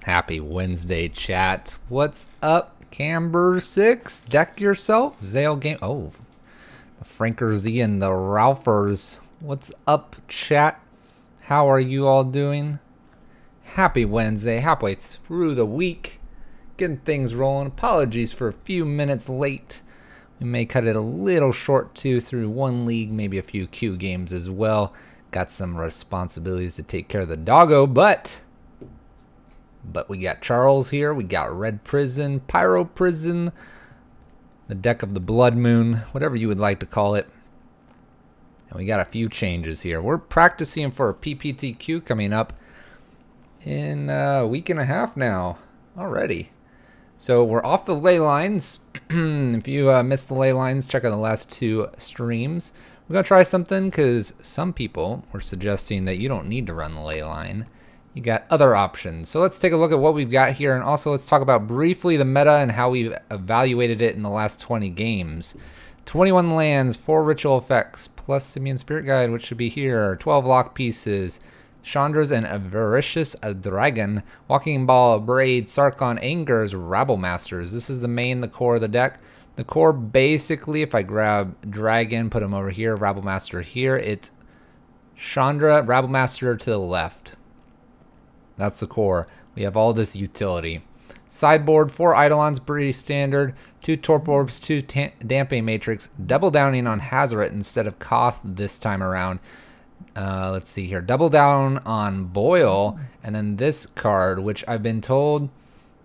Happy Wednesday, chat. What's up, Camber 6? Deck yourself. Zale game. Oh, the Frankers and the Ralphers. What's up, chat? How are you all doing? Happy Wednesday, halfway through the week. Getting things rolling. Apologies for a few minutes late. We may cut it a little short too through one league, maybe a few Q games as well. Got some responsibilities to take care of the doggo, but we got Charles here. We got Red Prison, Pyro Prison, the deck of the Blood Moon, whatever you would like to call it. And we got a few changes here. We're practicing for a PPTQ coming up in a week and a half now already. So we're off the ley lines. If you missed the ley lines, check out the last two streams. We're going to try something because some people were suggesting that you don't need to run the ley line. You got other options. So let's take a look at what we've got here, and also let's talk about briefly the meta and how we've evaluated it in the last 20 games. 21 lands, 4 ritual effects, plus Simian Spirit Guide, which should be here, 12 lock pieces, Chandra's and Avaricious Dragon, Walking Ball, Braid, Sarkon, Angers, Rabble Masters. This is the main, the core of the deck. The core, basically, if I grab Dragon, put him over here, Rabble Master here, it's Chandra, Rabble Master to the left. That's the core. We have all this utility. Sideboard, 4 Eidolons, pretty standard. 2 Torp Orbs, 2 Damping Matrix. Double downing on Hazoret instead of Koth this time around. Let's see here. Double down on Boil. And then this card, which I've been told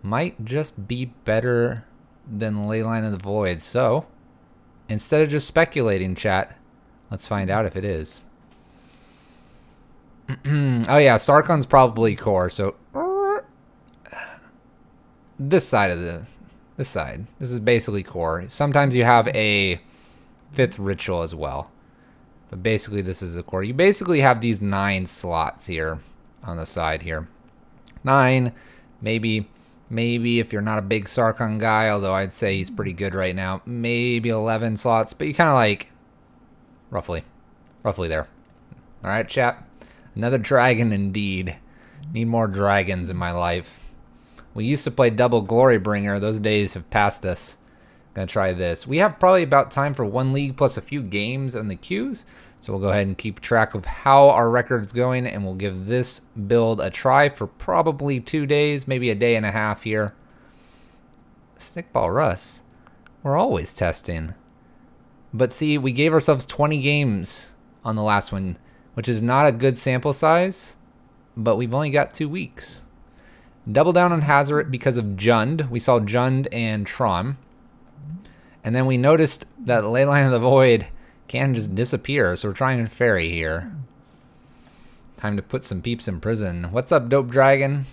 might just be better than Leyline of the Void. So, instead of just speculating, chat, let's find out if it is. Oh yeah, Sarkon's probably core, so this side. This is basically core. Sometimes you have a 5th ritual as well, but basically this is the core. You basically have these 9 slots here on the side here. 9, maybe if you're not a big Sarkon guy, although I'd say he's pretty good right now, maybe 11 slots, but you kind of like roughly there. All right, chat. Another dragon indeed. Need more dragons in my life. We used to play double Glorybringer. Those days have passed us. Gonna try this. We have probably about time for 1 league plus a few games on the queues. So we'll go ahead and keep track of how our record's going, and we'll give this build a try for probably 2 days, maybe a day and a half here. Stickball Russ. We're always testing. But see, we gave ourselves 20 games on the last one, which is not a good sample size, but we've only got 2 weeks. Double down on Hazoret because of Jund. We saw Jund and Tron. And then we noticed that Leyline of the Void can just disappear, so we're trying to Fairy here. Time to put some peeps in prison. What's up, Dope Dragon?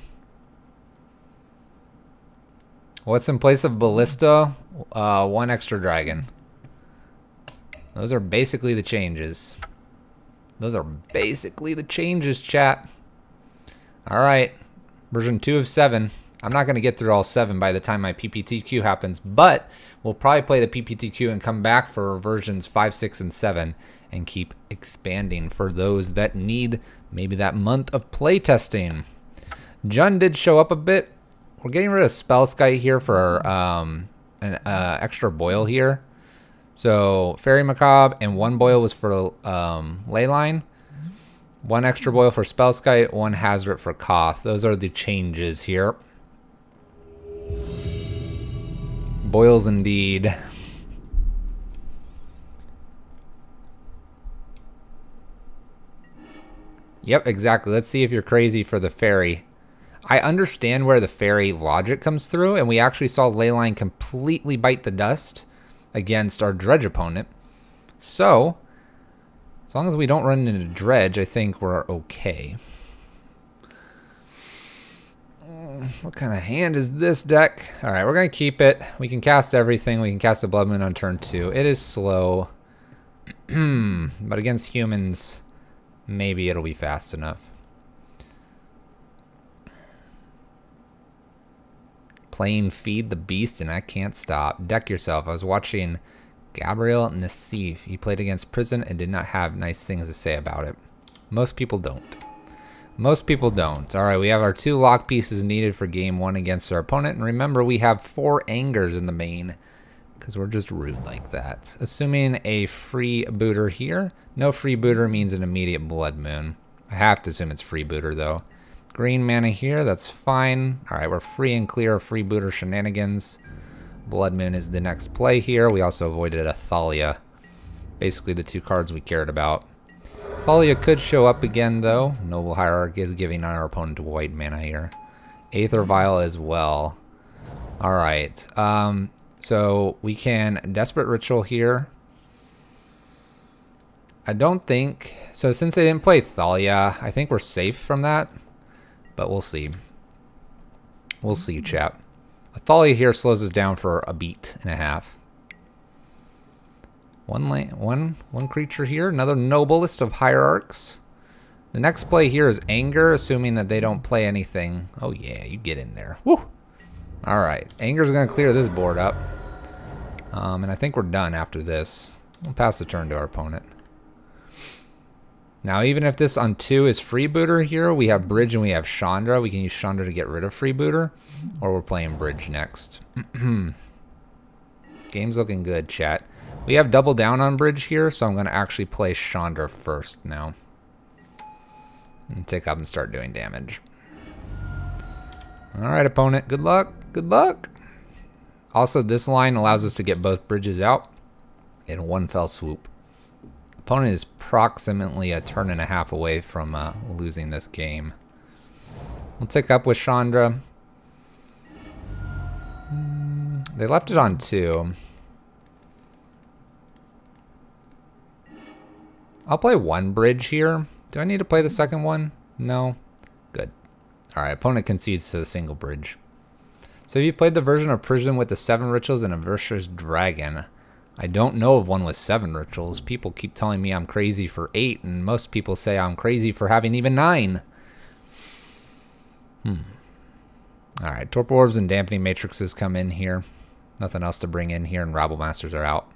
What's in place of Ballista? 1 extra dragon. Those are basically the changes. Those are basically the changes, chat. Alright. Version 2 of 7. I'm not going to get through all 7 by the time my PPTQ happens, but we'll probably play the PPTQ and come back for versions 5, 6, and 7 and keep expanding for those that need maybe that month of playtesting. Jun did show up a bit. We're getting rid of Spellskite here for an extra boil here. So Fairy Macabre and 1 boil was for Leyline. 1 extra boil for Spellskite, 1 Hazoret for Koth. Those are the changes here. Boils indeed. Yep, exactly. Let's see if you're crazy for the fairy. I understand where the fairy logic comes through, and we actually saw Leyline completely bite the dust against our dredge opponent. So, as long as we don't run into dredge, I think we're okay. What kind of hand is this deck? All right, we're going to keep it. We can cast everything. We can cast the Blood Moon on turn 2. It is slow. But against humans, maybe it'll be fast enough. Playing Feed the Beast, and I can't stop. Deck yourself. I was watching Gabriel Nassif. He played against Prison and did not have nice things to say about it. Most people don't. Most people don't. All right, we have our 2 lock pieces needed for game 1 against our opponent. And remember, we have 4 angers in the main because we're just rude like that. Assuming a freebooter here. No freebooter means an immediate Blood Moon. I have to assume it's freebooter, though. Green mana here, that's fine. All right, we're free and clear of freebooter shenanigans. Blood Moon is the next play here. We also avoided a Thalia. Basically the 2 cards we cared about. Thalia could show up again, though. Noble Hierarch is giving our opponent white mana here. Aether Vial as well. Alright. So we can Desperate Ritual here. I don't think... So since they didn't play Thalia, I think we're safe from that. But we'll see. We'll see, chap. A Thalia here slows us down for a beat and a half. One creature here. Another Noblest of Hierarchs. The next play here is Anger, assuming that they don't play anything. Oh yeah, you get in there. Woo! Alright, Anger's going to clear this board up. And I think we're done after this. We'll pass the turn to our opponent. Now, even if this on 2 is Freebooter here, we have Bridge and we have Chandra. We can use Chandra to get rid of Freebooter. Or we're playing Bridge next. Game's looking good, chat. We have double down on Bridge here, so I'm going to actually play Chandra first now. And take up and start doing damage. Alright, opponent. Good luck. Good luck. Also, this line allows us to get both bridges out in one fell swoop. Opponent is approximately a turn and a half away from losing this game. We'll take up with Chandra. They left it on 2. I'll play 1 bridge here. Do I need to play the second one? No. Good. Alright, opponent concedes to the single bridge. So you played the version of Prison with the 7 rituals and a versus Dragon. I don't know of one with 7 rituals. People keep telling me I'm crazy for 8, and most people say I'm crazy for having even 9. Alright, Torpor Orbs and Dampening Matrices come in here. Nothing else to bring in here, and Rabble Masters are out.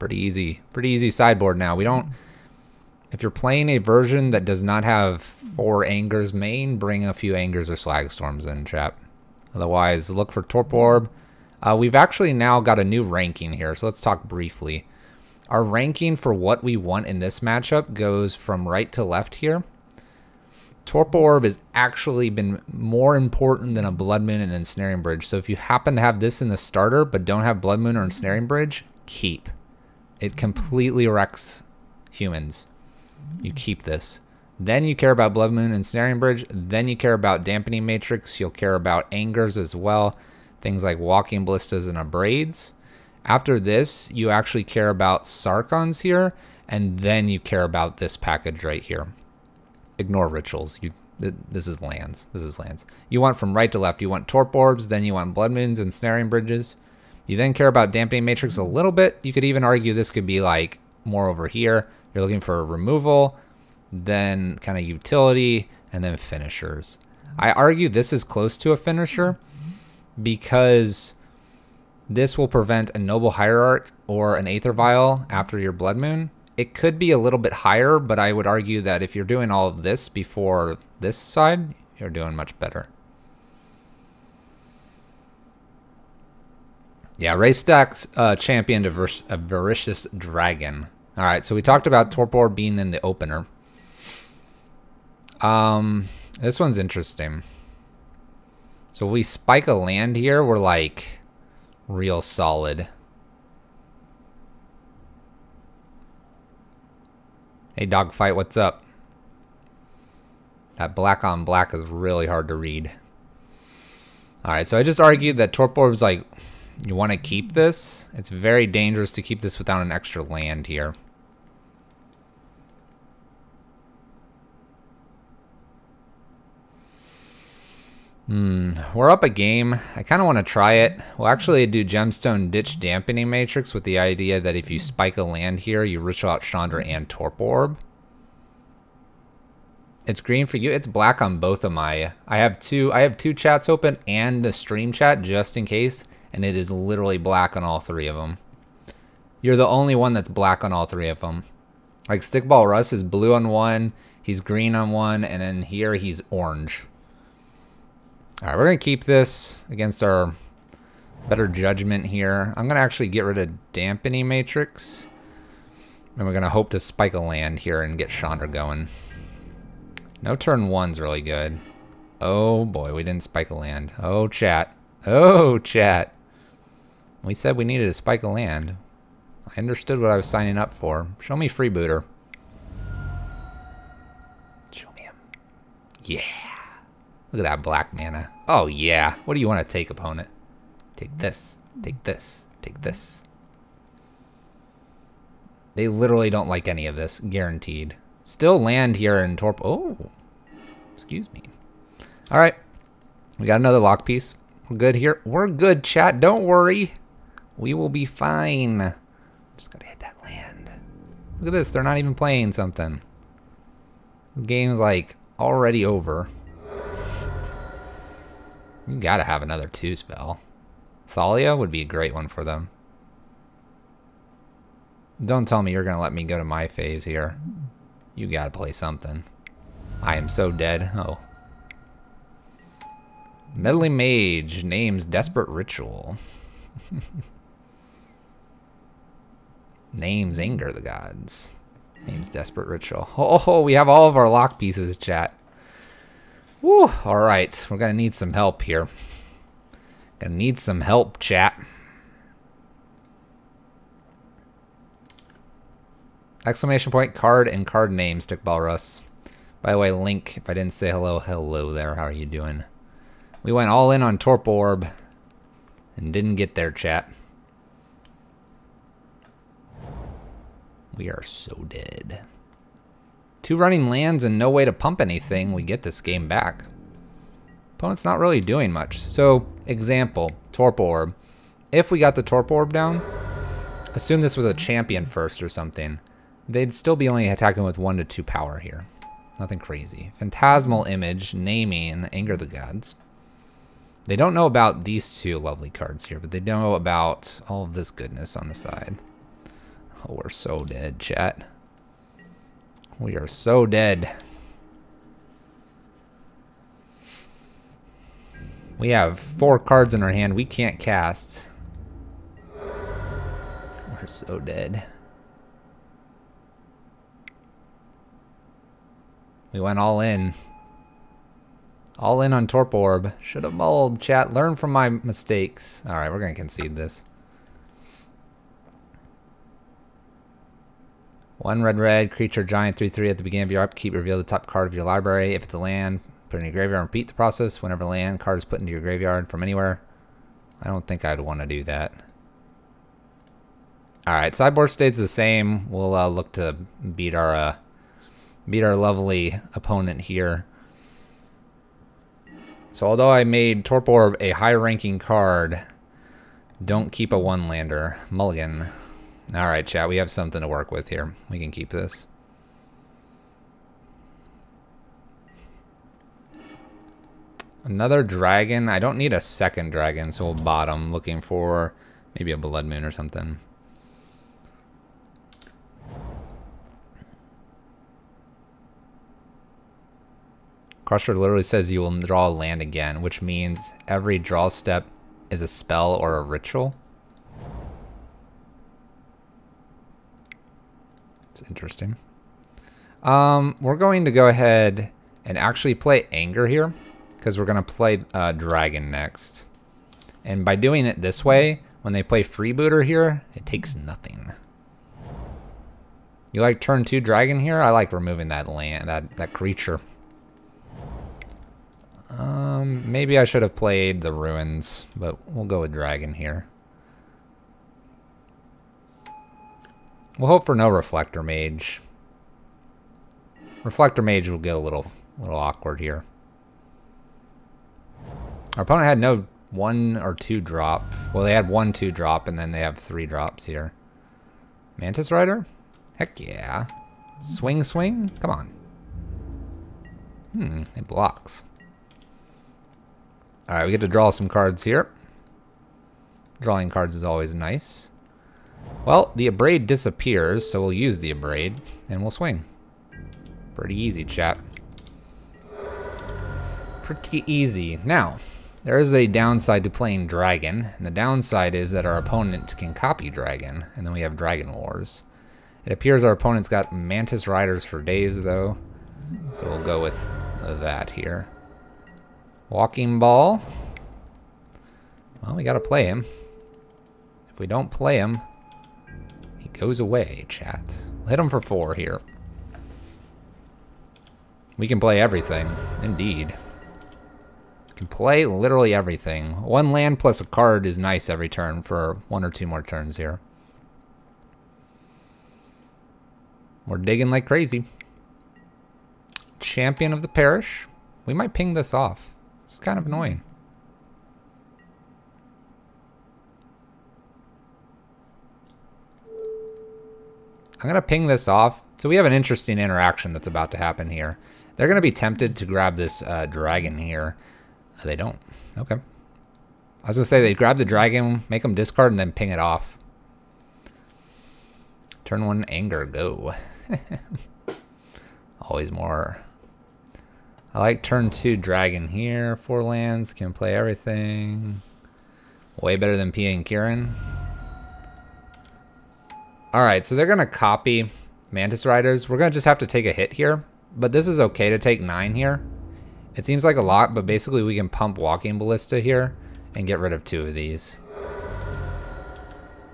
Pretty easy sideboard now. We don't... If you're playing a version that does not have 4 Angers main, bring a few Angers or Slag Storms in, chat. Otherwise, look for Torpor Orb. We've actually now got a new ranking here, so let's talk briefly. Our ranking for what we want in this matchup goes from right to left here. Torpor Orb has actually been more important than a Blood Moon and Ensnaring Bridge. So if you happen to have this in the starter, but don't have Blood Moon or Ensnaring Bridge, keep. It completely wrecks humans. You keep this. Then you care about Blood Moon and Snaring Bridge. Then you care about Dampening Matrix. You'll care about Angers as well. Things like Walking Ballistas and Abrades. After this, you actually care about Sarkons here. And then you care about this package right here. Ignore rituals. This is lands. This is lands. You want from right to left. You want Torpor Orbs. Then you want Blood Moons and Snaring Bridges. You then care about Dampening Matrix a little bit. You could even argue this could be like more over here. You're looking for removal, then kind of utility, and then finishers. I argue this is close to a finisher because this will prevent a Noble Hierarch or an Aether Vial after your Blood Moon. It could be a little bit higher, but I would argue that if you're doing all of this before this side, you're doing much better. Yeah, Ray Stacks championed a Vericious Dragon. Alright, so we talked about Torpor being in the opener. This one's interesting. So if we spike a land here, we're like real solid. Hey Dogfight, what's up? That black on black is really hard to read. Alright, so I just argued that Torp Orb's like, you want to keep this? It's very dangerous to keep this without an extra land here. We're up a game. I kind of want to try it. We'll actually do Gemstone Ditch Dampening Matrix with the idea that if you spike a land here, you ritual out Chandra and Torp Orb. It's green for you. It's black on both of my. I have two chats open and a stream chat just in case, and it is literally black on all three of them. You're the only one that's black on all three of them. Like Stickball Russ is blue on one, he's green on one, and then here he's orange. Alright, we're going to keep this against our better judgment here. I'm going to actually get rid of Dampening Matrix. And we're going to hope to spike a land here and get Chandra going. No turn one's really good. Oh boy, we didn't spike a land. Oh chat. Oh chat. We said we needed to spike a land. I understood what I was signing up for. Show me Freebooter. Show me him. Yeah. Look at that black mana. Oh yeah. What do you want to take, opponent? Take this. Take this. Take this. They literally don't like any of this. Guaranteed. Still land here in Torp. Oh. Excuse me. Alright. We got another lock piece. We're good here. We're good, chat. Don't worry. We will be fine. Just gotta hit that land. Look at this. They're not even playing something. The game's like already over. You gotta have another 2 spell. Thalia would be a great one for them. Don't tell me you're gonna let me go to my phase here. You gotta play something. I am so dead. Oh. Meddling Mage names Desperate Ritual. Names Anger the Gods. Names Desperate Ritual. Oh, we have all of our lock pieces, chat. Woo, alright. We're gonna need some help here. Gonna need some help, chat. Exclamation point, card, and card name, Stickball Russ. By the way, Link, if I didn't say hello, hello there. How are you doing? We went all in on Torp Orb and didn't get there, chat. We are so dead. 2 running lands and no way to pump anything. We get this game back. Opponent's not really doing much. So, example, Torp Orb. If we got the Torp Orb down, assume this was a champion first or something. They'd still be only attacking with 1 to 2 power here. Nothing crazy. Phantasmal Image, naming Anger the Gods. They don't know about these 2 lovely cards here, but they know about all of this goodness on the side. Oh, we're so dead, chat. We are so dead. We have 4 cards in our hand we can't cast. We're so dead. We went all in. All in on Torp Orb. Should have mulled, chat. Learn from my mistakes. Alright, we're going to concede this. 1 red creature giant 3/3 at the beginning of your upkeep. Reveal the top card of your library. If it's a land, put it in your graveyard and repeat the process. Whenever land card is put into your graveyard from anywhere. I don't think I'd want to do that. Alright, sideboard stays the same. We'll look to beat our lovely opponent here. So although I made Torp Orb a high-ranking card, don't keep a 1-lander. Mulligan. Alright, chat, we have something to work with here. We can keep this. Another dragon. I don't need a second dragon, so we'll bottom, looking for maybe a Blood Moon or something. Crusher literally says you will draw a land again, which means every draw step is a spell or a ritual. It's interesting. We're going to go ahead and actually play Anger here, because we're going to play Dragon next. And by doing it this way, when they play Freebooter here, it takes nothing. You like turn 2 Dragon here? I like removing that land, that creature. Maybe I should have played the ruins, but we'll go with dragon here. We'll hope for no reflector mage. Reflector mage will get a little awkward here. Our opponent had no 1 or 2 drop. Well, they had 1, 2 drop, and then they have 3 drops here. Mantis Rider? Heck yeah. Swing, swing? Come on. It blocks. Alright, we get to draw some cards here. Drawing cards is always nice. Well, the abrade disappears, so we'll use the abrade, and we'll swing. Pretty easy, chat. Pretty easy. Now, there is a downside to playing dragon, and the downside is that our opponent can copy dragon, and then we have dragon wars. It appears our opponent's got mantis riders for days, though, so we'll go with that here. Walking ball. Well, we gotta play him. If we don't play him, he goes away, chat. We'll hit him for 4 here. We can play everything, indeed. Can play literally everything. 1 land plus a card is nice every turn for 1 or 2 more turns here. We're digging like crazy. Champion of the Parish. We might ping this off. It's kind of annoying. I'm going to ping this off. So we have an interesting interaction that's about to happen here. They're going to be tempted to grab this dragon here. They don't. Okay. I was going to say they grab the dragon, make them discard, and then ping it off. Turn 1 anger, go. Always more. I like turn 2 dragon here. 4 lands, can play everything. Way better than Pia and Kieran. Alright, so they're going to copy Mantis Riders. We're going to just have to take a hit here. But this is okay to take 9 here. It seems like a lot, but basically we can pump Walking Ballista here and get rid of 2 of these.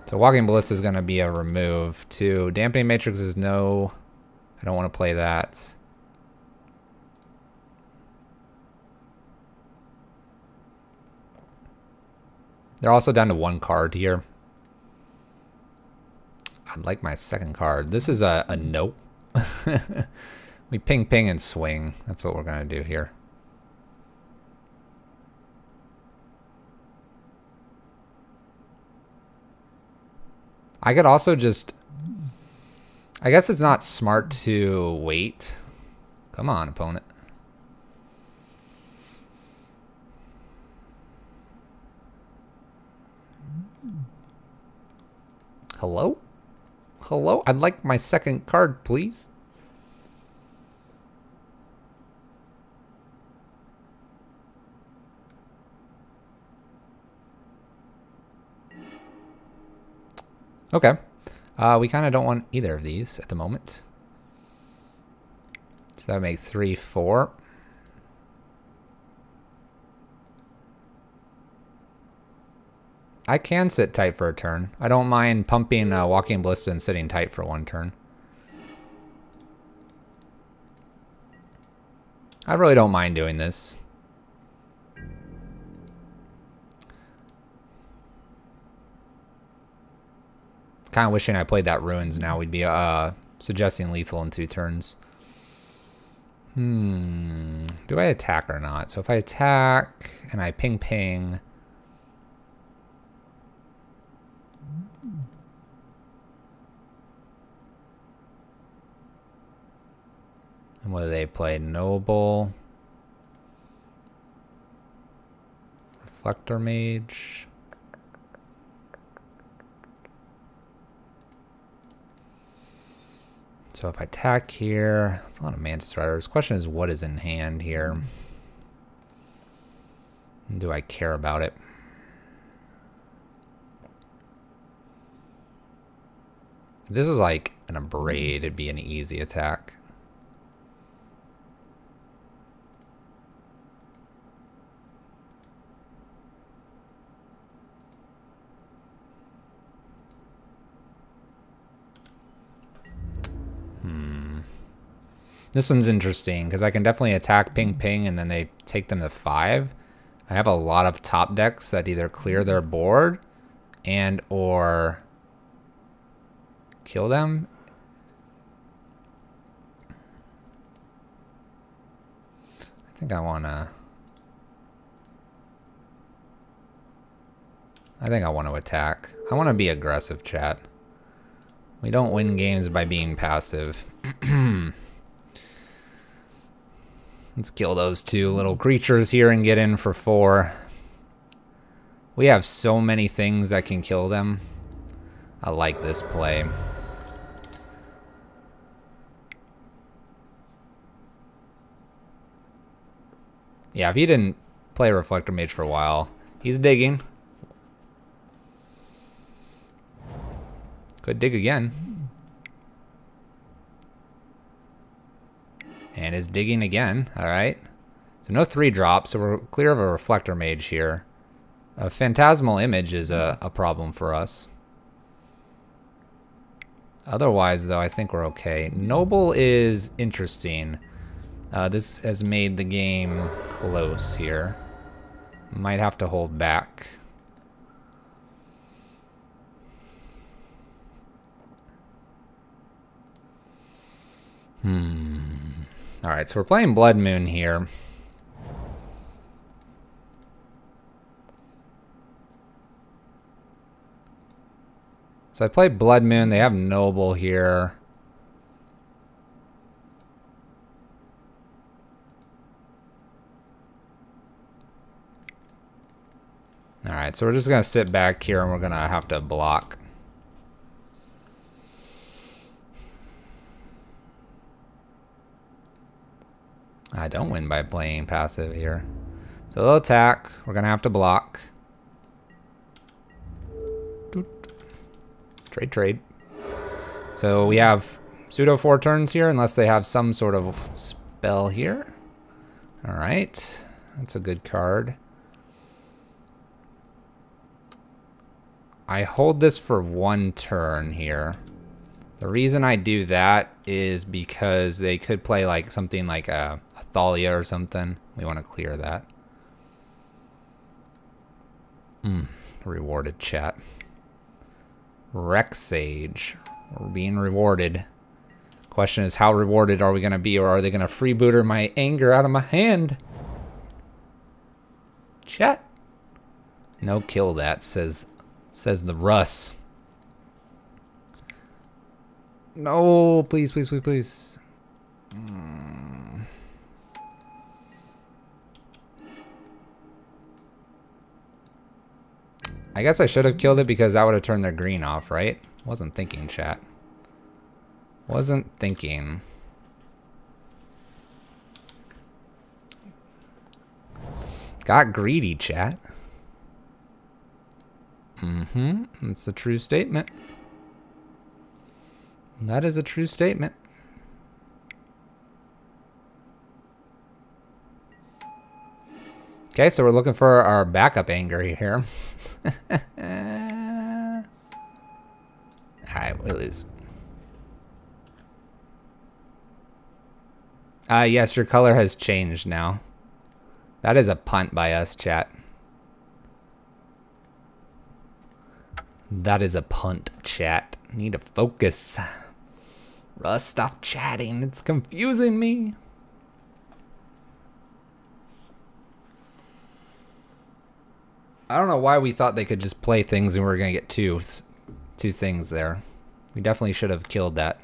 So Walking Ballista is going to be a remove. 2. Dampening Matrix is no. I don't want to play that. They're also down to 1 card here. I'd like my second card. This is a nope. We ping, ping, and swing. That's what we're going to do here. I could also just... I guess it's not smart to wait. Come on, opponent. Hello? Hello? I'd like my second card, please. Okay. We kind of don't want either of these at the moment. So that would make 3, 4. I can sit tight for a turn. I don't mind pumping Walking Ballista and sitting tight for 1 turn. I really don't mind doing this. Kind of wishing I played that Ruins now. We'd be suggesting lethal in 2 turns. Do I attack or not? So if I attack and I ping ping... And what do they play? Noble. Reflector Mage. So if I attack here, that's a lot of Mantis Riders. Question is, what is in hand here? Do I care about it? If this was like an Abrade, it'd be an easy attack. This one's interesting because I can definitely attack ping ping and then they take them to 5. I have a lot of top decks that either clear their board and or kill them. I think I want to attack. I want to be aggressive, chat. We don't win games by being passive. Let's kill those two little creatures here and get in for 4. We have so many things that can kill them. I like this play. Yeah, if he didn't play Reflector Mage for a while, he's digging. Could dig again. And is digging again. Alright. So no 3-drop, so we're clear of a Reflector Mage here. A Phantasmal Image is a problem for us. Otherwise, though, I think we're okay. Noble is interesting. This has made the game close here. Might have to hold back. Alright, so we're playing Blood Moon here. So I played Blood Moon. They have Noble here. Alright, so we're just going to sit back here and we're going to have to block. I don't win by playing passive here. So they'll attack. We're going to have to block. Trade. So we have pseudo 4 turns here unless they have some sort of spell here. Alright. That's a good card. I hold this for 1 turn here. The reason I do that is because they could play like something like a Thalia or something. We want to clear that. Rewarded, chat. Rex Sage. We're being rewarded. Question is, how rewarded are we going to be, or are they going to freebooter my anger out of my hand? Chat. No kill that, says the Russ. No, please. I guess I should have killed it because that would have turned their green off, right? Wasn't thinking, chat. Wasn't thinking. Got greedy, chat. That's a true statement. That is a true statement. Okay, so we're looking for our backup anger here. Alright, we lose. Yes, your color has changed now. That is a punt by us, chat. That is a punt, chat. Need to focus. Russ, stop chatting. It's confusing me. I don't know why we thought they could just play things and we were going to get two things there. We definitely should have killed that.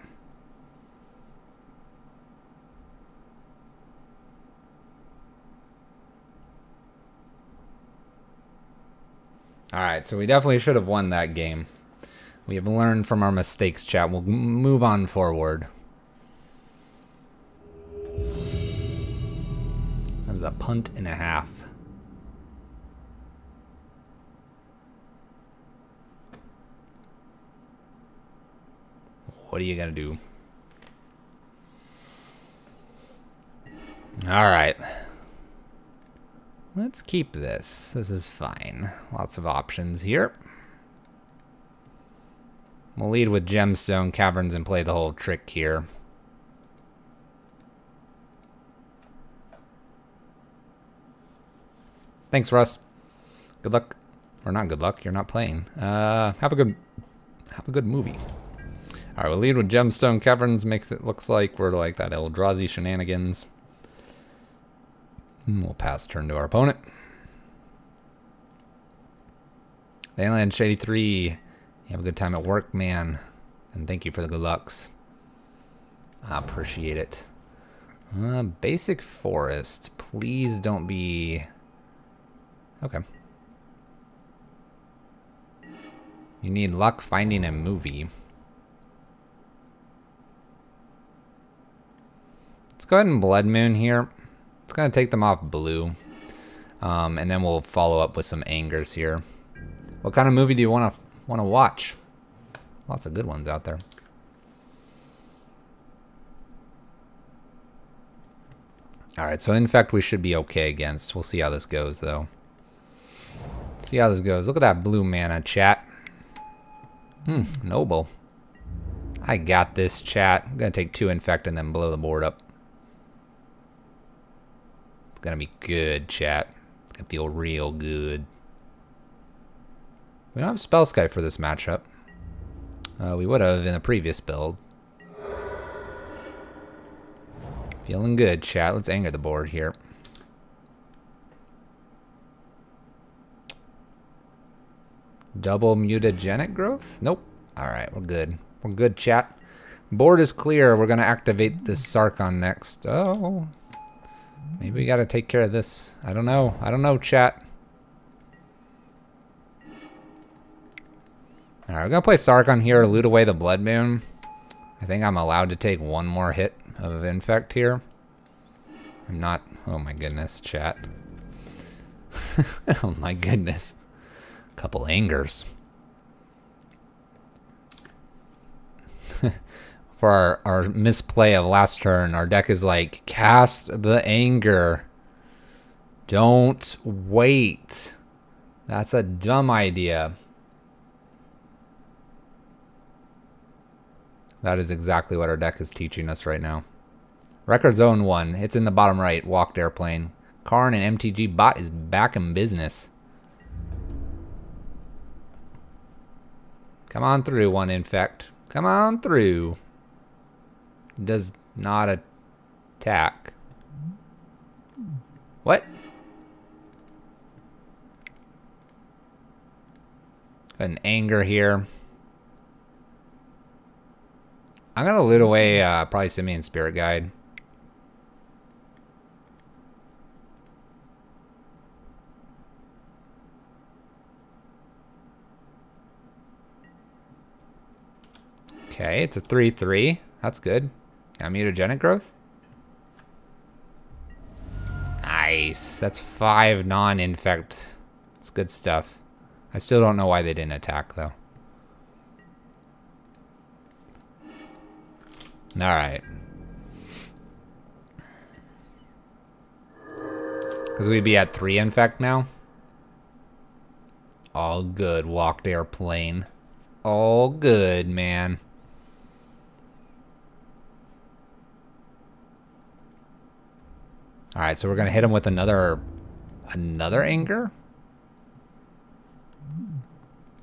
Alright, so we definitely should have won that game. We have learned from our mistakes, chat. We'll move on forward. That was a punt and a half. What are you gonna do? Alright. Let's keep this. This is fine. Lots of options here. We'll lead with Gemstone Caverns and play the whole trick here. Thanks, Russ. Good luck. Or not good luck. You're not playing. Have a good movie. All right, we'll lead with Gemstone Caverns. Makes it looks like we're like that Eldrazi shenanigans. And we'll pass turn to our opponent. Landland Shady 3. You have a good time at work, man. And thank you for the good lucks. I appreciate it. Basic Forest. Please don't be... Okay. You need luck finding a movie. Let's go ahead and Blood Moon here. It's going to take them off blue. And then we'll follow up with some Angers here. What kind of movie do you want to watch? Lots of good ones out there. Alright, so Infect we should be okay against. We'll see how this goes, though. See how this goes. Look at that blue mana, chat. Noble. I got this, chat. I'm going to take 2 Infect and then blow the board up. It's going to be good, chat. It's going to feel real good. We don't have Spellskite for this matchup. We would have in the previous build. Feeling good, chat. Let's anger the board here. Double mutagenic growth? Nope. Alright, we're good. We're good, chat. Board is clear. We're going to activate this Sarkon next. Oh. Maybe we got to take care of this. I don't know. I don't know, chat. Alright, we're going to play Sarkon here, loot away the Blood Moon. I think I'm allowed to take 1 more hit of Infect here. I'm not... Oh my goodness, chat. Oh my goodness. Couple Angers. For our misplay of last turn, our deck is like, cast the Anger. Don't wait. That's a dumb idea. That is exactly what our deck is teaching us right now. Record Zone 1. It's in the bottom right. Walked Airplane. Karn and MTG Bot is back in business. Come on through, 1 Infect. Come on through. Does not attack. What? An Anger here. I'm going to loot away probably Simian Spirit Guide. Okay, it's a 3/3. That's good. Got mutagenic growth. Nice. That's 5 non-infect. That's good stuff. I still don't know why they didn't attack, though. Alright. Because we'd be at 3 infect now. All good, Walked Airplane. All good, man. Alright, so we're going to hit him with another Anger.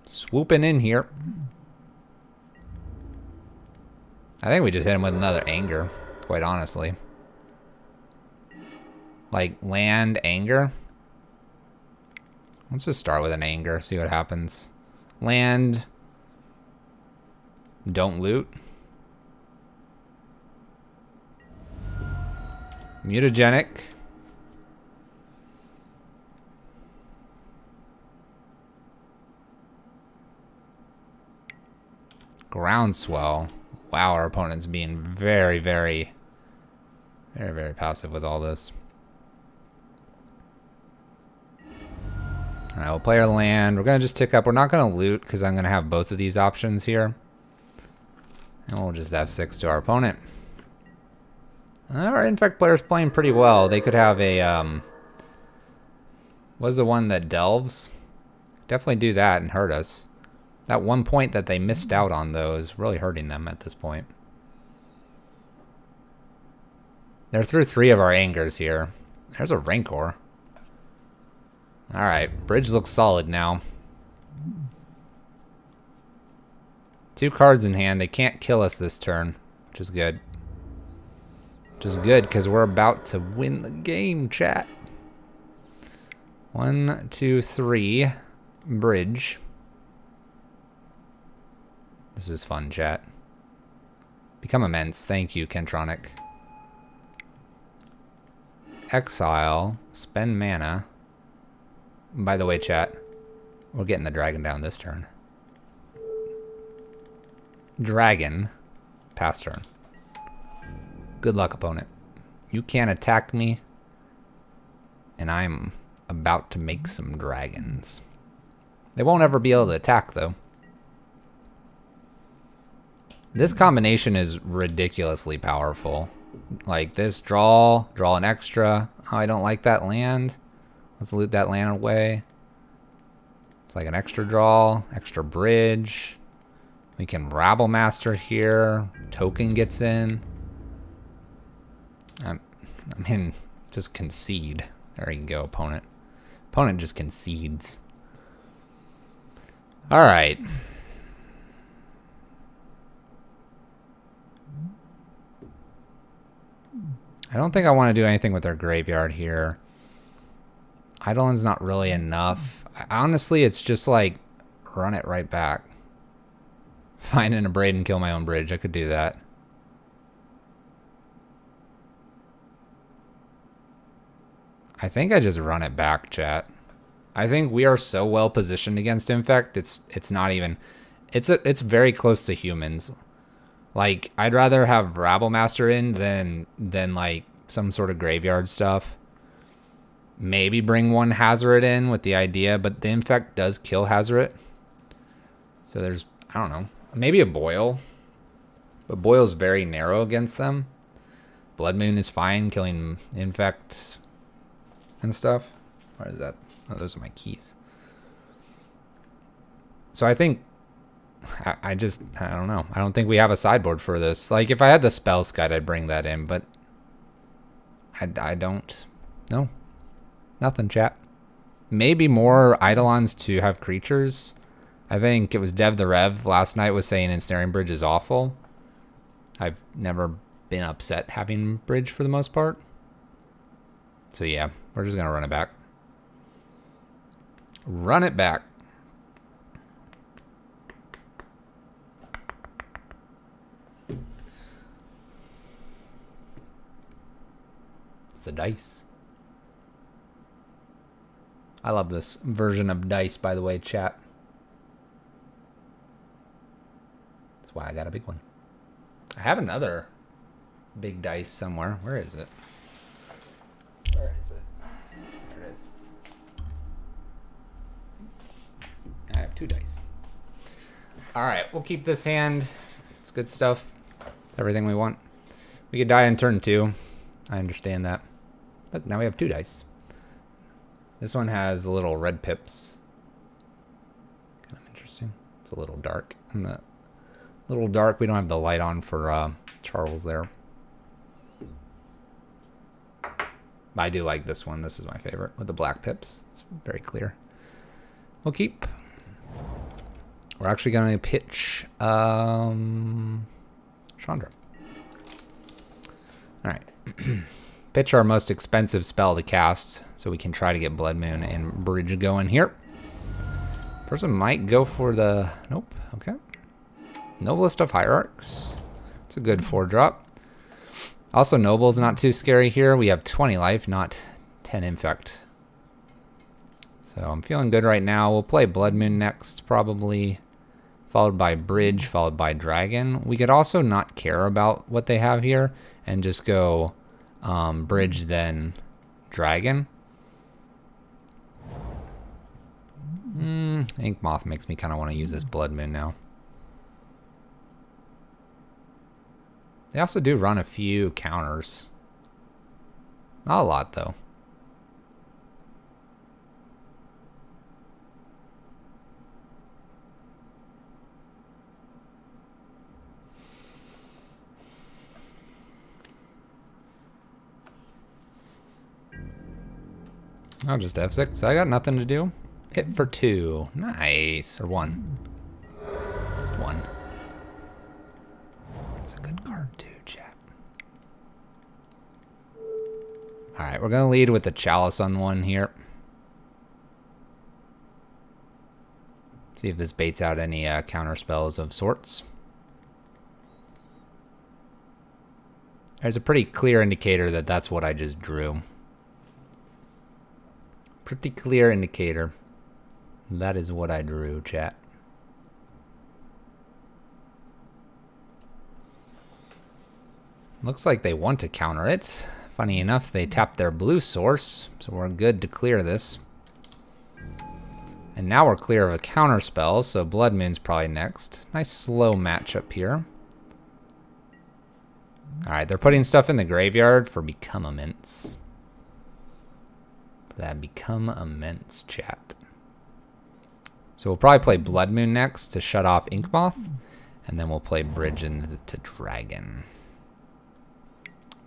Swooping in here. I think we just hit him with another Anger, quite honestly. Like, land Anger. Let's just start with an Anger, see what happens. Land. Don't loot. Mutagenic. Groundswell. Wow, our opponent's being very passive with all this. Alright, we'll play our land. We're going to just tick up. We're not going to loot because I'm going to have both of these options here. And we'll just F6 to our opponent. Our Infect player's playing pretty well. They could have a, what's the one that delves? Definitely do that and hurt us. That 1 point that they missed out on, though, is really hurting them at this point. They're through 3 of our Angers here. There's a Rancor. Alright, bridge looks solid now. 2 cards in hand. They can't kill us this turn, which is good. Which is good, because we're about to win the game, chat. 1, 2, 3. Bridge. This is fun, chat. Become immense. Thank you, Kentronic. Exile. Spend mana. By the way, chat, we're getting the dragon down this turn. Dragon. Pass turn. Good luck, opponent. You can't attack me. And I'm about to make some dragons. They won't ever be able to attack, though. This combination is ridiculously powerful. Like this, draw an extra. Oh, I don't like that land. Let's loot that land away. It's like an extra draw, extra bridge. We can Rabble Master here. Token gets in. I mean, just concede. There you go, opponent. Opponent just concedes. All right. I don't think I want to do anything with their graveyard here. Eidolon's not really enough. Honestly, it's just like run it right back. Find an Abrade and kill my own bridge. I could do that. I think I just run it back, chat. I think we are so well positioned against Infect. It's not even. It's very close to humans. Like, I'd rather have Rabble Master in than like some sort of graveyard stuff. Maybe bring one Hazoret in with the idea, but the Infect does kill Hazoret. So there's, I don't know, maybe a Boil. But Boil's very narrow against them. Blood Moon is fine, killing Infect and stuff. What is that? Oh, those are my keys. So I think, I don't know. I don't think we have a sideboard for this. Like, if I had the Spell Scud, I'd bring that in, but I don't. No. Nothing, chat. Maybe more Eidolons to have creatures. I think it was Dev the Rev last night was saying Ensnaring Bridge is awful. I've never been upset having Bridge for the most part. So yeah, we're just going to run it back. Run it back. It's the dice. I love this version of dice, by the way, chat. That's why I got a big one. I have another big dice somewhere. Where is it? Where is it? There it is. I have 2 dice. All right, we'll keep this hand. It's good stuff. It's everything we want. We could die in turn 2. I understand that. Look, now we have 2 dice. This one has little red pips. Kind of interesting. It's a little dark. And the little dark, we don't have the light on for Charles there. I do like this one. This is my favorite with the black pips. It's very clear. We'll keep. We're actually going to pitch Chandra. All right. Pitch our most expensive spell to cast so we can try to get Blood Moon and Bridge going here. Person might go for the... Nope. Okay. Noblest of Hierarchs. It's a good 4-drop. Also, Noble's not too scary here. We have 20 life, not 10 Infect. So I'm feeling good right now. We'll play Blood Moon next, probably. Followed by Bridge, followed by Dragon. We could also not care about what they have here and just go Bridge, then Dragon. Ink Moth makes me kind of want to use this Blood Moon now. They also do run a few counters. Not a lot, though. I'll just F6. I got nothing to do. Hit for 2. Nice. Or 1. Just 1. That's a good card too, chat. Alright, we're going to lead with the Chalice on 1 here. See if this baits out any counter spells of sorts. There's a pretty clear indicator that that's what I just drew. Pretty clear indicator. That is what I drew, chat. Looks like they want to counter it. Funny enough, they tapped their blue source, so we're good to clear this. And now we're clear of a counter spell, so Blood Moon's probably next. Nice slow matchup here. Alright, they're putting stuff in the graveyard for Become Immense. For that Become Immense, chat. So we'll probably play Blood Moon next to shut off Inkmoth, and then we'll play Bridge into Dragon.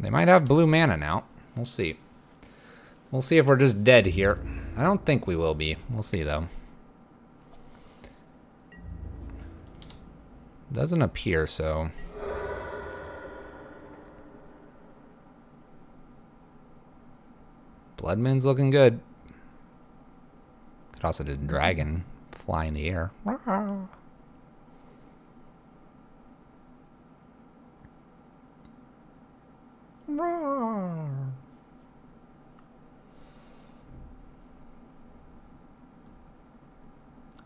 They might have blue mana now. We'll see. We'll see if we're just dead here. I don't think we will be. We'll see, though. Doesn't appear so. Blood Moon's looking good. Could also do Dragon. Fly in the air.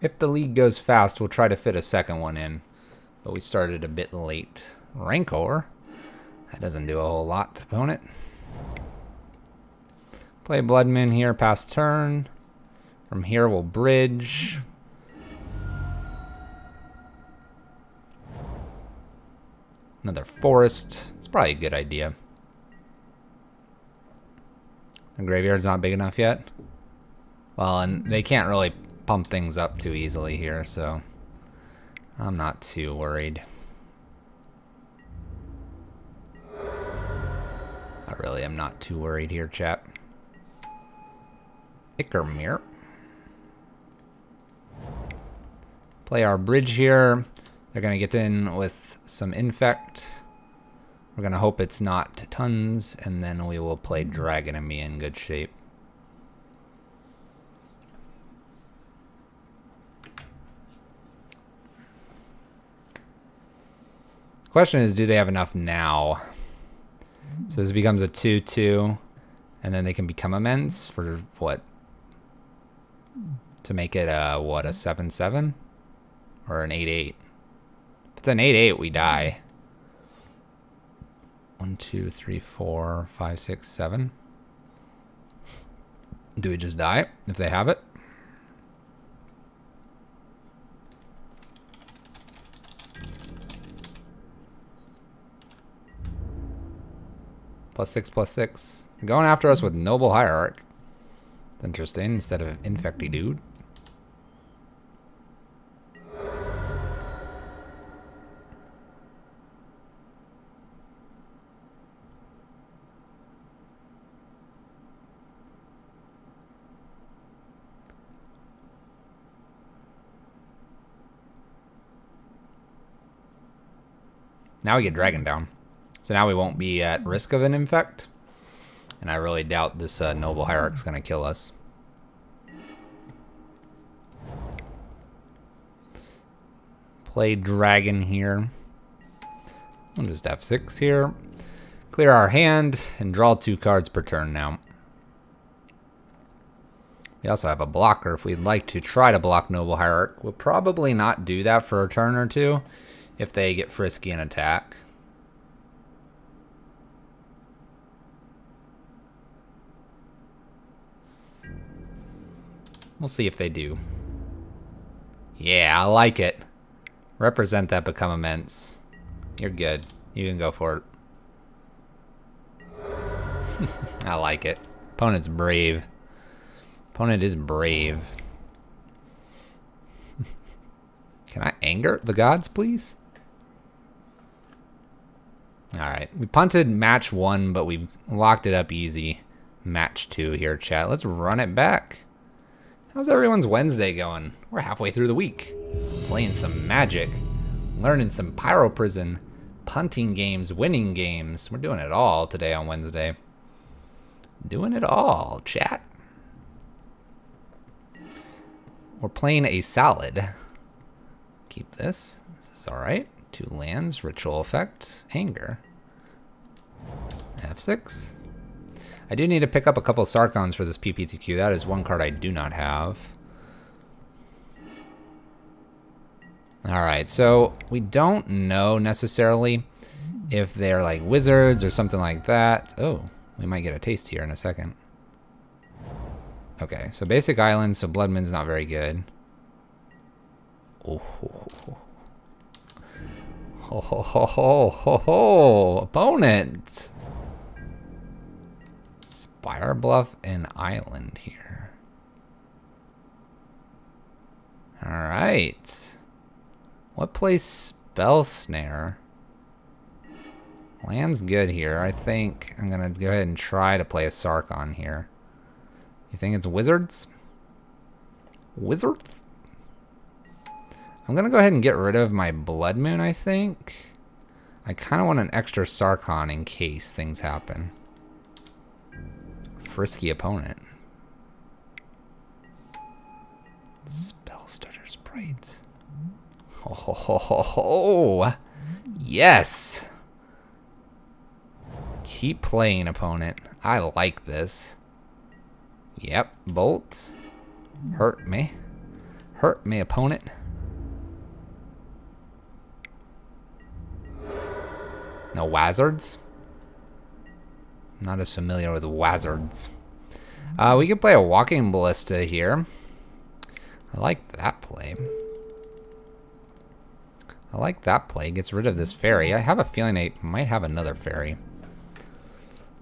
If the league goes fast, we'll try to fit a second one in. But we started a bit late. Rancor. That doesn't do a whole lot to opponent. Play Blood Moon here, pass turn. From here we'll bridge. Another forest. It's probably a good idea. The graveyard's not big enough yet. Well, and they can't really pump things up too easily here, so I'm not too worried. I really am not too worried here, chat. Ickermere. Play our bridge here. They're going to get in with some infect. We're going to hope it's not tons, and then we will play dragon and be in good shape. Question is, do they have enough now? So this becomes a 2-2, and then they can become immense for what? To make it a, what, a 7-7? Or an 8-8? If it's an 8-8, we die. 1, 2, 3, 4, 5, 6, 7. Do we just die if they have it? +6/+6. You're going after us with Noble Hierarch. That's interesting, instead of Infecty Dude. Now we get Dragon down. So now we won't be at risk of an infect. And I really doubt this Noble Hierarch's going to kill us. Play Dragon here. We'll just F6 here. Clear our hand and draw 2 cards per turn now. We also have a blocker if we'd like to try to block Noble Hierarch. We'll probably not do that for a turn or two if they get frisky and attack. We'll see if they do. Yeah, I like it. Represent that become immense. You're good. You can go for it. I like it. Opponent's brave. Opponent is brave. Can I anger the gods, please? Alright. We punted match 1, but we locked it up easy. match 2 here, chat. Let's run it back. How's everyone's Wednesday going? We're halfway through the week. Playing some Magic, learning some Pyro Prison, punting games, winning games. We're doing it all today on Wednesday. Doing it all, chat. We're playing a salad. Keep this. This is alright. 2 lands, ritual effect, anger. F6. I do need to pick up a couple Sarkons for this PPTQ. That is one card I do not have. Alright, so we don't know necessarily if they're like wizards or something like that. Oh, we might get a taste here in a second. Okay, so basic island, so Blood Moon's not very good. Oh, ho, ho, ho, ho, ho, ho. Opponent! Fire Bluff and Island here. Alright. What plays Spell Snare? Land's good here. I think I'm going to go ahead and try to play a Sarkon here. You think it's Wizards? Wizards? I'm going to go ahead and get rid of my Blood Moon, I think. I kind of want an extra Sarkon in case things happen. Frisky opponent. Spell Stutter Sprite. Ho ho ho ho ho! Yes! Keep playing, opponent. I like this. Yep, Bolt. Hurt me. Hurt me, opponent. No Wizards? Not as familiar with Wizards. We could play a Walking Ballista here. I like that play. I like that play. Gets rid of this fairy. I have a feeling I might have another fairy.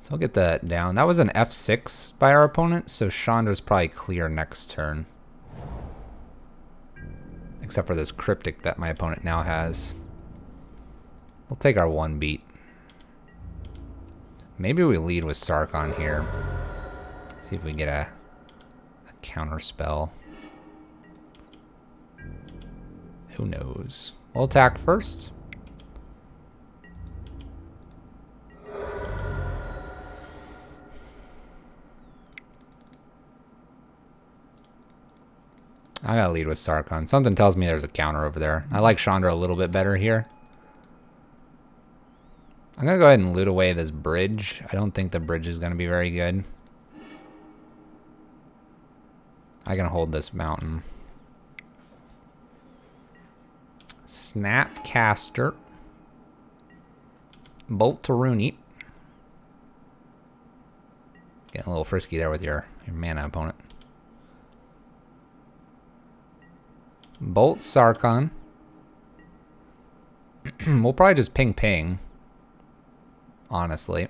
So I'll get that down. That was an F6 by our opponent, so Chandra's probably clear next turn. Except for this Cryptic that my opponent now has. We'll take our 1 beat. Maybe we lead with Sarkon here. See if we get a counter spell. Who knows? We'll attack first. I gotta lead with Sarkon. Something tells me there's a counter over there. I like Chandra a little bit better here. I'm gonna go ahead and loot away this bridge. I don't think the bridge is gonna be very good. I can hold this mountain. Snapcaster. Bolt to Rooney. Getting a little frisky there with your mana opponent. Bolt Sarkon. We'll probably just ping ping. Honestly.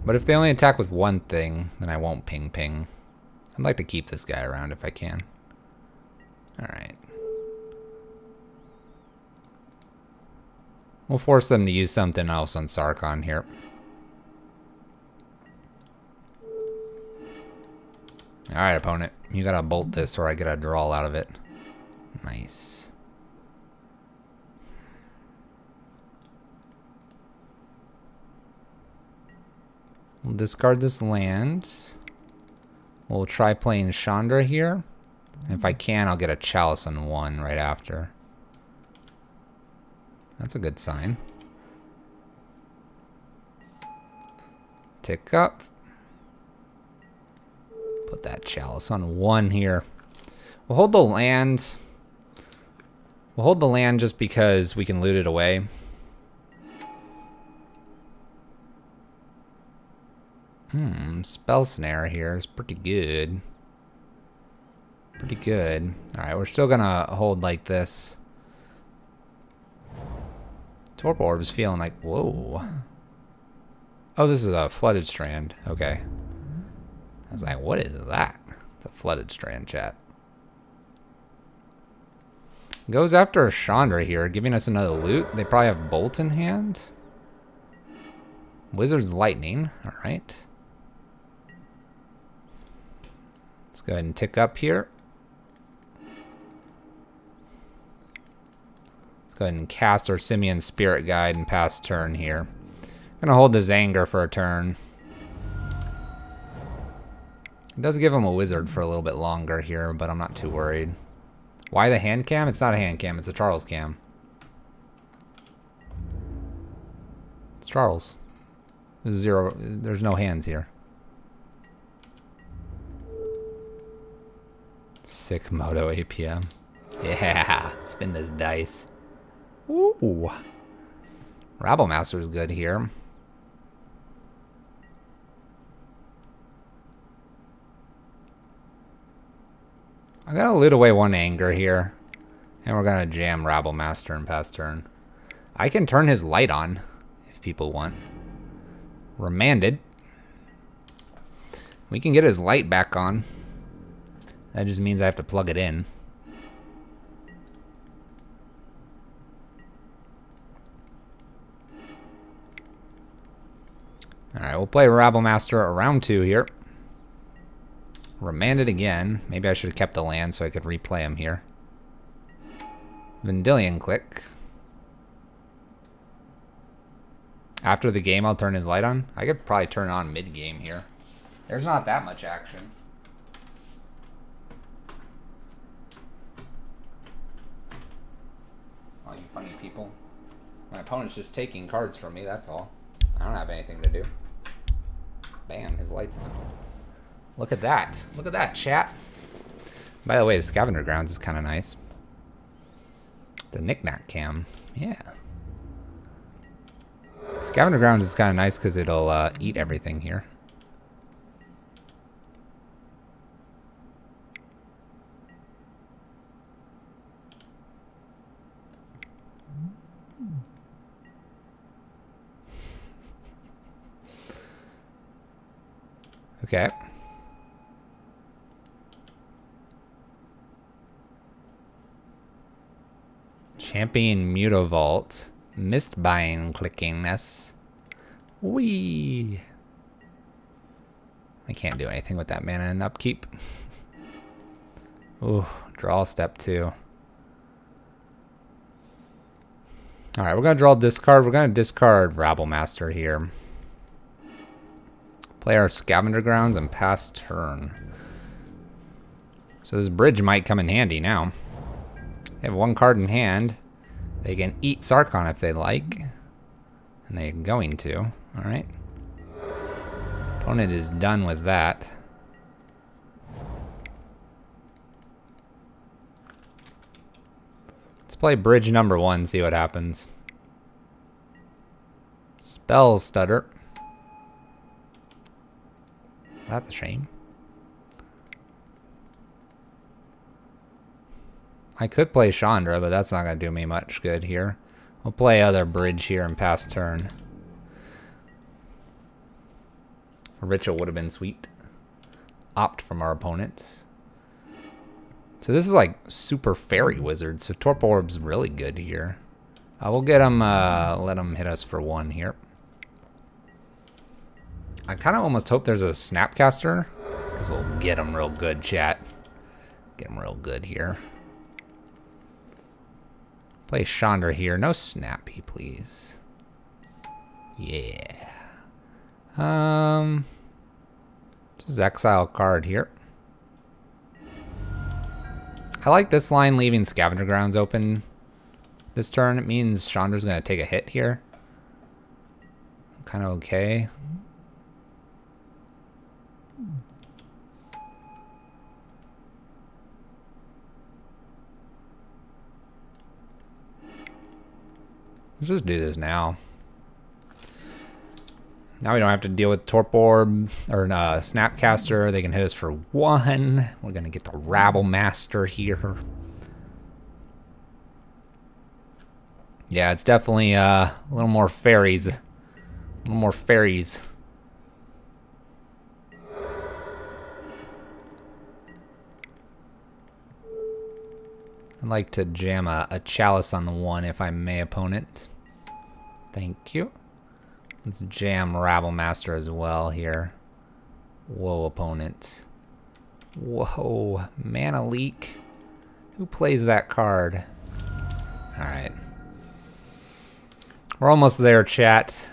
But if they only attack with one thing, then I won't ping ping. I'd like to keep this guy around if I can. Alright. We'll force them to use something else on Sarkon here. Alright, opponent. You gotta bolt this or I get a draw out of it. Nice. We'll discard this land. We'll try playing Chandra here. And if I can, I'll get a Chalice on 1 right after. That's a good sign. Tick up. Put that Chalice on 1 here. We'll hold the land. We'll hold the land just because we can loot it away. Spell Snare here is pretty good. Pretty good. Alright, we're still gonna hold like this. Torpor Orb is feeling like, whoa. Oh, this is a Flooded Strand. Okay. I was like, what is that? It's a Flooded Strand, chat. Goes after Chandra here, giving us another loot. They probably have Bolt in hand. Wizard's Lightning. All right. Let's go ahead and tick up here. Let's go ahead and cast our Simian Spirit Guide and pass turn here. Gonna hold this anger for a turn. It does give him a wizard for a little bit longer here, but I'm not too worried. Why the hand cam? It's not a hand cam, it's a Charles cam. It's Charles. There's zero, there's no hands here. Sick Moto APM. Yeah, spin this dice. Ooh. Rabble Master's good here. I gotta loot away one anger here. And we're gonna jam Rabble Master and pass turn. I can turn his light on if people want. Remanded. We can get his light back on. That just means I have to plug it in. Alright, we'll play Rabble Master around 2 here. Remanded again. Maybe I should have kept the land so I could replay him here. Vendilion Click. After the game, I'll turn his light on. I could probably turn on mid-game here. There's not that much action. All you funny people. My opponent's just taking cards from me, that's all. I don't have anything to do. Bam, his light's on. Look at that. Look at that, chat. By the way, the Scavenger Grounds is kind of nice. The Knick-Knack cam. Yeah. Scavenger Grounds is kind of nice because it'll eat everything here. Okay. Champion Mutavault. Mistbind clicking this. Whee! I can't do anything with that mana and upkeep. Ooh, draw step 2. Alright, we're gonna draw discard. We're gonna discard Rabble Master here. Play our Scavenger Grounds and pass turn. So this bridge might come in handy now. They have 1 card in hand. They can eat Sarkhan if they like. And they're going to. Alright. Opponent is done with that. Let's play bridge number 1, see what happens. Spell Stutter. That's a shame. I could play Chandra, but that's not going to do me much good here. We'll play other bridge here and pass turn. A ritual would have been sweet. Opt from our opponent. So this is like super fairy wizard, so Torp Orb's really good here. We'll get him, let him hit us for 1 here. I kind of almost hope there's a Snapcaster, because we'll get him real good, chat. Get him real good here. Play Chandra here. No Snappy, please. Yeah. Just exile a card here. I like this line leaving Scavenger Grounds open this turn. It means Chandra's going to take a hit here. Kind of okay. Let's just do this now. Now we don't have to deal with Torp Orb or Snapcaster. They can hit us for 1. We're going to get the Rabble Master here. Yeah, it's definitely a little more fairies. A little more fairies. I'd like to jam a chalice on the 1 if I may, opponent. Thank you. Let's jam Rabble Master as well here. Whoa, opponent. Whoa, Mana Leak. Who plays that card? Alright. We're almost there, chat.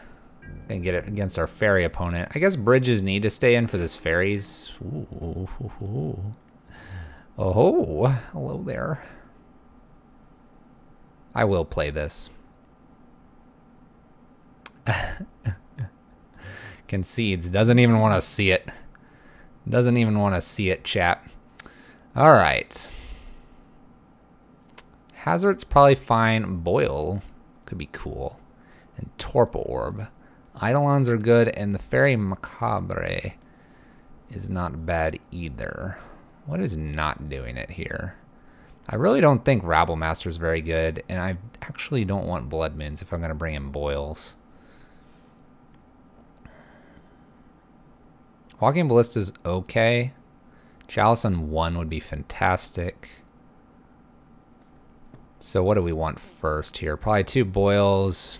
Gonna get it against our fairy opponent. I guess bridges need to stay in for this fairies. Ooh. Oh, hello there. I will play this. Concedes. Doesn't even want to see it. Doesn't even want to see it, chat. Alright. Hazoret's probably fine. Boil could be cool. And Torpor Orb. Eidolons are good, and the Fairy Macabre is not bad either. What is not doing it here? I really don't think Rabble Master is very good, and I actually don't want Blood Moons if I'm going to bring in Boils. Walking Ballista's okay. Chalice on 1 would be fantastic. So what do we want first here? Probably 2 Boils.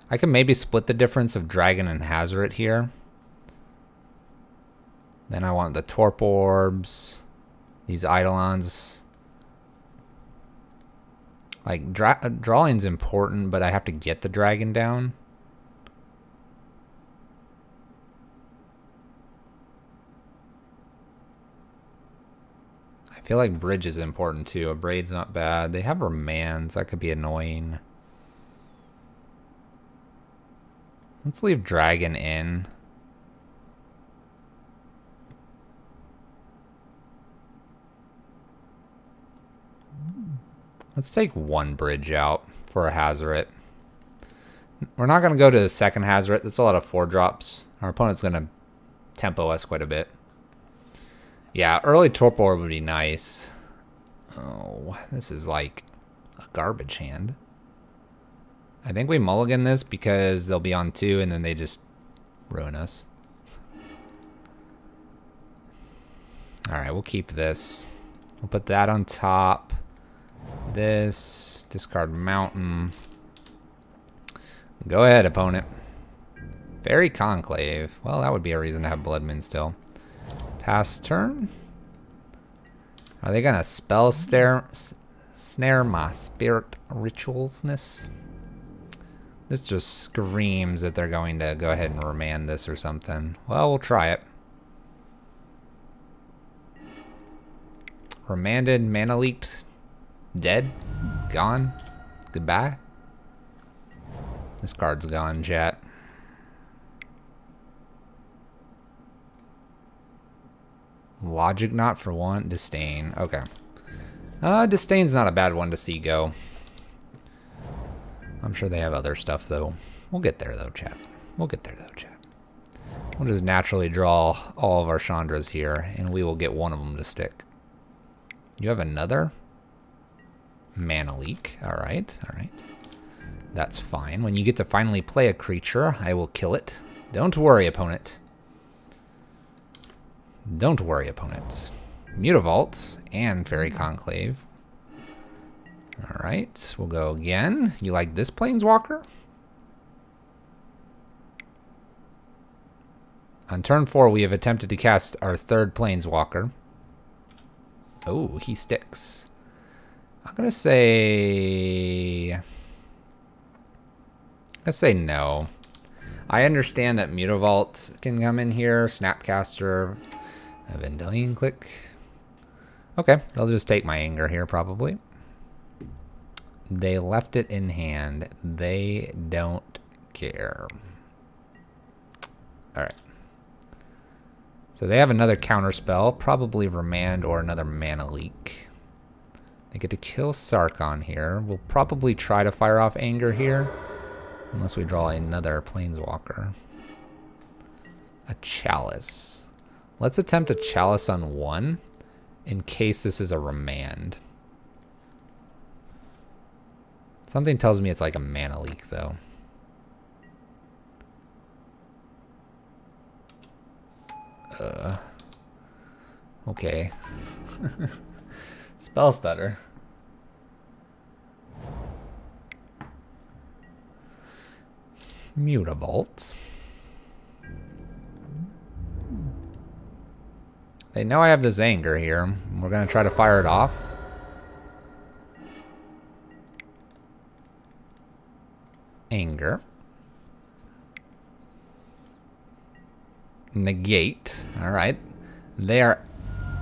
I can maybe split the difference of Dragon and Hazoret here. Then I want the Torpor Orbs. These Eidolons. Like, drawing's important, but I have to get the dragon down. I feel like bridge is important too. A braid's not bad. They have remands. That could be annoying. Let's leave dragon in. Let's take 1 bridge out for a Hazoret. We're not going to go to the second Hazoret. That's a lot of 4-drops. Our opponent's going to tempo us quite a bit. Yeah, early Torpor would be nice. Oh, this is like a garbage hand. I think we mulligan this because they'll be on 2 and then they just ruin us. Alright, we'll keep this. We'll put that on top. This. Discard Mountain. Go ahead, opponent. Fairy Conclave. Well, that would be a reason to have Blood Moon still. Pass turn. Are they gonna spell snare my spirit ritualsness? This just screams that they're going to go ahead and remand this or something. Well, we'll try it. Remanded, mana leaked, dead, gone, goodbye. This card's gone, chat. Logic not for 1, disdain. Okay. Disdain's not a bad one to see go. I'm sure they have other stuff though. We'll get there though, chat. We'll get there though, chat. We'll just naturally draw all of our Chandras here, and we will get one of them to stick. You have another? Mana leak. Alright, alright. That's fine. When you get to finally play a creature, I will kill it. Don't worry, opponent. Don't worry, opponent. Mutavault and Fairy Conclave. Alright, we'll go again. You like this Planeswalker? On turn 4, we have attempted to cast our 3rd Planeswalker. Oh, he sticks. I'm gonna say... Let's say no. I understand that Mutavault can come in here. Snapcaster. A Vendilion Click. Okay, they'll just take my anger here, probably. They left it in hand. They don't care. Alright. So they have another counter spell, probably Remand or another Mana Leak. They get to kill Sarkon here. We'll probably try to fire off Anger here, unless we draw another Planeswalker. A Chalice. Let's attempt a Chalice on 1, in case this is a Remand. Something tells me it's like a Mana Leak, though. Okay. Spell stutter. Mutavault. They know I have this anger here. We're going to try to fire it off. Anger. Negate. Alright. They are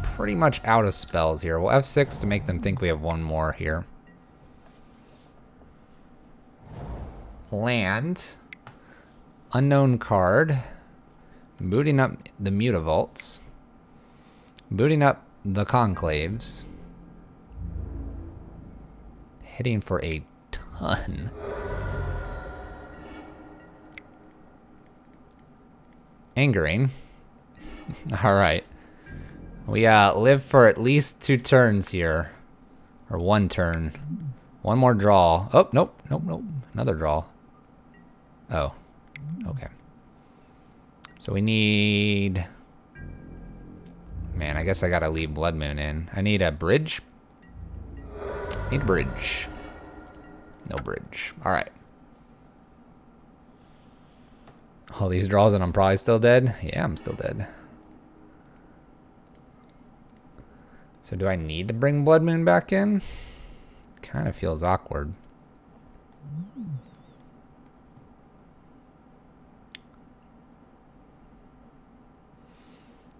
pretty much out of spells here. We'll F6 to make them think we have one more here. Land. Unknown card. Booting up the Mutavaults. Booting up the Conclaves. Hitting for a ton. Angering. Alright. We live for at least 2 turns here. Or 1 turn. One more draw. Oh, nope, nope, nope. Another draw. Oh. Okay. So we need... Man, I guess I gotta leave Blood Moon in. I need a bridge. Need a bridge. No bridge. Alright. All these draws and I'm probably still dead? Yeah, I'm still dead. So do I need to bring Blood Moon back in? Kind of feels awkward.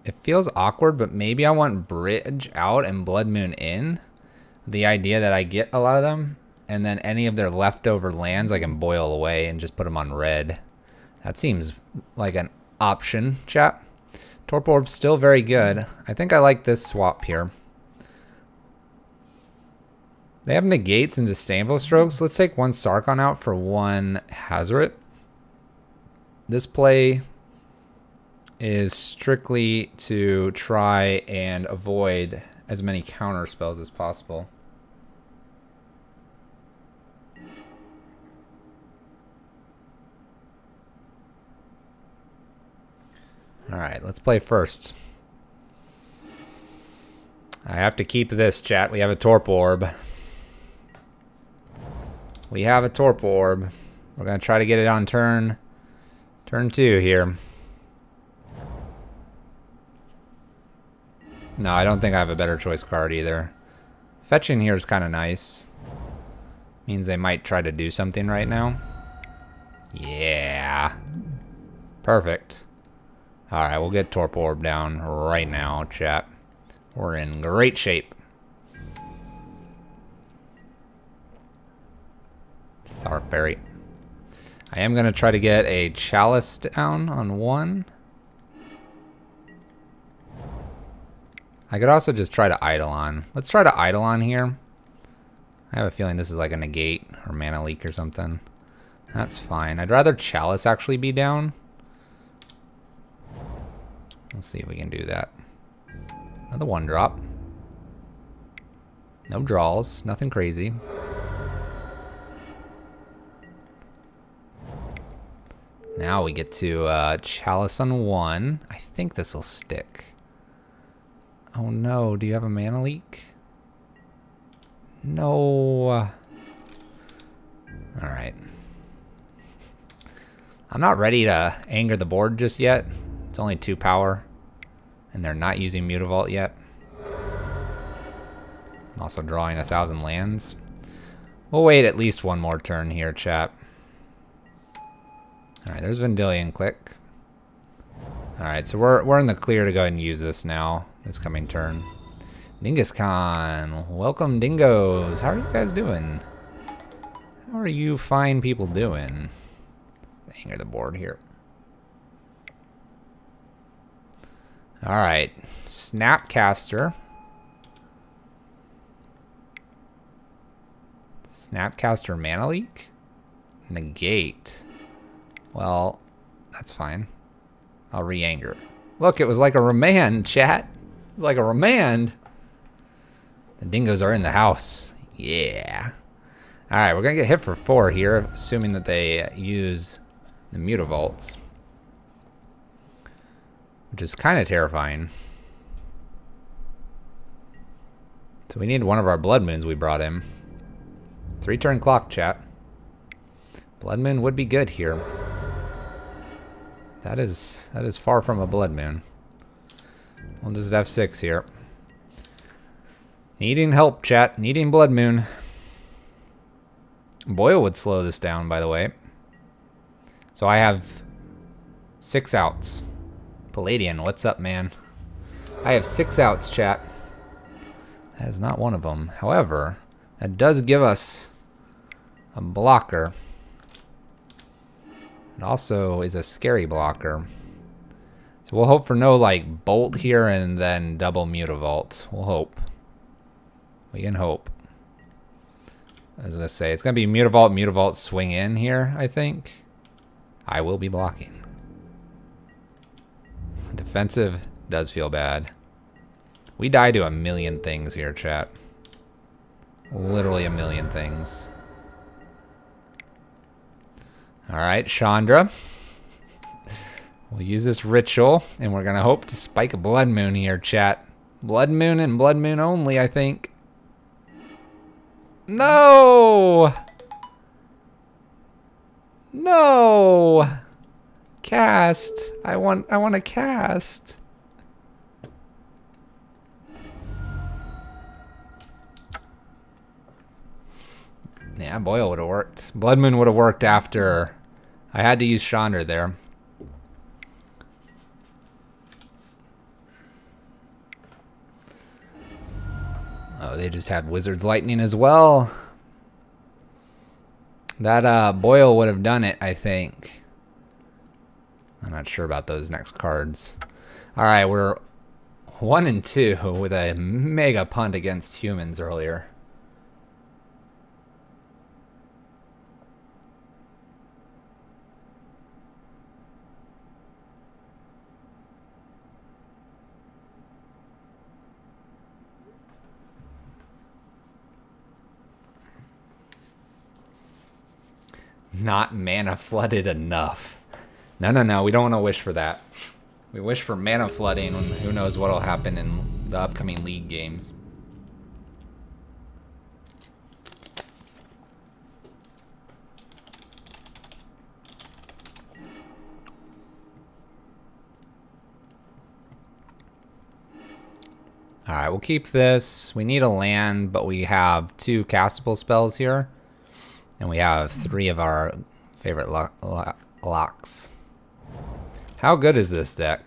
It feels awkward, but maybe I want Bridge out and Blood Moon in. The idea that I get a lot of them, and then any of their leftover lands I can boil away and just put them on red. That seems like an option, chat. Torp Orb's still very good. I think I like this swap here. They have negates and disdainful strokes. Let's take 1 Sarkon out for 1 Hazoret. This play is strictly to try and avoid as many counter spells as possible. Alright, let's play first. I have to keep this, chat. We have a Torp Orb. We have a Torp Orb. We're going to try to get it on turn 2 here. No, I don't think I have a better choice card either. Fetching here is kind of nice. Means they might try to do something right now. Yeah. Perfect. Alright, we'll get Torp Orb down right now, chat. We're in great shape. Tharpberry. I am going to try to get a Chalice down on 1. I could also just try to Eidolon. Let's try to Eidolon here. I have a feeling this is like a negate or mana leak or something. That's fine. I'd rather Chalice actually be down. Let's see if we can do that. Another 1-drop. No draws. Nothing crazy. Now we get to Chalice on 1. I think this will stick. Oh no, do you have a mana leak? No. Alright. I'm not ready to anger the board just yet. It's only 2 power. And they're not using Mutavault yet. I'm also drawing 1,000 lands. We'll wait at least 1 more turn here, chat. Alright, there's Vendilion Click. Alright, so we're in the clear to go ahead and use this now. This coming turn. Dingus Khan. Welcome, dingoes. How are you guys doing? How are you fine people doing? Anger the board here. Alright. Snapcaster. Snapcaster mana leak? Negate. Well, that's fine. I'll re-anger. Look, it was like a remand, chat. It was like a remand. The dingoes are in the house. Yeah. Alright, we're going to get hit for 4 here, assuming that they use the Mutavaults. Which is kind of terrifying. So we need one of our Blood Moons we brought in. 3-turn clock, chat. Blood Moon would be good here. That is far from a blood moon. We'll just F6 here. Needing help, chat. Needing blood moon. Boyle would slow this down, by the way. So I have 6 outs. Palladian, what's up, man? I have 6 outs, chat. That is not one of them. However, that does give us a blocker. It also is a scary blocker. So we'll hope for no, like, bolt here and then double mutavault. We'll hope. We can hope. I was going to say, it's going to be mutavault, mutavault, swing in here, I think. I will be blocking. Defensive does feel bad. We die to a million things here, chat. Literally a million things. Alright, Chandra. We'll use this ritual, and we're going to hope to spike a blood moon here, chat. Blood moon and blood moon only, I think. No! No! Cast. I want to cast. Yeah, Boyle would have worked. Blood moon would have worked after. I had to use Chandra there. Oh, they just had Wizard's Lightning as well. That Boyle would have done it, I think. I'm not sure about those next cards. Alright, we're 1 and 2 with a mega punt against humans earlier. Not mana flooded enough. No, we don't want to wish for that. We wish for mana flooding, when who knows what will happen in the upcoming league games. Alright, we'll keep this. We need a land, but we have 2 castable spells here. And we have 3 of our favorite locks. How good is this deck?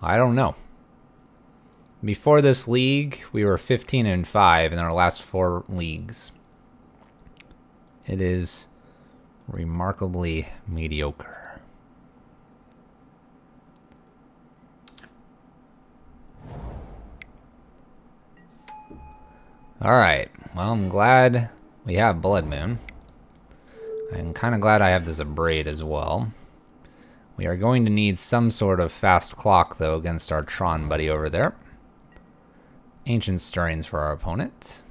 I don't know. Before this league, we were 15 and 5 in our last 4 leagues. It is remarkably mediocre. Alright, well, I'm glad we have Blood Moon. I'm kind of glad I have this Abrade as well. We are going to need some sort of fast clock, though, against our Tron buddy over there. Ancient Stirrings for our opponent.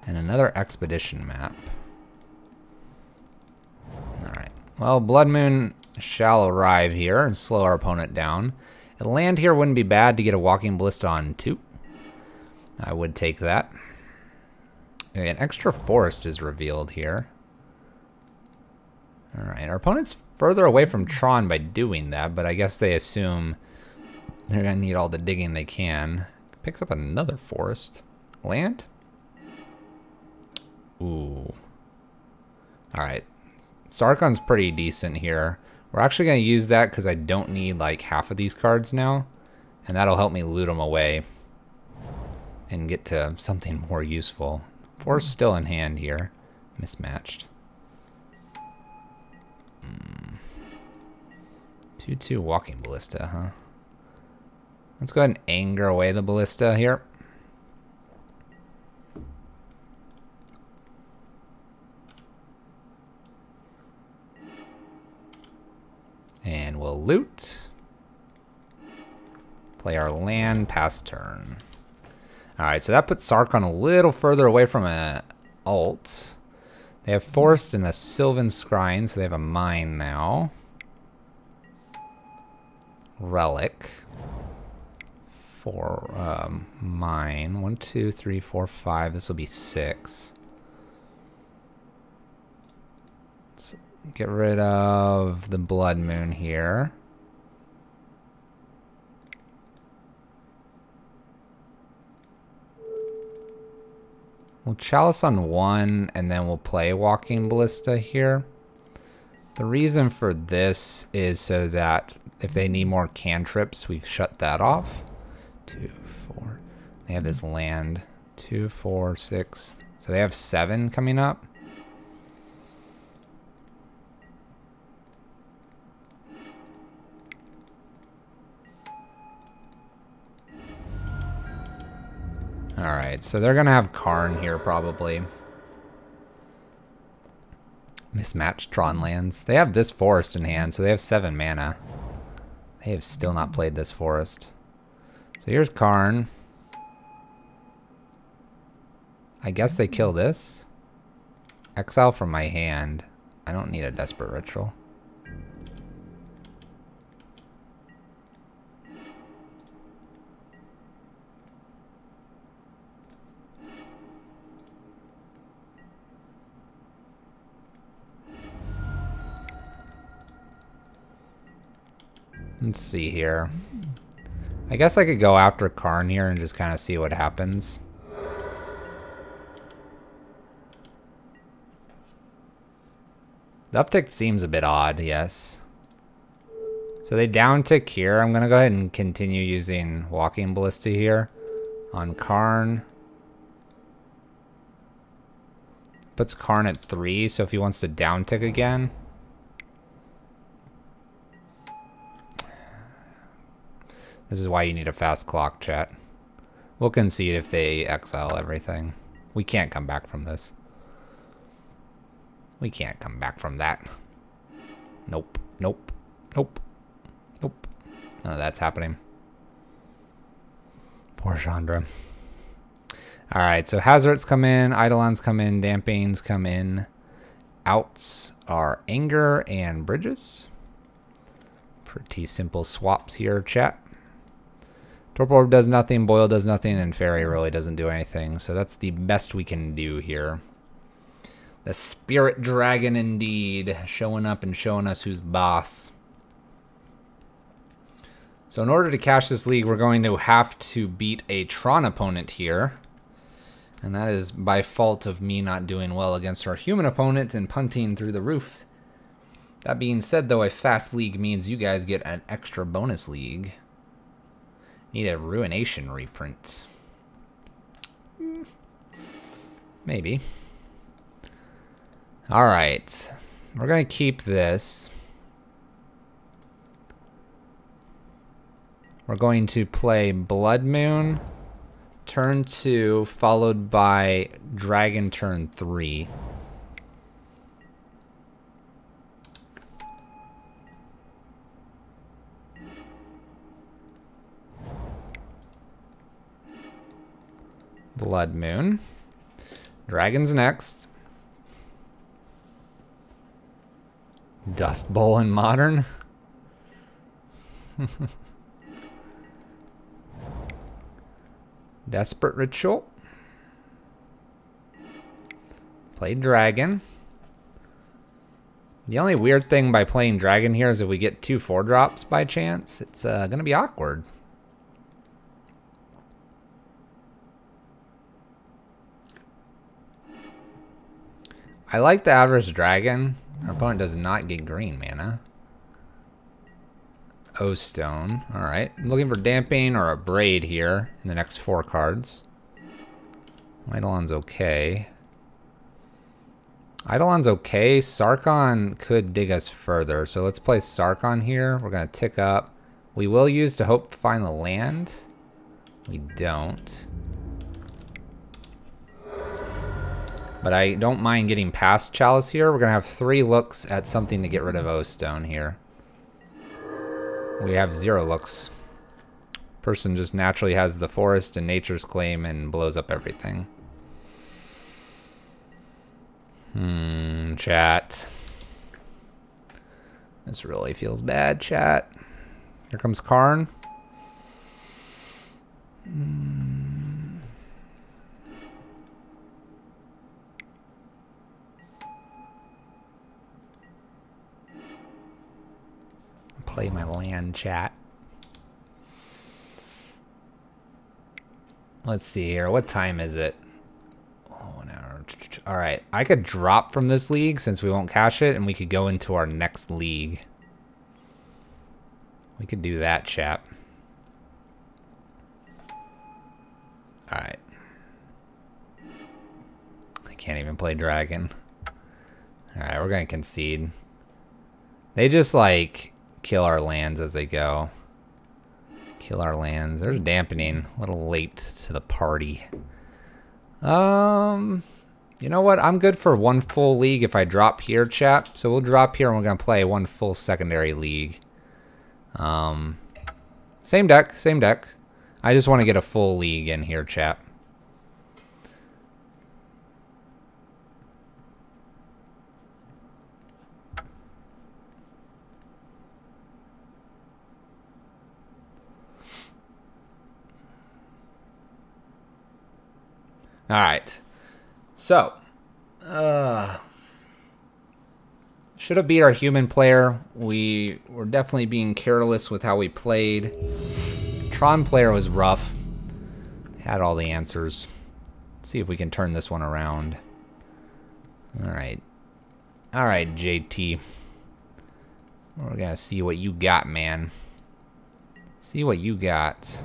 And another Expedition map. Alright, well, Blood Moon shall arrive here and slow our opponent down. A land here wouldn't be bad to get a Walking Ballista on 2. I would take that. Okay, an extra forest is revealed here. Alright, our opponent's further away from Tron by doing that, but I guess they assume they're going to need all the digging they can. Picks up another forest. Land? Ooh. Alright. Sarkon's pretty decent here. We're actually going to use that because I don't need like half of these cards now. And that'll help me loot them away. And get to something more useful. 4's still in hand here. Mismatched. 2/2 Walking Ballista, huh? Let's go ahead and anger away the Ballista here. And we'll loot. Play our land, pass turn. Alright, so that puts Sarkon a little further away from an alt. They have Forest and a Sylvan Scrying, so they have a mine now. Relic. For mine. 1, 2, 3, 4, 5. This will be 6. Get rid of the Blood Moon here. We'll Chalice on 1, and then we'll play Walking Ballista here. The reason for this is so that if they need more cantrips, we've shut that off. 2, 4. They have this land. 2, 4, 6. So they have 7 coming up. Alright, so they're gonna have Karn here probably. Mismatched Tron lands. They have this forest in hand, so they have 7 mana. They have still not played this forest. So here's Karn. I guess they kill this. Exile from my hand. I don't need a Desperate Ritual. Let's see here. I guess I could go after Karn here and just kind of see what happens. The uptick seems a bit odd, yes. So they downtick here. I'm going to go ahead and continue using Walking Ballista here on Karn. Puts Karn at 3, so if he wants to downtick again. This is why you need a fast clock, chat. We'll concede if they exile everything. We can't come back from this. We can't come back from that. Nope. Nope. Nope. Nope. None of that's happening. Poor Chandra. Alright, so Hazoret's come in, Eidolons come in, Dampings come in. Outs are Anger and Bridges. Pretty simple swaps here, chat. Torpor Orb does nothing, Boil does nothing, and Fairy really doesn't do anything. So that's the best we can do here. The Spirit Dragon indeed, showing up and showing us who's boss. So in order to cash this league, we're going to have to beat a Tron opponent here. And that is by fault of me not doing well against our human opponent and punting through the roof. That being said, though, a fast league means you guys get an extra bonus league. Need a Ruination reprint. Maybe. Alright. We're going to keep this. We're going to play Blood Moon, turn 2, followed by Dragon turn 3. Blood Moon. Dragon's next. Dust Bowl in Modern. Desperate Ritual. Play Dragon. The only weird thing by playing Dragon here is if we get 2 4-drops by chance, it's going to be awkward. I like the average Dragon. Our opponent does not get green mana. O-Stone. Alright. Looking for Damping or a Braid here in the next 4 cards. Eidolon's okay. Eidolon's okay. Sarkon could dig us further. So let's play Sarkon here. We're going to tick up. We will use to hope to find the land. We don't. But I don't mind getting past Chalice here. We're going to have 3 looks at something to get rid of O-Stone here. We have 0 looks. Person just naturally has the Forest and Nature's Claim and blows up everything. Chat. This really feels bad, chat. Here comes Karn. play my land, chat. Let's see here. What time is it? Oh, no. All right. I could drop from this league since we won't cash it, and we could go into our next league. We could do that, chat. All right. I can't even play dragon. All right, we're going to concede. They just, like, kill our lands as they go. Kill our lands. There's dampening. A little late to the party. You know what? I'm good for one full league if I drop here, chat. So we'll drop here and we're going to play one full secondary league. Same deck, same deck. I just want to get a full league in here, chat. All right. So, should have beat our human player. We were definitely being careless with how we played. Tron player was rough. Had all the answers. Let's see if we can turn this one around. All right. All right, JT. We're going to see what you got, man. See what you got.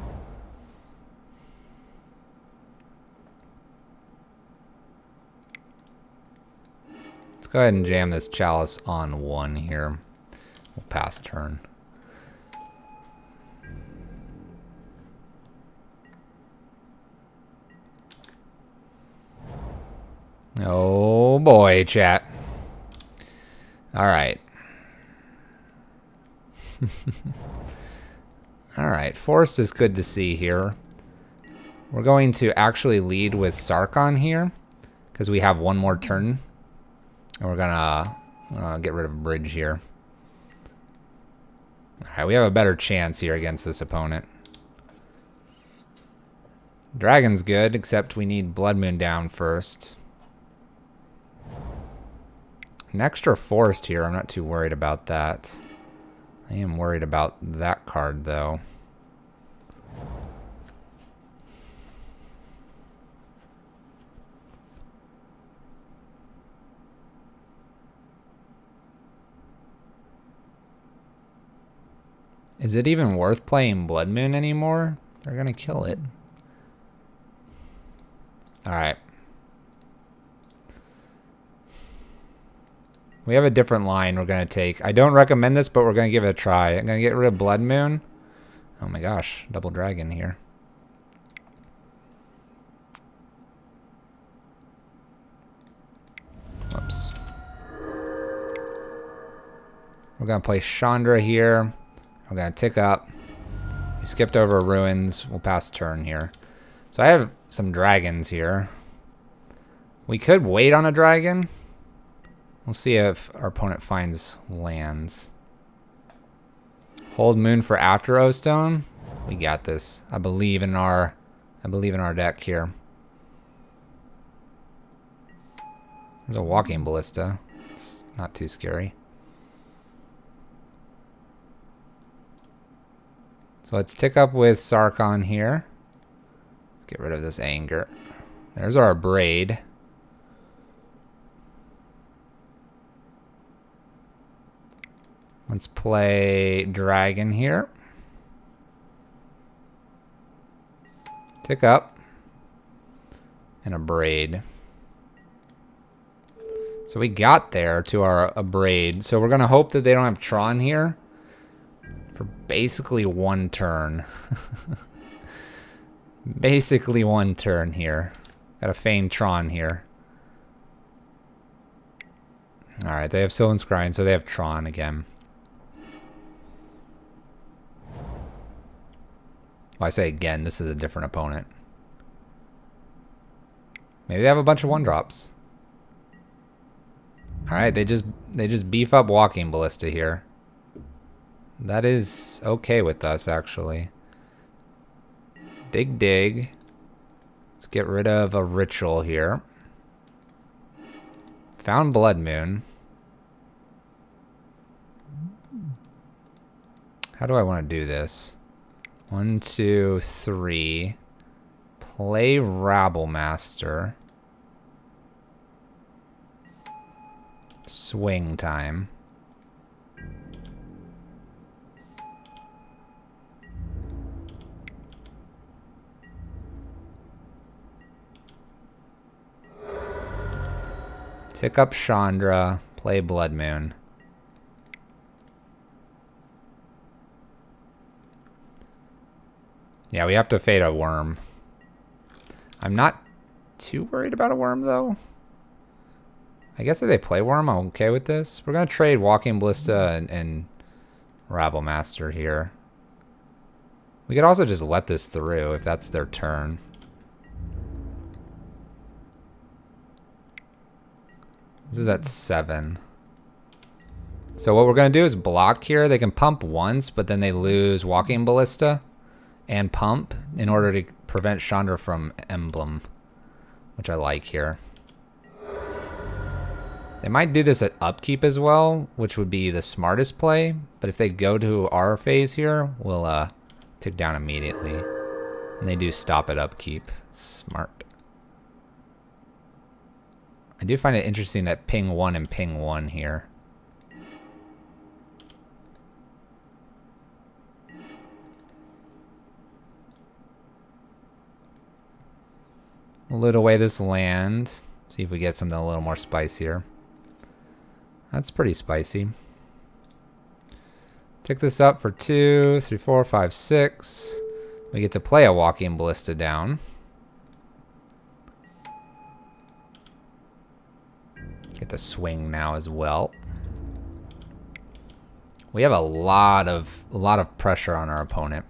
Let's go ahead and jam this chalice on 1 here. We'll pass turn. Oh boy, chat. All right. All right, forest is good to see here. We're going to actually lead with Sarkon here because we have one more turn. And we're gonna get rid of a bridge here. All right, we have a better chance here against this opponent. Dragon's good, except we need Blood Moon down first. An extra forest here, I'm not too worried about that. I am worried about that card, though. Is it even worth playing Blood Moon anymore? They're gonna kill it. Alright. We have a different line we're gonna take. I don't recommend this, but we're gonna give it a try. I'm gonna get rid of Blood Moon. Oh my gosh, double dragon here. Whoops. We're gonna play Chandra here. We're gonna tick up. We skipped over ruins. We'll pass turn here. So I have some dragons here. We could wait on a dragon. We'll see if our opponent finds lands. Hold moon for after O-Stone. We got this. I believe in our deck here. There's a walking ballista. It's not too scary. So let's tick up with Sarkon here. Let's get rid of this anger. There's our braid. Let's play dragon here. Tick up. And a braid. So we got there to a braid. So we're going to hope that they don't have Tron here. For basically one turn. Basically one turn here. Got a feign Tron here. Alright, they have Sylvan Scrying, so they have Tron again. Well, I say again, this is a different opponent. Maybe they have a bunch of 1-drops. Alright, they just beef up Walking Ballista here. That is okay with us, actually. Dig, dig. Let's get rid of a ritual here. Found Blood Moon. How do I want to do this? 1, 2, 3. Play Rabble Master. Swing time. Tick up Chandra. Play Blood Moon. Yeah, we have to fade a worm. I'm not too worried about a worm, though. I guess if they play worm, I'm okay with this. We're going to trade Walking Ballista and Rabble Master here. We could also just let this through if that's their turn. This is at 7. So what we're going to do is block here. They can pump once, but then they lose Walking Ballista and pump in order to prevent Chandra from Emblem, which I like here. They might do this at upkeep as well, which would be the smartest play. But if they go to our phase here, we'll tick down immediately. And they do stop at upkeep. Smart. I do find it interesting that ping 1 and ping 1 here. We'll loot away this land. See if we get something a little more spicier. That's pretty spicy. Tick this up for 2, 3, 4, 5, 6. We get to play a Walking Ballista down. Get the swing now as well. We have a lot of pressure on our opponent.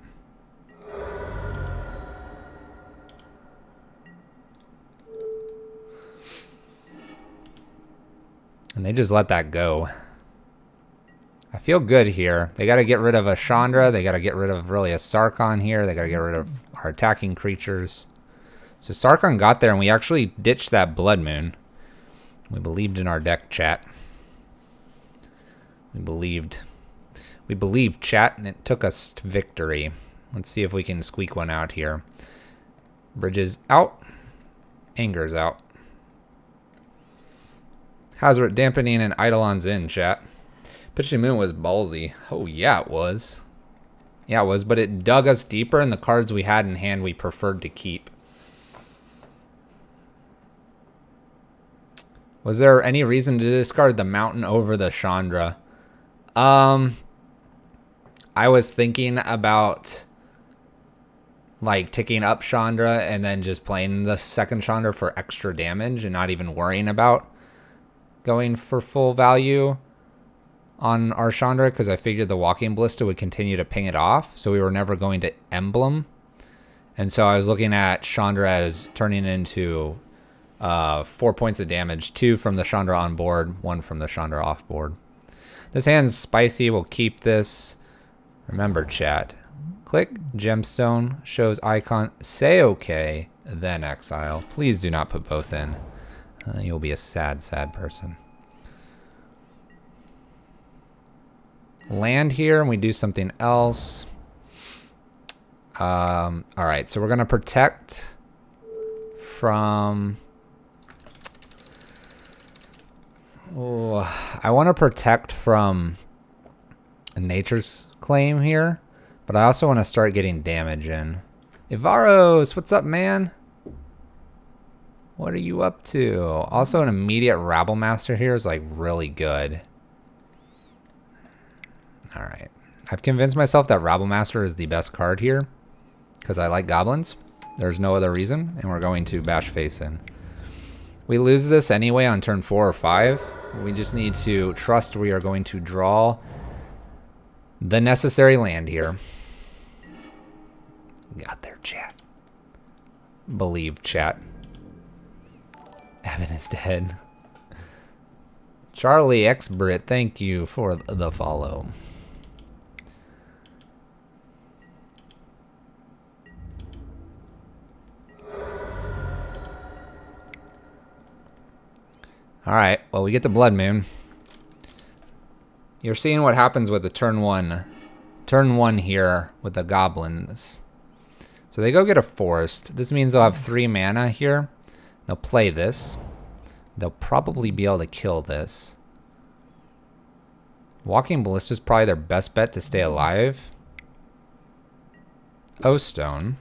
And they just let that go. I feel good here. They got to get rid of a Chandra. They got to get rid of really a Sarkhan here. They got to get rid of our attacking creatures. So Sarkhan got there, and we actually ditched that Blood Moon. We believed in our deck, chat. We believed, chat, and it took us to victory. Let's see if we can squeak one out here. Bridges out. Anger's out. Hazoret dampening and Eidolon's in, chat. Pitching Moon was ballsy. Oh, yeah, it was. Yeah, it was, but it dug us deeper, and the cards we had in hand we preferred to keep. Was there any reason to discard the Mountain over the Chandra? I was thinking about like ticking up Chandra and then just playing the second Chandra for extra damage and not even worrying about going for full value on our Chandra, because I figured the Walking Ballista would continue to ping it off, so we were never going to Emblem. And so I was looking at Chandra as turning into 4 points of damage, 2 from the Chandra on board, 1 from the Chandra off board. This hand's spicy. We'll keep this. Remember, chat. Click gemstone, shows icon, say okay, then exile. Please do not put both in. You'll be a sad, sad person. Land here, and we do something else. Alright, so we're going to protect from... Oh, I want to protect from a Nature's Claim here, but I also want to start getting damage in. Ivaros, what's up, man? What are you up to? Also, an immediate Rabble Master here is like really good. Alright. I've convinced myself that Rabble Master is the best card here because I like goblins. There's no other reason, and we're going to bash face in. We lose this anyway on turn 4 or 5. We just need to trust we are going to draw the necessary land here. Got there, chat. Believe, chat. Evan is dead. Charlie X Brit, thank you for the follow. Alright, well, we get the Blood Moon. You're seeing what happens with the turn 1 Turn 1 here with the goblins. So they go get a forest. This means they'll have 3 mana here. They'll play this. They'll probably be able to kill this. Walking Ballista is probably their best bet to stay alive. O-Stone.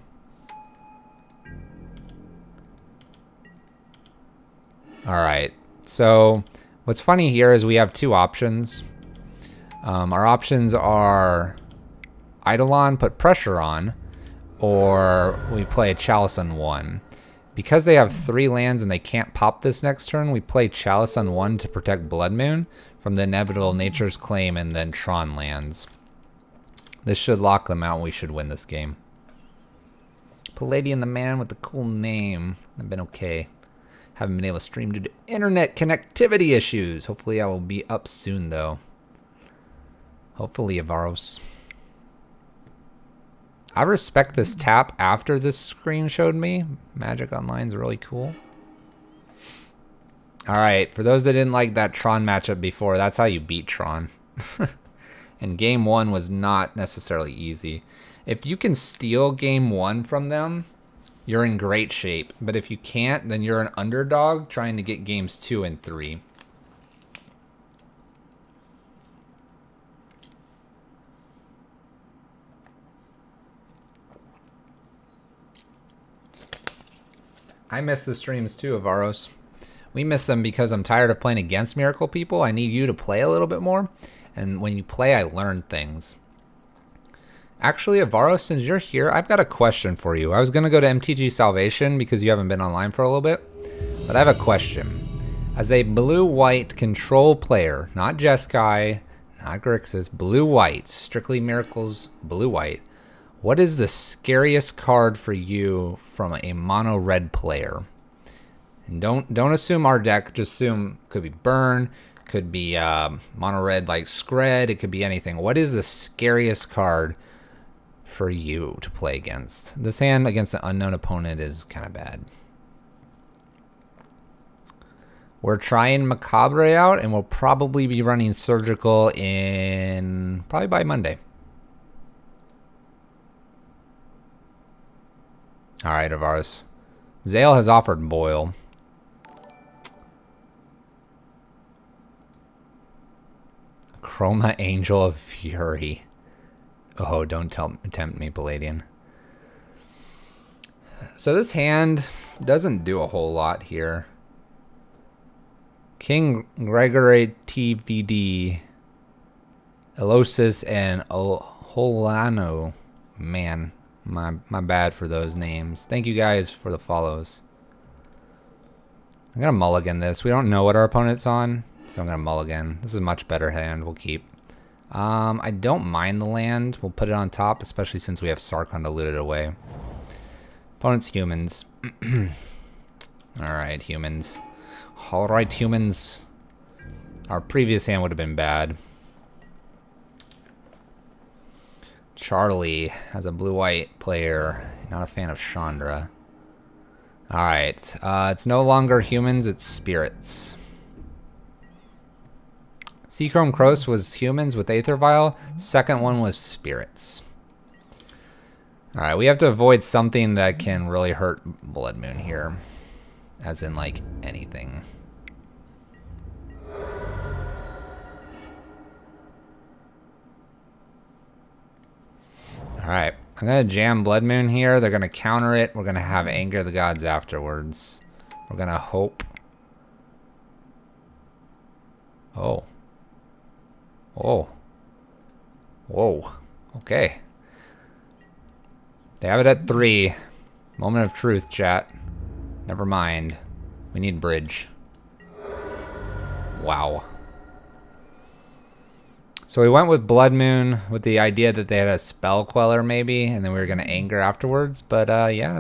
Alright, so what's funny here is we have 2 options. Our options are Eidolon, put pressure on, or we play a Chalice on 1. Because they have 3 lands and they can't pop this next turn, we play Chalice on 1 to protect Blood Moon from the inevitable Nature's Claim and then Tron lands. This should lock them out and we should win this game. Palladian, the man with the cool name. I've been okay. Haven't been able to stream due to internet connectivity issues. Hopefully I will be up soon though. Hopefully, Avaros. I respect this tap after this screen showed me. Magic Online is really cool. Alright, for those that didn't like that Tron matchup before, that's how you beat Tron. And game 1 was not necessarily easy. If you can steal game 1 from them, you're in great shape. But if you can't, then you're an underdog trying to get games 2 and 3. I miss the streams too, Avaros. We miss them because I'm tired of playing against Miracle people. I need you to play a little bit more. And when you play, I learn things. Actually, Avaros, since you're here, I've got a question for you. I was going to go to MTG Salvation because you haven't been online for a little bit. But I have a question. As a blue-white control player, not Jeskai, not Grixis, blue-white, strictly Miracles blue-white, what is the scariest card for you from a mono red player? And don't assume our deck. Just assume could be Burn, could be mono red like Skred. It could be anything. What is the scariest card for you to play against? This hand against an unknown opponent is kind of bad. We're trying Macabre out, and we'll probably be running Surgical in probably by Monday. Alright, Avaros. Zale has offered Boil. Chroma Angel of Fury. Oh, don't tempt me, Palladian. So this hand doesn't do a whole lot here. King Gregory TVD, Elosis, and Holano. Man. My bad for those names. Thank you guys for the follows. I'm gonna mulligan this. We don't know what our opponent's on, so I'm gonna mulligan. This is a much better hand. We'll keep. I don't mind the land. We'll put it on top, especially since we have Sarkhan to loot it away. Opponent's humans. Alright, humans. Alright, humans. Our previous hand would have been bad. Charlie as a blue-white player. Not a fan of Chandra. Alright. It's no longer humans, it's spirits. Seachrome Kroos was humans with Aether Vial. Second one was spirits. Alright, we have to avoid something that can really hurt Blood Moon here. As in, like, anything. Alright, I'm going to jam Blood Moon here. They're going to counter it. We're going to have Anger of the Gods afterwards. We're going to hope. Oh. Oh. Whoa. Okay. They have it at 3. Moment of truth, chat. Never mind. We need bridge. Wow. So we went with Blood Moon with the idea that they had a Spell Queller maybe, and then we were gonna Anger afterwards. But yeah,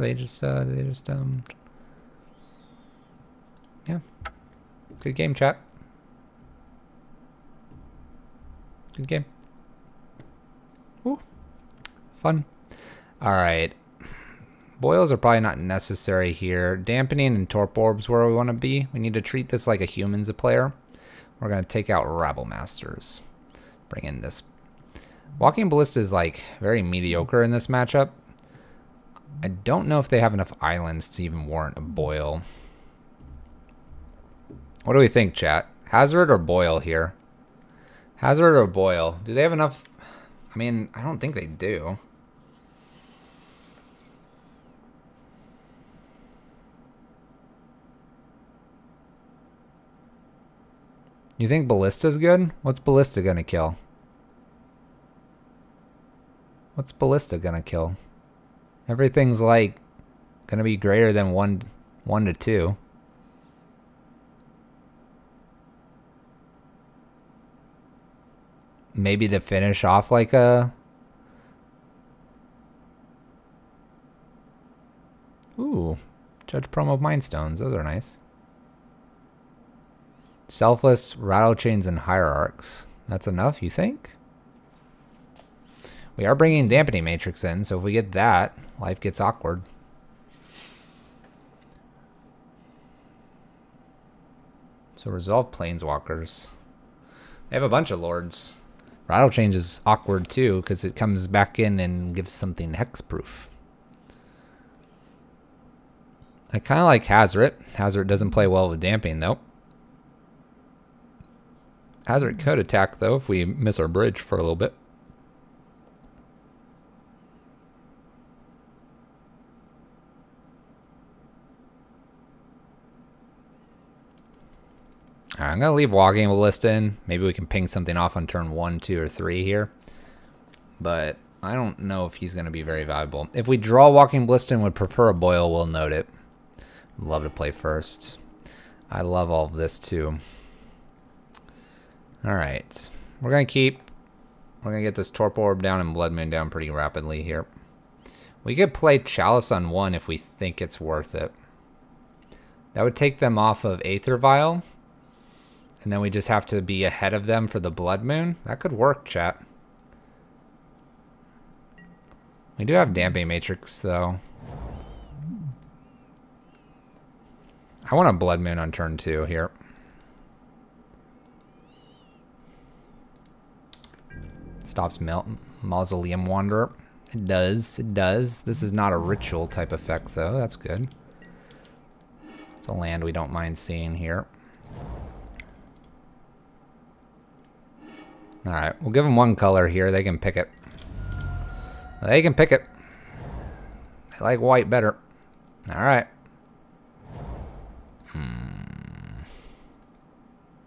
yeah. Good game, chat. Good game. Ooh, fun. All right. Boils are probably not necessary here. Dampening and Torp Orbs where we want to be. We need to treat this like a human's a player. We're going to take out Rabble Masters. Bring in this Walking Ballista is like very mediocre in this matchup. I don't know if they have enough islands to even warrant a Boil. What do we think, chat? Hazoret or Boil here? Hazoret or Boil? Do they have enough? I mean, I don't think they do. You think Ballista's good? What's Ballista gonna kill? What's Ballista gonna kill? Everything's like gonna be greater than 1 to 2. Maybe to finish off like a... Ooh, Judge Promo Mindstones. Those are nice. Selfless, Rattle Chains, and Hierarchs. That's enough, you think? We are bringing Dampening Matrix in, so if we get that, life gets awkward. So Resolve Planeswalkers. They have a bunch of Lords. Rattle Chains is awkward too, because it comes back in and gives something hexproof. I kind of like Hazoret. Hazoret doesn't play well with Damping, though. Hazoret could attack, though, if we miss our bridge for a little bit. Alright, I'm going to leave Walking Ballista in. Maybe we can ping something off on turn 1, 2, or 3 here. But I don't know if he's going to be very valuable. If we draw Walking Ballista and would prefer a Boil, we'll note it. Love to play first. I love all of this, too. Alright. We're going to get this Torpor Orb down and Blood Moon down pretty rapidly here. We could play Chalice on 1 if we think it's worth it. That would take them off of Aether Vial. And then we just have to be ahead of them for the Blood Moon. That could work, chat. We do have Damping Matrix, though. I want a Blood Moon on turn 2 here. Stops Mausoleum Wanderer. It does. It does. This is not a ritual type effect, though. That's good. It's a land we don't mind seeing here. Alright, we'll give them one color here. They can pick it. They can pick it. They like white better. Alright.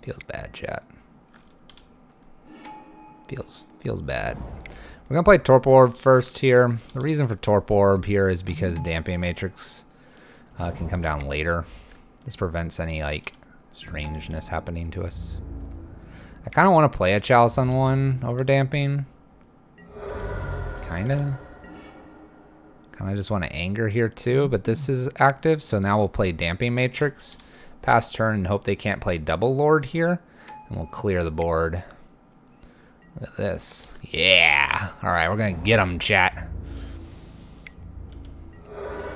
Feels bad, chat. Feels bad. We're going to play Torpor Orb first here. The reason for Torpor Orb here is because Damping Matrix can come down later. This prevents any, like, strangeness happening to us. I kind of want to play a Chalice on 1 over Damping. Kind of just want to Anger here too, but this is active, so now we'll play Damping Matrix. Pass turn and hope they can't play Double Lord here. And we'll clear the board. Look at this. Yeah! Alright, we're going to get them, chat.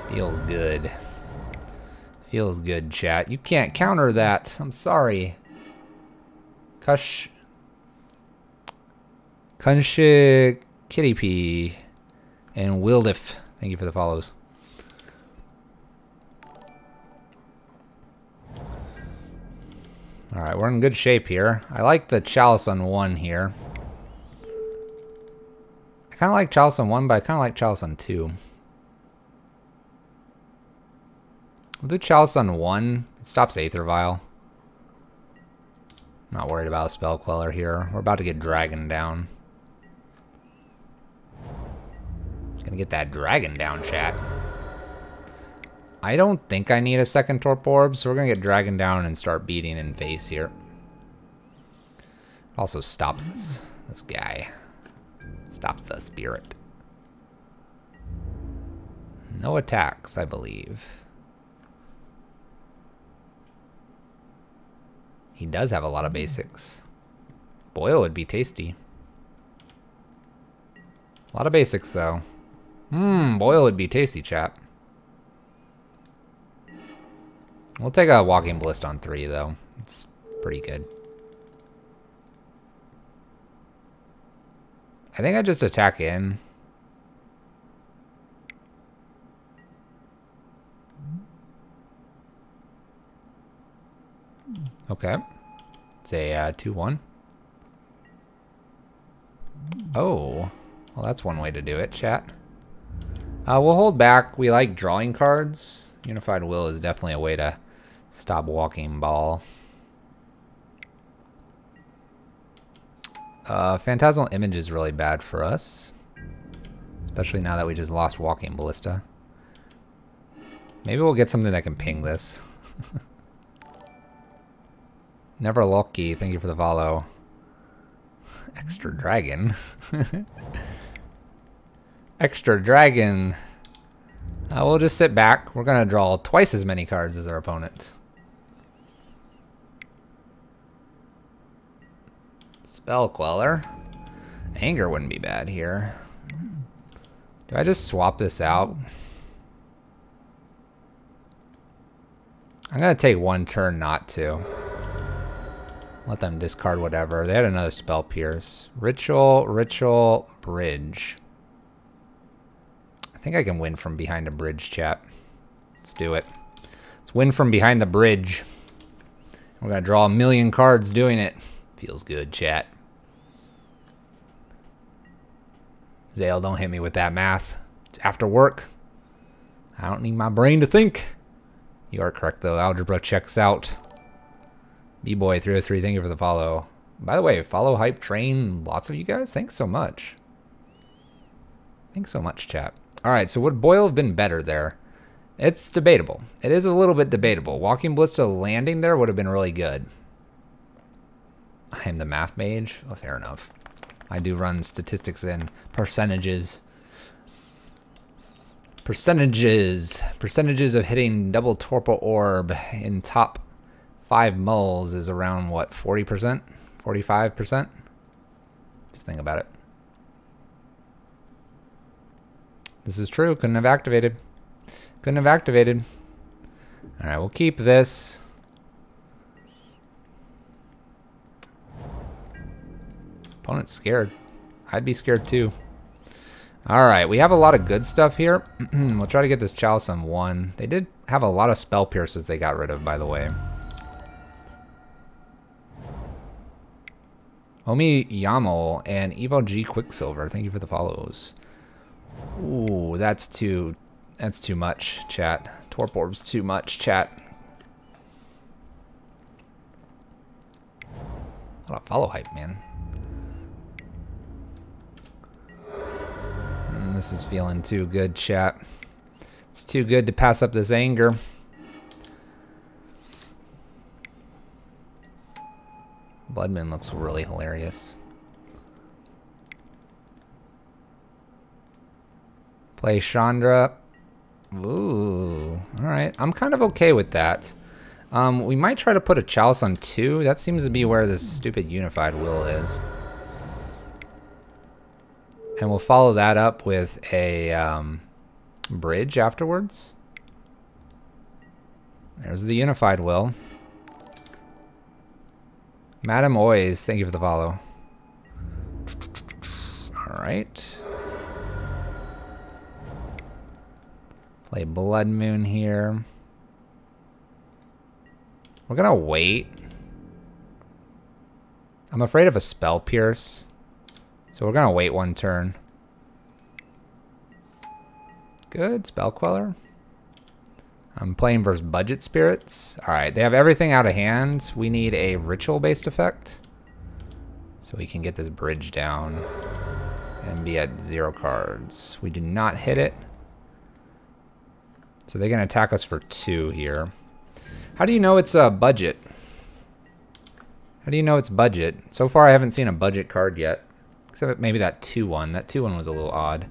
Feels good. Feels good, chat. You can't counter that. I'm sorry. Kunshik, Kitty P, and Wildif. Thank you for the follows. Alright, we're in good shape here. I like the Chalice on 1 here. I kind of like Chalice on 1, but I kind of like Chalice on 2. We'll do Chalice on 1. It stops Aether Vial. Not worried about a Spell Queller here. We're about to get Dragon down. Gonna get that Dragon down, chat. I don't think I need a second Torpor Orb, so we're gonna get Dragon down and start beating in face here. Also stops this guy. Stops the spirit. No attacks, I believe. He does have a lot of basics. Boil would be tasty. A lot of basics, though. Boil would be tasty, chat. We'll take a Walking Ballista on 3, though. It's pretty good. I think I just attack in. Okay. It's a 2-1. Oh. Well, that's one way to do it, chat. We'll hold back. We like drawing cards. Unified Will is definitely a way to stop walking ball. Phantasmal Image is really bad for us. Especially now that we just lost Walking Ballista. Maybe we'll get something that can ping this. Never Lucky, thank you for the follow. Extra Dragon. Extra Dragon. We'll just sit back. We're going to draw twice as many cards as our opponent. Spell Queller. Anger wouldn't be bad here. Do I just swap this out? I'm going to take one turn not to. Let them discard whatever. They had another Spell Pierce. Ritual, Bridge. I think I can win from behind a bridge, chat. Let's do it. Let's win from behind the bridge. We're going to draw 1,000,000 cards doing it. Feels good, chat. Zale, don't hit me with that math. It's after work. I don't need my brain to think. You are correct, though. Algebra checks out. B-Boy 303, thank you for the follow. By the way, follow Hype Train, lots of you guys. Thanks so much. Thanks so much, chat. All right, so would Boyle have been better there? It's debatable. It is a little bit debatable. Walking Ballista landing there would have been really good. I am the math mage. Oh, fair enough. I do run statistics and percentages. Percentages of hitting double Torpor Orb in top 5 moles is around, what, 40%? 45%? Just think about it. This is true. Couldn't have activated. Couldn't have activated. All right, we'll keep this. Opponent's scared. I'd be scared too. All right, we have a lot of good stuff here. We'll try to get this Chalice on 1. They did have a lot of Spell Pierces they got rid of, by the way. Omi Yamo and Evo G Quicksilver, thank you for the follows. Ooh, that's too much, chat. Torp Orb's too much, chat. A lot of follow hype, man. This is feeling too good, chat. It's too good to pass up this anger. Bloodman looks really hilarious. Play Chandra. Ooh, all right. I'm kind of okay with that. We might try to put a Chalice on 2. That seems to be where this stupid Unified Will is. And we'll follow that up with a bridge afterwards. There's the Unified Will. Madam Oys, thank you for the follow. All right. Play Blood Moon here. We're gonna wait. I'm afraid of a Spell Pierce. So we're gonna wait 1 turn. Good, Spell Queller. I'm playing versus Budget Spirits. Alright, they have everything out of hand. We need a ritual-based effect. So we can get this bridge down and be at 0 cards. We do not hit it. So they're gonna attack us for 2 here. How do you know it's a budget? How do you know it's budget? So far I haven't seen a budget card yet. Except maybe that 2-1. That 2-1 was a little odd.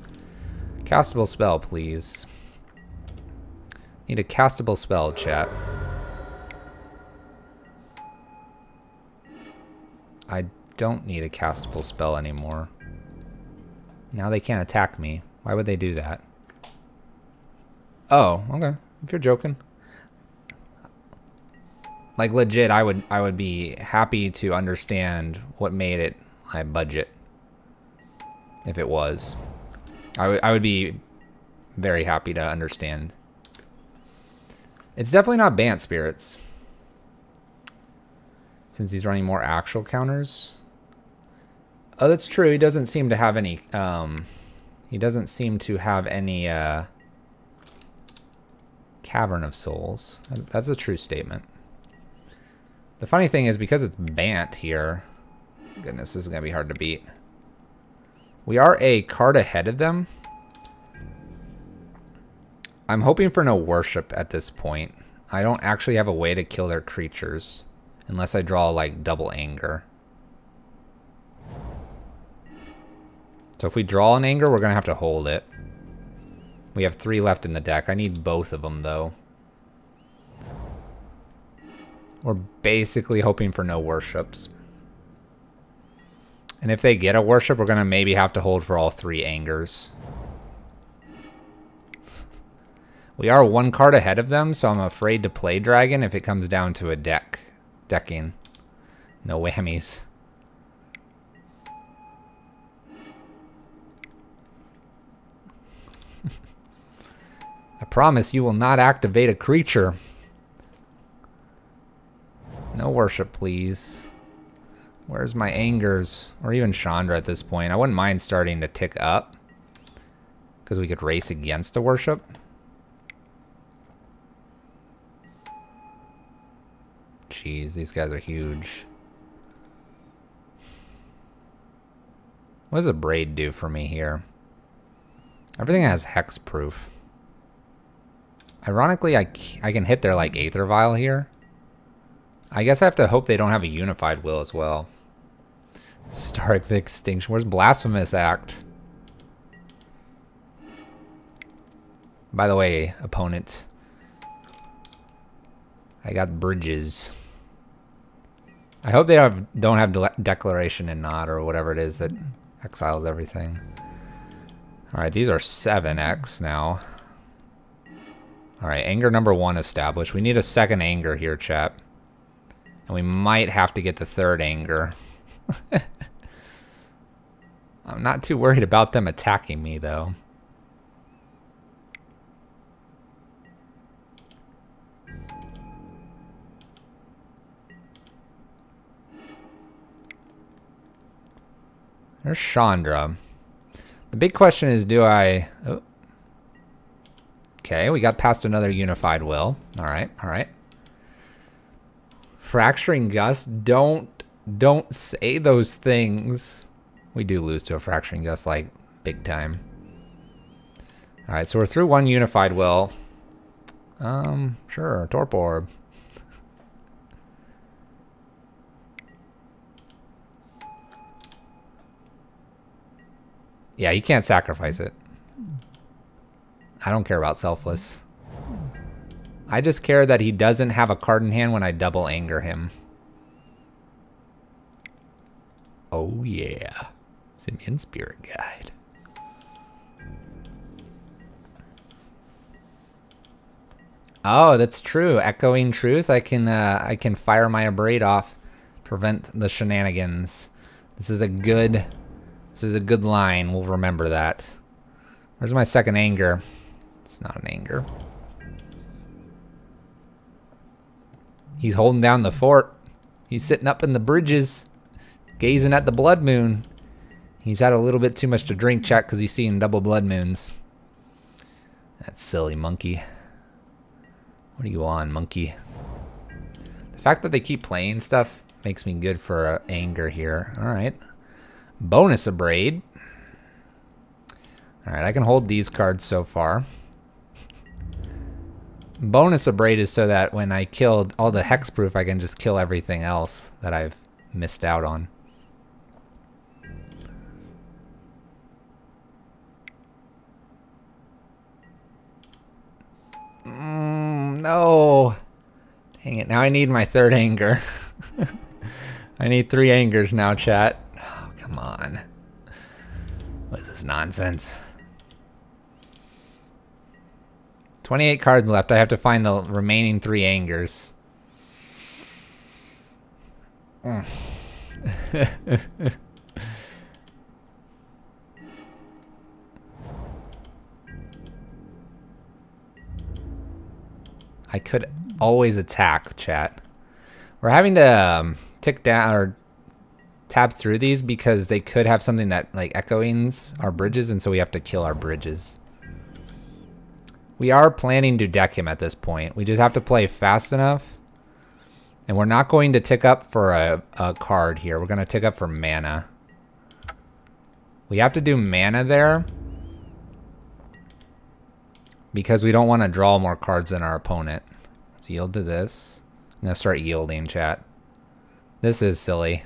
Castable spell, please. Need a castable spell, chat. I don't need a castable spell anymore. Now they can't attack me. Why would they do that? Oh, okay. If you're joking. Like legit, I would be happy to understand what made it my budget. if it was. I would be very happy to understand. It's definitely not Bant Spirits, since he's running more actual counters. Oh, that's true. He doesn't seem to have any. He doesn't seem to have any Cavern of Souls. That's a true statement. The funny thing is, because it's Bant here, goodness, this is gonna be hard to beat. We are a card ahead of them. I'm hoping for no worship at this point. I don't actually have a way to kill their creatures unless I draw like double anger. So if we draw an anger, we're gonna have to hold it. We have 3 left in the deck. I need both of them though. We're basically hoping for no worships. And if they get a worship, we're gonna maybe have to hold for all 3 angers. We are 1 card ahead of them, so I'm afraid to play Dragon if it comes down to a decking. No whammies. I promise you will not activate a creature. No worship, please. Where's my angers? Or even Chandra at this point. I wouldn't mind starting to tick up, because we could race against a worship. Jeez, these guys are huge. What does a braid do for me here? Everything has hexproof. Ironically, I can hit their like Aether Vial here. I guess I have to hope they don't have a Unified Will as well. Stark Extinction. Where's Blasphemous Act? By the way, opponent, I got bridges. I hope they don't have Declaration and Nod or whatever it is that exiles everything. Alright, these are 7x now. Alright, anger number 1 established. We need a second anger here, chat. And we might have to get the 3rd anger. I'm not too worried about them attacking me, though. There's Chandra. The big question is, do I... Oh. Okay, we got past another Unified Will. Alright, alright. Fracturing Gust, don't say those things. We do lose to a Fracturing Gust, like, big time. Alright, so we're through 1 Unified Will. Sure, Torp Orb. Yeah, you can't sacrifice it. I don't care about Selfless. I just care that he doesn't have a card in hand when I double anger him. Oh yeah. Simeon Spirit Guide. Oh, that's true. Echoing Truth. I can fire my Abrade off. Prevent the shenanigans. This is a good line. We'll remember that. Where's my second anger? It's not an anger. He's holding down the fort. He's sitting up in the bridges, gazing at the blood moon. He's had a little bit too much to drink, chat, because he's seeing double blood moons. That silly monkey. What are you on, monkey? The fact that they keep playing stuff makes me good for anger here. All right. Bonus Abrade. All right, I can hold these cards so far. Bonus Abrade is so that when I kill all the hexproof, I can just kill everything else that I've missed out on. No. Dang it, now I need my 3rd anger. I need 3 angers now, chat. Oh, come on. What is this nonsense? 28 cards left. I have to find the remaining 3 angers. I could always attack, chat. We're having to tick down or tab through these because they could have something that like echoings our bridges, and so we have to kill our bridges. We are planning to deck him at this point. We just have to play fast enough. And we're not going to tick up for a card here. We're going to tick up for mana. We have to do mana there because we don't want to draw more cards than our opponent. Let's yield to this. I'm going to start yielding, chat. This is silly.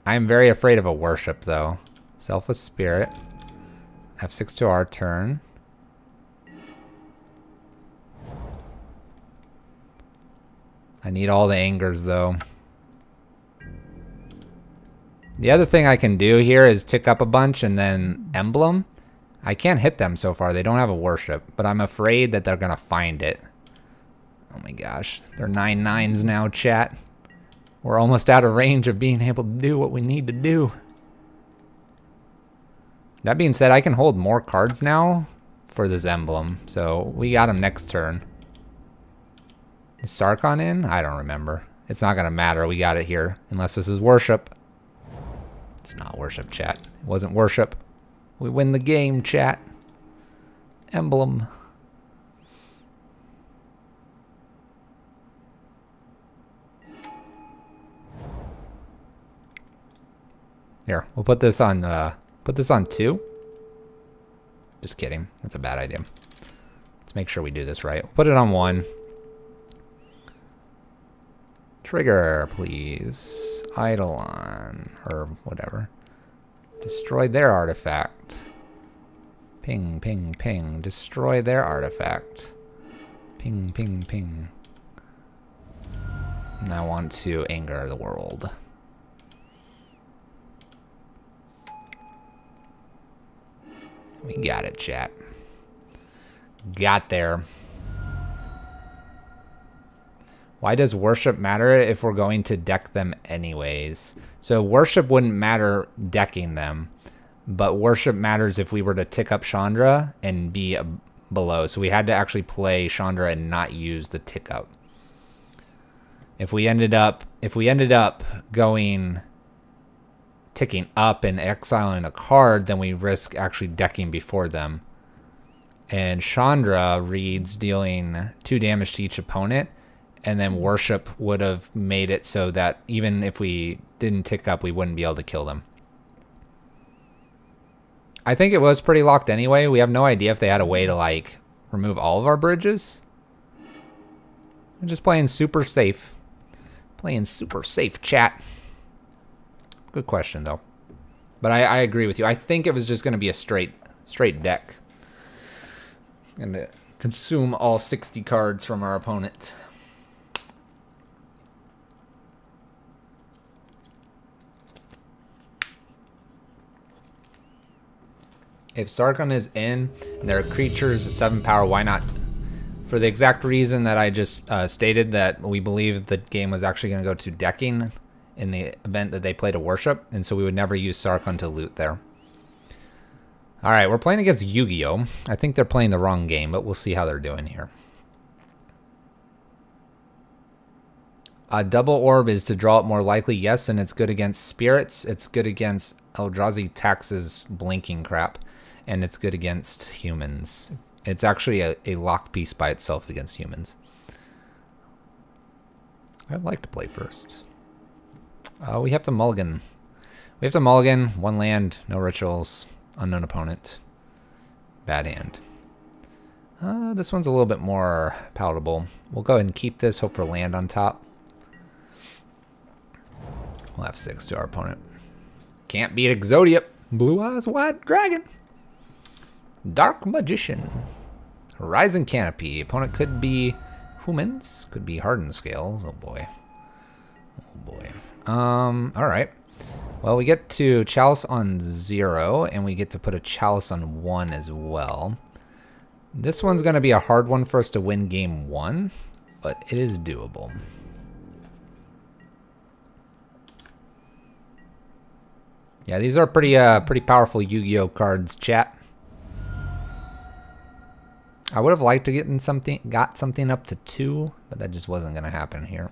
I'm very afraid of a worship, though. Selfless Spirit. F6 to our turn. I need all the angers, though. The other thing I can do here is tick up a bunch and then emblem. I can't hit them so far. They don't have a worship, but I'm afraid that they're going to find it. Oh my gosh. They're 9/9s now, chat. We're almost out of range of being able to do what we need to do. That being said, I can hold more cards now for this emblem. So we got him next turn. Is Sarkon in? I don't remember. It's not going to matter. We got it here. Unless this is worship. It's not worship, chat. It wasn't worship. We win the game, chat. Emblem. Here, we'll put this on 2. Just kidding. That's a bad idea. Let's make sure we do this right. We'll put it on 1. Trigger, please. Eidolon, or whatever. Destroy their artifact. Ping, ping, ping. Destroy their artifact. Ping, ping, ping. And I want to anger the world. We got it, chat. Got there. Why does worship matter if we're going to deck them anyways? So worship wouldn't matter decking them, but worship matters if we were to tick up Chandra and be below. So we had to actually play Chandra and not use the tick up. If we ended up going ticking up and exiling a card, then we risk actually decking before them. And Chandra reads dealing 2 damage to each opponent. And then worship would have made it so that even if we didn't tick up, we wouldn't be able to kill them. I think it was pretty locked anyway. We have no idea if they had a way to, like, remove all of our bridges. We're just playing super safe. Playing super safe, chat. Good question, though. But I agree with you. I think it was just going to be a straight deck. And consume all 60 cards from our opponent. If Sarkon is in and there are creatures of 7 power, why not? For the exact reason that I just stated, that we believe the game was actually going to go to decking in the event that they played a worship, and so we would never use Sarkon to loot there. Alright, we're playing against Yu-Gi-Oh! I think they're playing the wrong game, but we'll see how they're doing here. A double orb is to draw it more likely, yes, and it's good against spirits. It's good against Eldrazi Tax's blinking crap. And it's good against humans. It's actually a lock piece by itself against humans. I'd like to play first. We have to mulligan. We have to mulligan. 1 land, no rituals, unknown opponent. Bad hand. This one's a little bit more palatable. We'll go ahead and keep this, hope for land on top. We'll have 6 to our opponent. Can't beat Exodia. Blue Eyes White Dragon. Dark Magician. Horizon Canopy. Opponent could be humans. Could be Hardened Scales. Oh boy. Oh boy. Alright. Well, we get to Chalice on 0, and we get to put a Chalice on 1 as well. This one's going to be a hard one for us to win game 1, but it is doable. Yeah, these are pretty powerful Yu-Gi-Oh cards, chat. I would have liked to got something up to 2, but that just wasn't going to happen here.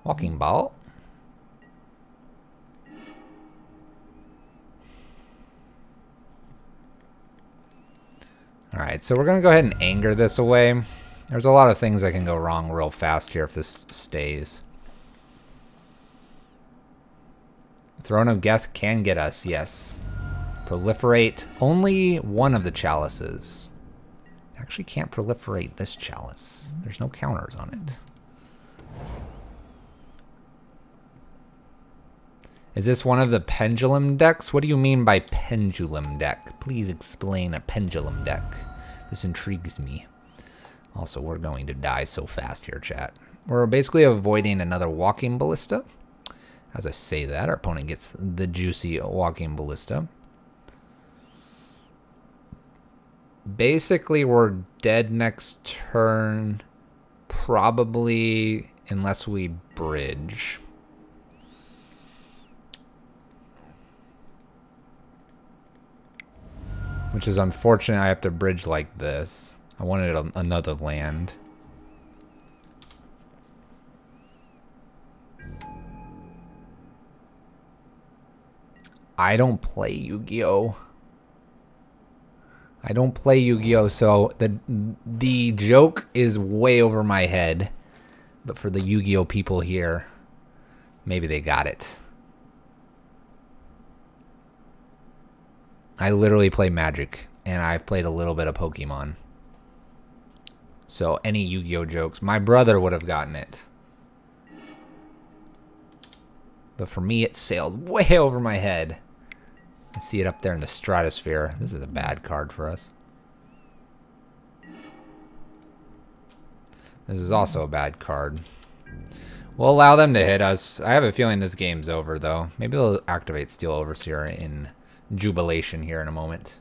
Walking ball. Alright, so we're going to go ahead and anger this away. There's a lot of things that can go wrong real fast here if this stays. Throne of Geth can get us, yes. Proliferate only one of the chalices. Actually can't proliferate this chalice. There's no counters on it. Is this one of the pendulum decks? What do you mean by pendulum deck? Please explain a pendulum deck. This intrigues me. Also, we're going to die so fast here, chat. We're basically avoiding another walking ballista. As I say that, our opponent gets the juicy walking ballista. Basically, we're dead next turn, probably, unless we bridge. Which is unfortunate. I have to bridge like this. I wanted another land. I don't play Yu-Gi-Oh! I don't play Yu-Gi-Oh! So the joke is way over my head. But for the Yu-Gi-Oh! People here, maybe they got it. I literally play Magic, and I've played a little bit of Pokemon. So any Yu-Gi-Oh! Jokes, my brother would have gotten it. But for me, it sailed way over my head. I see it up there in the stratosphere. This is a bad card for us. This is also a bad card. We'll allow them to hit us. I have a feeling this game's over, though. Maybe they'll activate Steel Overseer in jubilation here in a moment.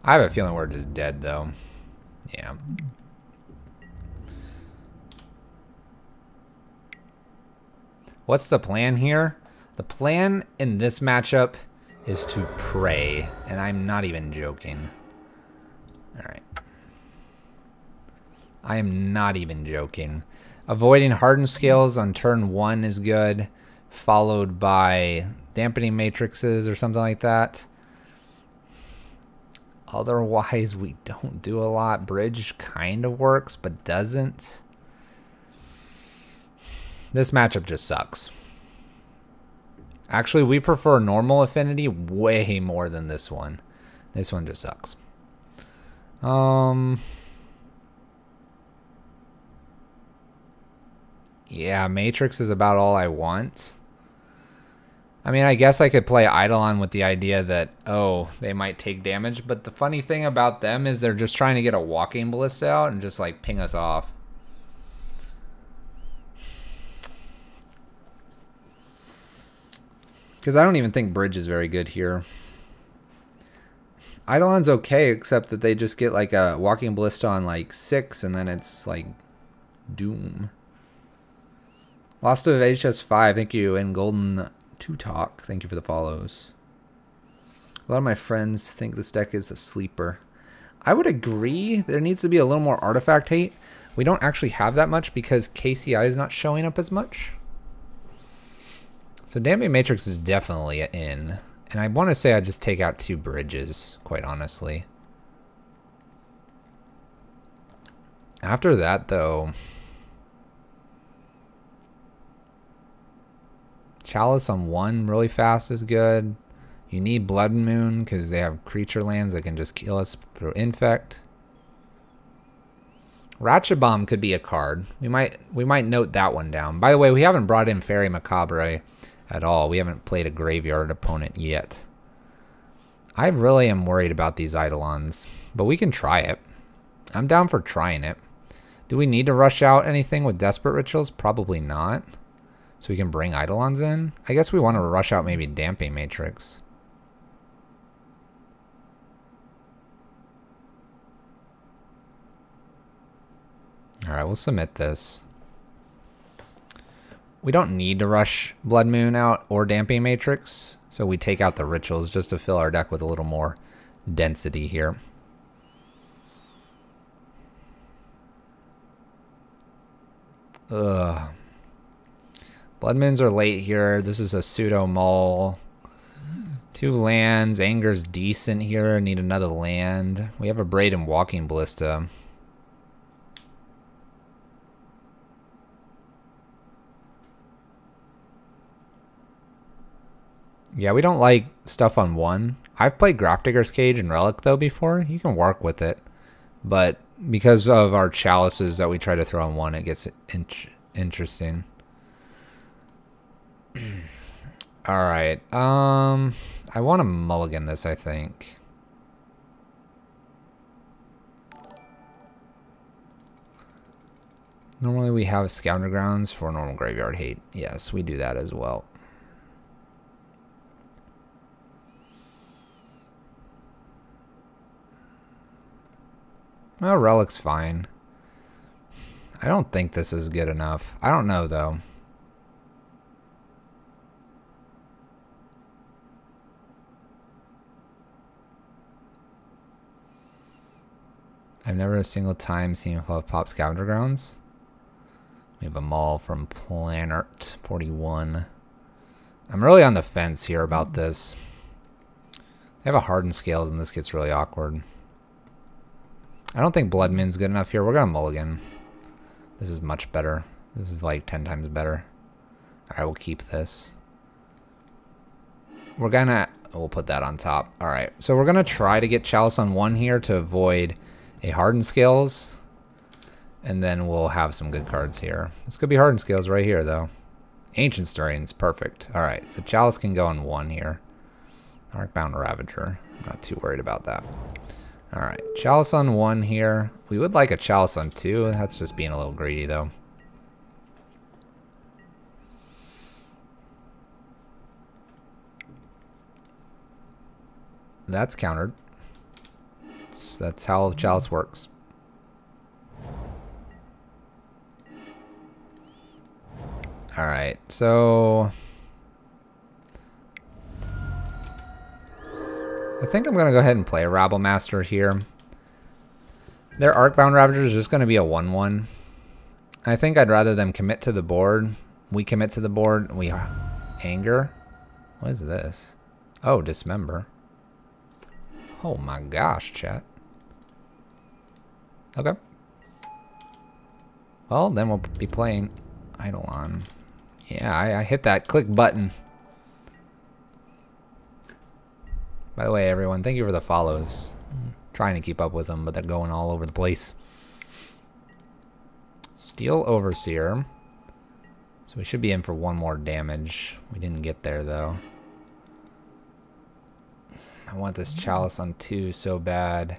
I have a feeling we're just dead, though. Yeah. What's the plan here? The plan in this matchup is to pray, and I'm not even joking. Alright. I am not even joking. Avoiding hardened scales on turn 1 is good, followed by dampening matrices or something like that. Otherwise, we don't do a lot. Bridge kind of works, but doesn't. This matchup just sucks. Actually, we prefer normal affinity way more than this one. This one just sucks. Yeah, Matrix is about all I want. I mean, I guess I could play Eidolon with the idea that, oh, they might take damage. But the funny thing about them is they're just trying to get a walking ballista out and just, like, ping us off. Because I don't even think Bridge is very good here. Eidolon's okay, except that they just get, like, a walking ballista on, like, 6, and then it's, like, doom. Lost of HS5, thank you, and Golden to Talk, thank you for the follows. A lot of my friends think this deck is a sleeper. I would agree. There needs to be a little more artifact hate. We don't actually have that much because KCI is not showing up as much. So Damping Matrix is definitely in. And I want to say I'd just take out 2 bridges, quite honestly. After that, though, Chalice on 1 really fast is good. You need Blood Moon because they have creature lands that can just kill us through Infect. Ratchet Bomb could be a card. We might note that one down. By the way, we haven't brought in Fairy Macabre at all. We haven't played a graveyard opponent yet. I really am worried about these Eidolons, but we can try it. I'm down for trying it. Do we need to rush out anything with Desperate Rituals? Probably not. So we can bring Eidolons in? I guess we want to rush out maybe Damping Matrix. Alright, we'll submit this. We don't need to rush Blood Moon out or Damping Matrix, so we take out the Rituals just to fill our deck with a little more density here. Ugh. Blood moons are late here. This is a pseudo mole. 2 lands. Anger's decent here. Need another land. We have a Braid and Walking Ballista. Yeah, we don't like stuff on 1. I've played Grafdigger's Cage and Relic though before. You can work with it. But because of our chalices that we try to throw on 1, it gets interesting. Alright. I want to mulligan this, I think. Normally we have Scavenger Grounds for normal graveyard hate. Yes, we do that as well. Well, Relic's fine. I don't think this is good enough. I don't know, though. I've never a single time seen Club Pop Scavenger Grounds. We have a mall from Planert 41. I'm really on the fence here about this. They have a hardened scales and this gets really awkward. I don't think Blood Moon's good enough here. We're gonna mulligan. This is much better. This is like 10 times better. Alright, we'll keep this. We're gonna... We'll put that on top. Alright, so we're gonna try to get Chalice on 1 here to avoid a Hardened Scales. And then we'll have some good cards here. This could be Hardened Scales right here, though. Ancient Stirring's perfect. Alright, so Chalice can go on 1 here. Darkbound Ravager. I'm not too worried about that. Alright, Chalice on 1 here. We would like a Chalice on 2. That's just being a little greedy, though. That's countered. So that's how Chalice works. Alright, so... I think I'm going to go ahead and play a Rabble Master here. Their Arcbound Ravager is just going to be a 1-1. I think I'd rather them commit to the board. We commit to the board. We anger. What is this? Oh, Dismember. Oh my gosh, chat. Okay. Well, then we'll be playing Eidolon. Yeah, I hit that click button. By the way, everyone, thank you for the follows. I'm trying to keep up with them, but they're going all over the place. Steel Overseer. So we should be in for 1 more damage. We didn't get there, though. I want this Chalice on 2 so bad.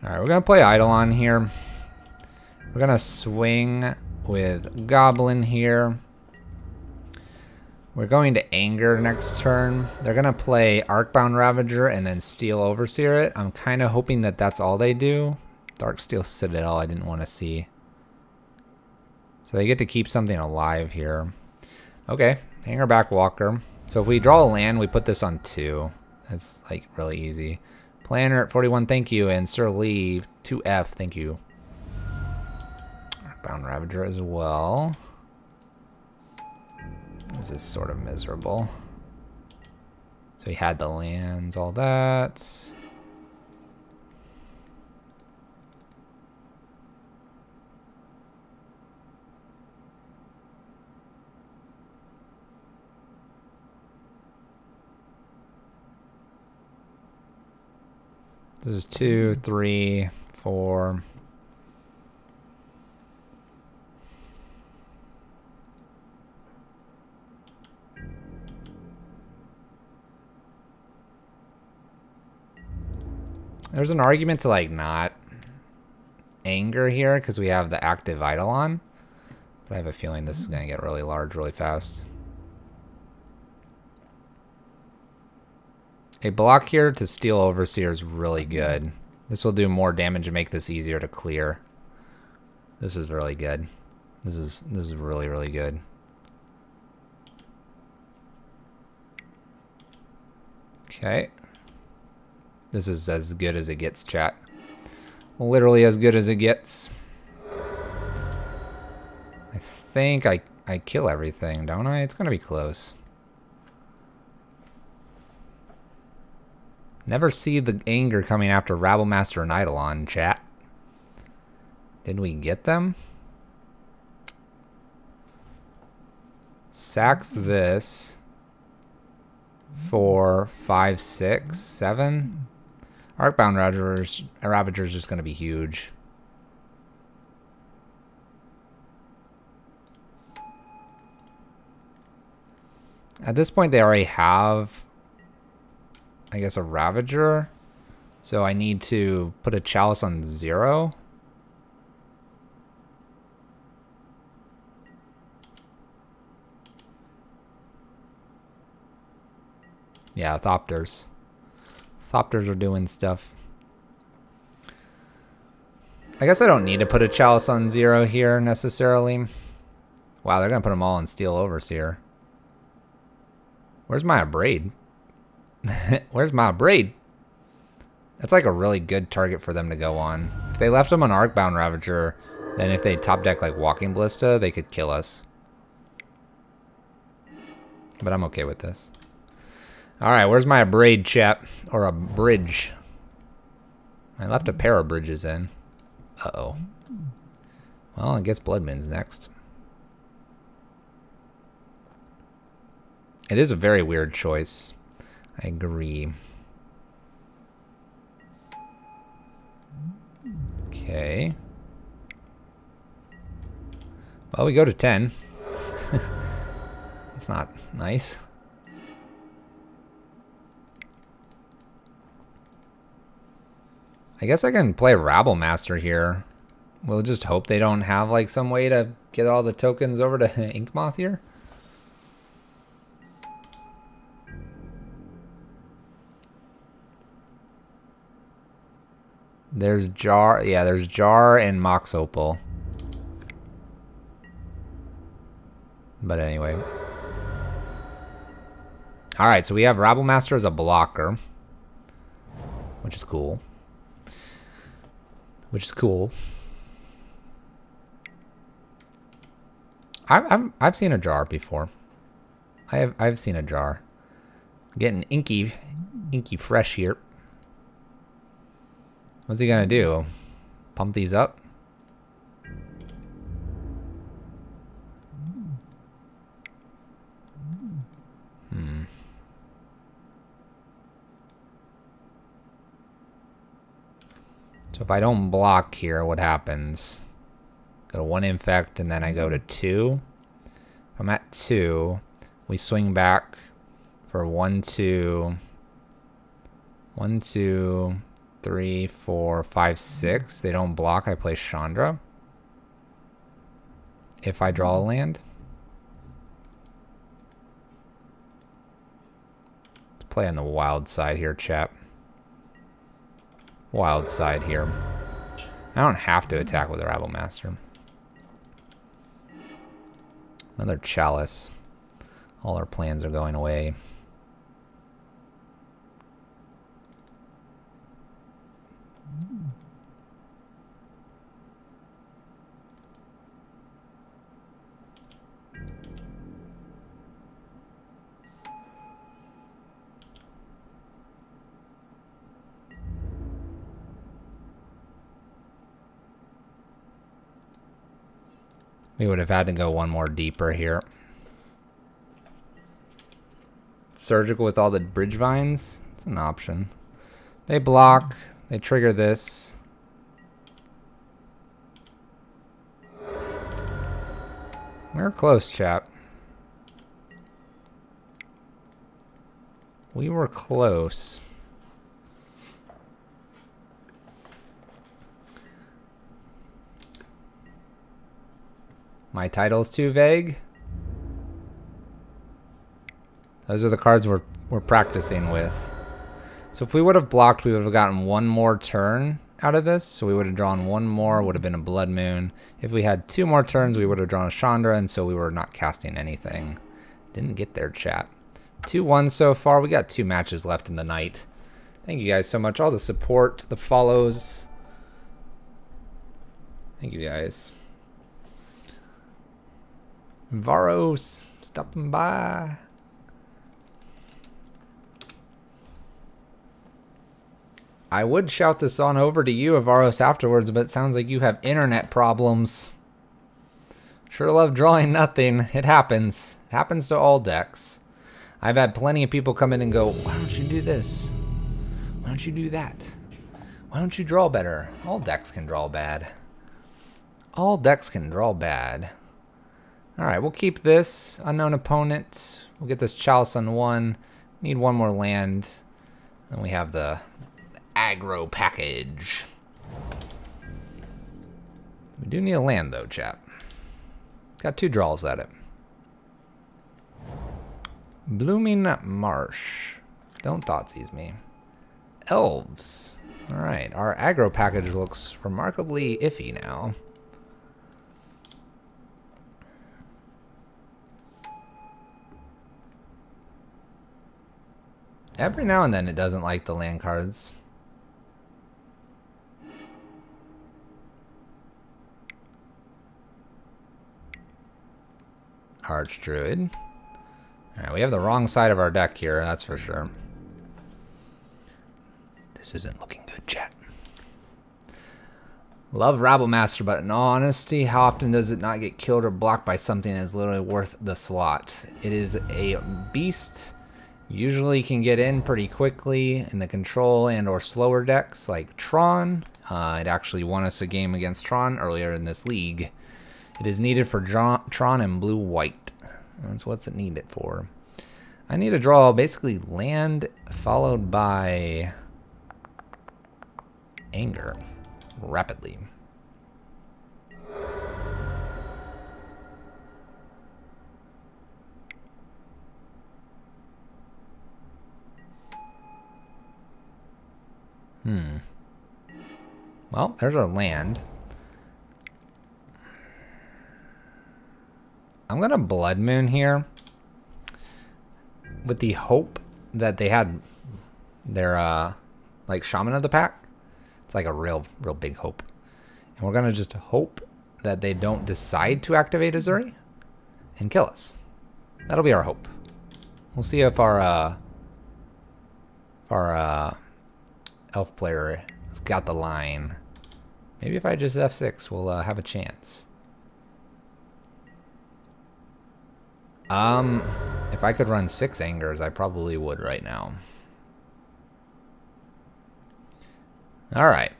Alright, we're going to play Eidolon here. We're going to swing with Goblin here. We're going to Anger next turn. They're going to play Arcbound Ravager and then Steel Overseer it. I'm kind of hoping that that's all they do. Darksteel Citadel I didn't want to see. So they get to keep something alive here. Okay, Hangerback Walker. So if we draw a land, we put this on 2. That's like really easy. Planner at 41, thank you. And Sir Lee, 2F, thank you. Arcbound Ravager as well. This is sort of miserable. So he had the lands, all that. This is 2, 3, 4. There's an argument to like not anger here because we have the active Eidolon. But I have a feeling this is going to get really large really fast. A block here to Steel Overseer is really good. This will do more damage and make this easier to clear. This is really good. This is really, really good. Okay. This is as good as it gets, chat. Literally as good as it gets. I think I kill everything, don't I? It's gonna be close. Never see the anger coming after Rabblemaster and Eidolon, chat. Did we get them? Sacks this. 4, 5, 6, 7. Arcbound Ravager is just going to be huge. At this point, they already have, I guess, a Ravager. So I need to put a Chalice on 0. Yeah, Thopters. Thopters are doing stuff. I guess I don't need to put a Chalice on 0 here, necessarily. Wow, they're going to put them all on Steel Overseer. Where's my Braid? Where's my Braid? That's like a really good target for them to go on. If they left them on Arcbound Ravager, then if they top deck like Walking Ballista, they could kill us. But I'm okay with this. Alright, where's my Braid, chap? Or a bridge. I left a pair of bridges in. Uh-oh. Well, I guess Bloodman's next. It is a very weird choice. I agree. Okay. Well, we go to 10. That's not nice. I guess I can play Rabblemaster here. We'll just hope they don't have like some way to get all the tokens over to Inkmoth here. There's Jar. Yeah, there's Jar and Mox Opal. But anyway. Alright, so we have Rabblemaster as a blocker. Which is cool. Which is cool. I've seen a Jar before. I've seen a Jar. Getting inky fresh here. What's he gonna do? Pump these up? So if I don't block here, what happens? Go to 1 infect and then I go to 2. If I'm at 2, we swing back for 1, 2, 1, 2, 3, 4, 5, 6. They don't block, I play Chandra. If I draw a land. Let's play on the wild side here, chap. Wild side here. I don't have to attack with a Rabblemaster. Another Chalice. All our plans are going away. We would have had to go one more deeper here. Surgical with all the bridge vines. It's an option. They block. They trigger this. We're close, chap. We were close. My title's too vague. Those are the cards we're practicing with. So So if we would have blocked, we would have gotten one more turn out of this. So we would have drawn one more, would have been a Blood Moon. If we had 2 more turns, we would have drawn a Chandra, and so we were not casting anything. Didn't get there, chat. 2-1 so far. We got 2 matches left in the night. Thank you guys so much. All the support, the follows. Thank you guys. Varos, stopping by. I would shout this on over to you, Avaros, afterwards, but it sounds like you have internet problems. Sure love drawing nothing. It happens. It happens to all decks. I've had plenty of people come in and go, why don't you do this? Why don't you do that? Why don't you draw better? All decks can draw bad. All decks can draw bad. Alright, we'll keep this. Unknown opponent. We'll get this Chalice on 1. Need 1 more land. Then we have the aggro package. We do need a land though, chap. Got 2 draws at it. Blooming Marsh. Don't Thoughtseize me. Elves. Alright, our aggro package looks remarkably iffy now. Every now and then it doesn't like the land cards. Archdruid. Alright, we have the wrong side of our deck here, that's for sure. This isn't looking good, chat. Love Rabblemaster, but in all honesty, how often does it not get killed or blocked by something that is literally worth the slot? It is a beast. Usually can get in pretty quickly in the control and or slower decks like Tron. It actually won us a game against Tron earlier in this league. It is needed for Tron and blue-white. That's what's it needed for. I need to draw basically land followed by anger rapidly. Well, there's our land. I'm gonna Blood Moon here with the hope that they had their like Shaman of the Pack. It's like a real big hope. And we're gonna just hope that they don't decide to activate Hazoret and kill us. That'll be our hope. We'll see if our elf player has got the line. Maybe if I just F6, we'll have a chance. If I could run 6 Angers, I probably would right now. Alright.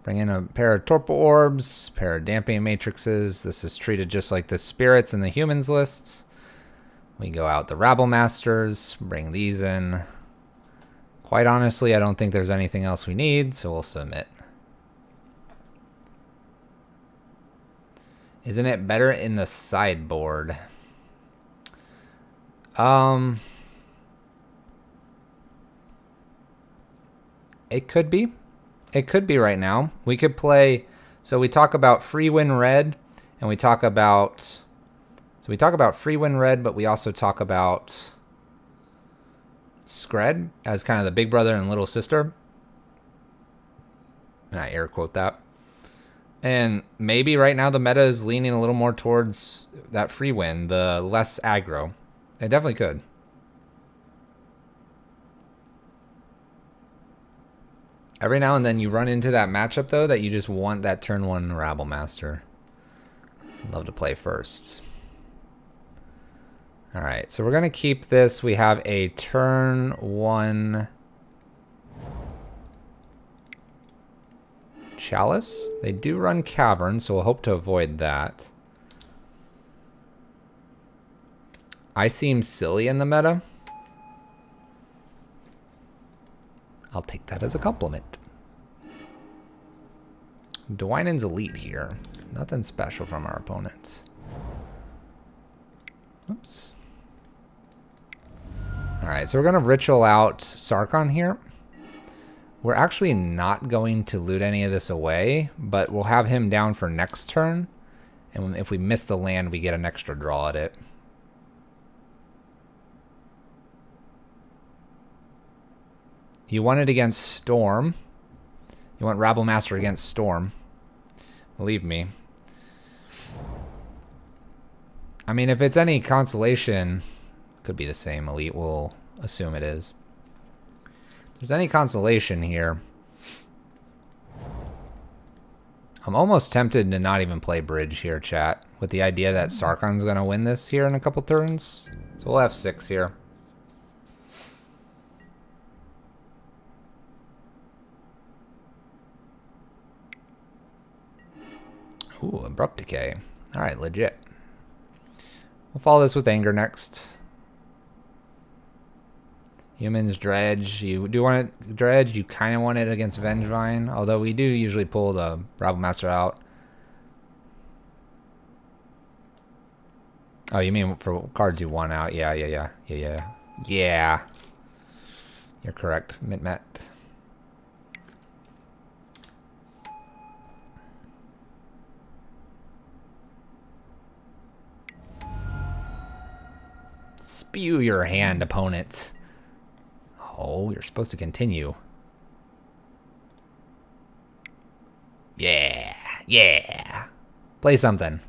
Bring in a pair of Torpor Orbs, pair of Damping Matrixes. This is treated just like the Spirits and the Humans lists. We go out the Rabble-Masters, bring these in. Quite honestly, I don't think there's anything else we need, so we'll submit. Isn't it better in the sideboard? It could be. It could be right now. We could play, so we talk about free win red, and we talk about, so we talk about free win red, but we also talk about Skred as kind of the big brother and little sister. And I air quote that. And maybe right now the meta is leaning a little more towards that free win, the less aggro. It definitely could. Every now and then you run into that matchup though that you just want that turn 1 Rabblemaster. Love to play first. Alright, so we're going to keep this. We have a turn 1 Chalice. They do run Cavern, so we'll hope to avoid that. I seem silly in the meta. I'll take that as a compliment. Dwynen's elite here. Nothing special from our opponents. Oops. Alright, so we're going to ritual out Sarkon here. We're actually not going to loot any of this away, but we'll have him down for next turn. And if we miss the land, we get an extra draw at it. You want it against Storm. You want Rabble Master against Storm. Believe me. I mean, if it's any consolation, could be the same. Elite, we'll assume it is. If there's any consolation here, I'm almost tempted to not even play bridge here, chat, with the idea that Sarkon's going to win this here in a couple turns. So we'll have 6 here. Ooh, Abrupt Decay. Alright, legit. We'll follow this with Anger next. Humans, Dredge. You do want it, Dredge. You kind of want it against Vengevine, although we do usually pull the Rabble Master out. Oh, you mean for cards you want out? Yeah. Yeah. You're correct, Mitmet. Spew your hand, opponent. Oh, you're supposed to continue. Yeah. Play something.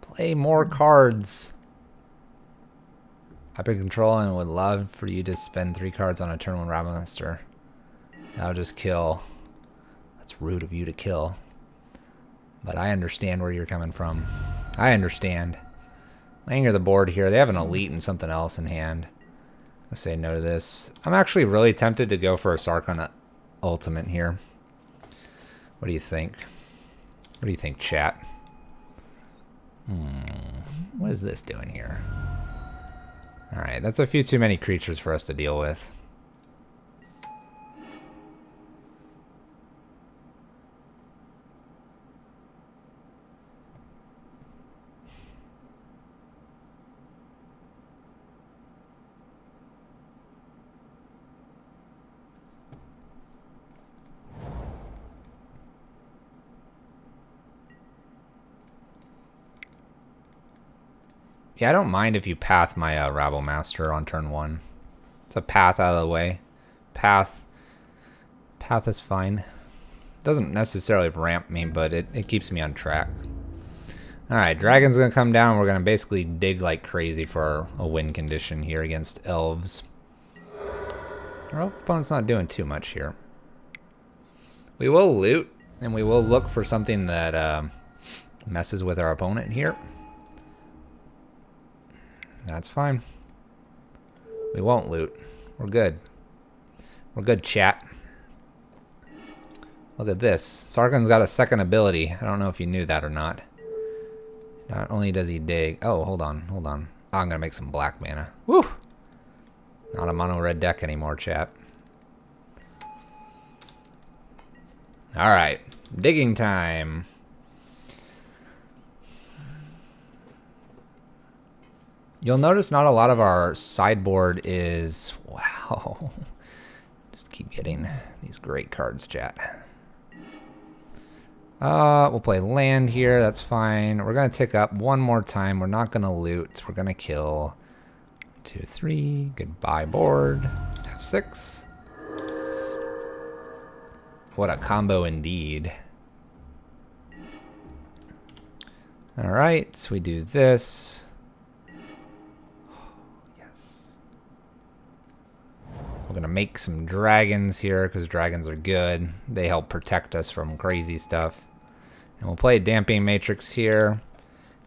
Play more cards. I've been controlling and would love for you to spend 3 cards on a turn one Rabble Master. That'll just kill. That's rude of you to kill. But I understand where you're coming from. I understand. Anger the board here. They have an Elite and something else in hand. I'll say no to this. I'm actually really tempted to go for a Sarkon Ultimate here. What do you think? What do you think, chat? What is this doing here? Alright, that's a few too many creatures for us to deal with. Yeah, I don't mind if you path my Rabble Master on turn 1. It's a path out of the way. Path is fine. Doesn't necessarily ramp me, but it keeps me on track. Alright, Dragon's going to come down. We're going to basically dig like crazy for a win condition here against Elves. Our Elf opponent's not doing too much here. We will loot, and we will look for something that messes with our opponent here. That's fine. We won't loot. We're good. We're good, chat. Look at this. Sarkon's got a second ability. I don't know if you knew that or not. Not only does he dig... Oh, hold on. Oh, I'm going to make some black mana. Woo! Not a mono red deck anymore, chat. Alright. Digging time. You'll notice not a lot of our sideboard is... Wow. Just keep getting these great cards, chat. We'll play land here. That's fine. We're going to tick up one more time. We're not going to loot. We're going to kill. 2, 3. Goodbye, board. F6. What a combo indeed. Alright, so we do this. We're going to make some dragons here because dragons are good. They help protect us from crazy stuff. And we'll play a Damping Matrix here.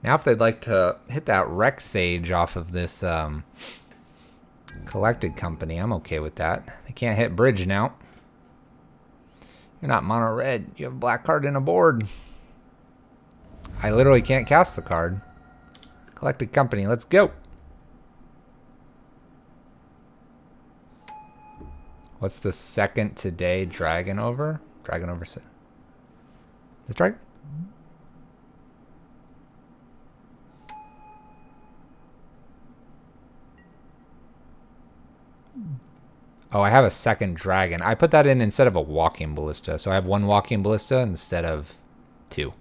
Now if they'd like to hit that Rex Sage off of this Collected Company, I'm okay with that. They can't hit bridge now. You're not mono red. You have a black card in a board. I literally can't cast the card. Collected Company, let's go. What's the second today? Dragon over? Dragon over. This dragon? Oh, I have a second dragon. I put that in instead of a walking ballista. So I have one walking ballista instead of 2.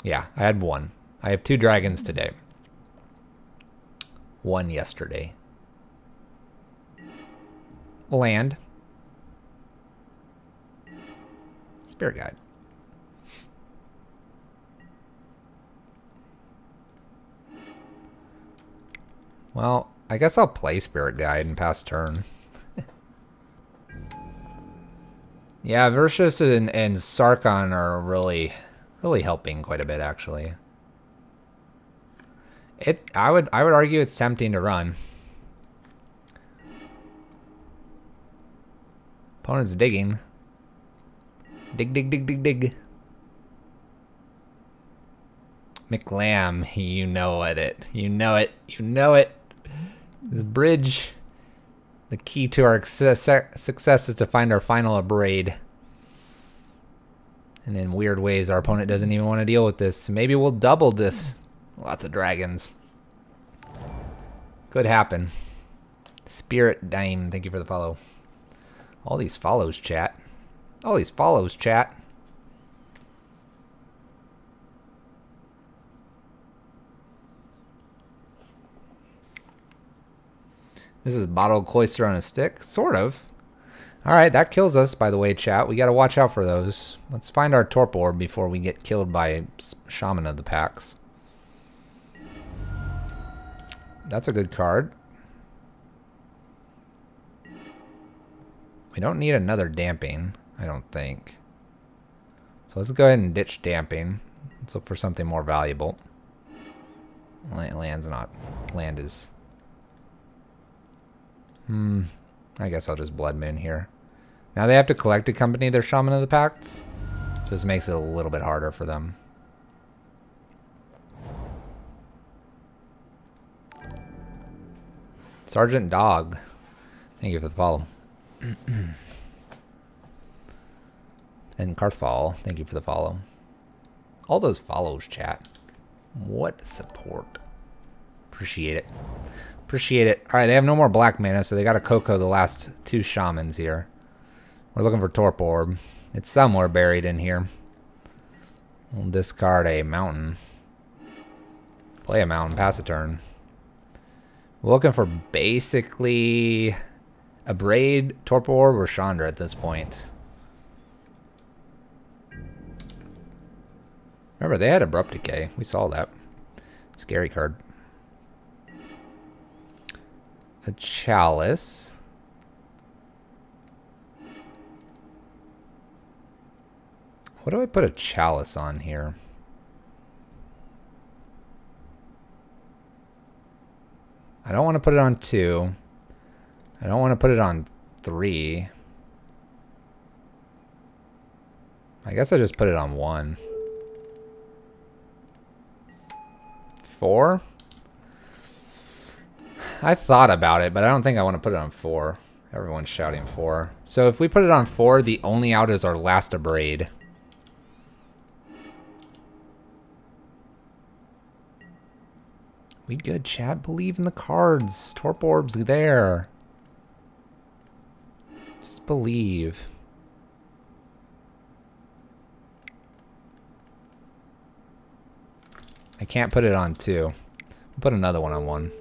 Yeah, I had 1. I have 2 dragons today. 1 yesterday. Land. Spirit guide. Well, I guess I'll play Spirit Guide and pass turn. Yeah, Versus and Sarkon are really helping quite a bit, actually. I would argue it's tempting to run. Opponent's digging. Dig, dig, dig, dig, dig. McLam, you know it. You know it. You know it. The bridge. The key to our success is to find our final abrade. And in weird ways, our opponent doesn't even want to deal with this. Maybe we'll double this. Lots of dragons. Could happen. Spirit Dime, thank you for the follow. All these follows, chat. All these follows, chat. This is bottled cloister on a stick? Sort of. Alright, that kills us, by the way, chat. We gotta watch out for those. Let's find our Torp Orb before we get killed by Shaman of the Packs. That's a good card. We don't need another Damping, I don't think. So let's go ahead and ditch Damping. Let's look for something more valuable. Land's not. Land is... I guess I'll just Blood Moon here. Now they have to collect a company their Shaman of the Pacts. So this makes it a little bit harder for them. Sergeant Dog. Thank you for the follow. And Karthfall, thank you for the follow. All those follows, chat. What support. Appreciate it. Appreciate it. Alright, they have no more black mana, so they got to Coco the last 2 Shamans here. We're looking for Torp Orb. It's somewhere buried in here. We'll discard a mountain. Play a mountain, pass a turn. We're looking for basically a Braid, Torp Orb, or Chandra at this point. Remember, they had Abrupt Decay. We saw that. Scary card. A Chalice. What do I put a Chalice on here? I don't want to put it on 2. I don't want to put it on 3. I guess I just put it on 1. 4? I thought about it, but I don't think I want to put it on 4. Everyone's shouting 4. So if we put it on 4, the only out is our last Abrade. We good, chat. Believe in the cards. Torp Orb's there. Just believe. I can't put it on 2. I'll put another one on 1.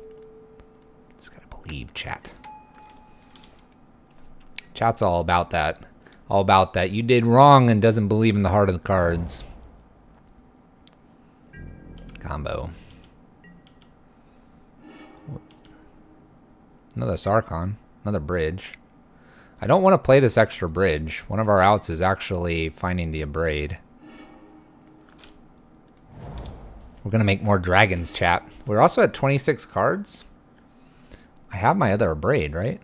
Just gotta believe, chat. Chat's all about that. All about that. You did wrong and doesn't believe in the heart of the cards. Combo. Another Sarkon. Another bridge. I don't want to play this extra bridge. One of our outs is actually finding the Abrade. We're going to make more dragons, chat. We're also at 26 cards. I have my other Abrade, right?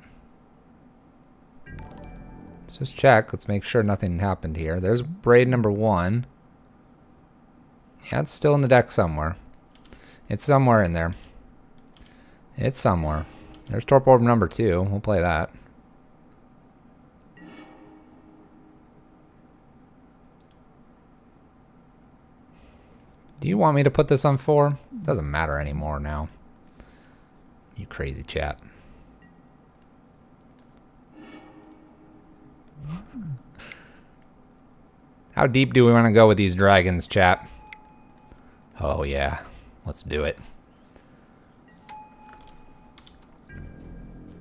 Let's just check. Let's make sure nothing happened here. There's Abrade number 1. Yeah, it's still in the deck somewhere. It's somewhere in there. It's somewhere. There's Torp Orb number 2. We'll play that. Do you want me to put this on 4? Doesn't matter anymore now. You crazy chat. How deep do we want to go with these dragons, chat? Oh yeah, let's do it.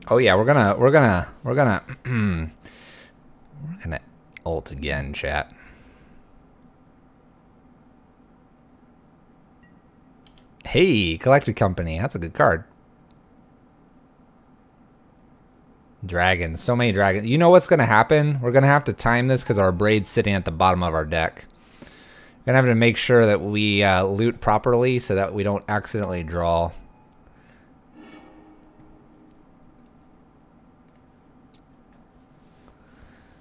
Oh yeah, we're gonna ult again, chat. Hey, collected company. That's a good card. Dragons. So many dragons. You know what's going to happen? We're going to have to time this because our braid's sitting at the bottom of our deck. We're going to have to make sure that we loot properly so that we don't accidentally draw.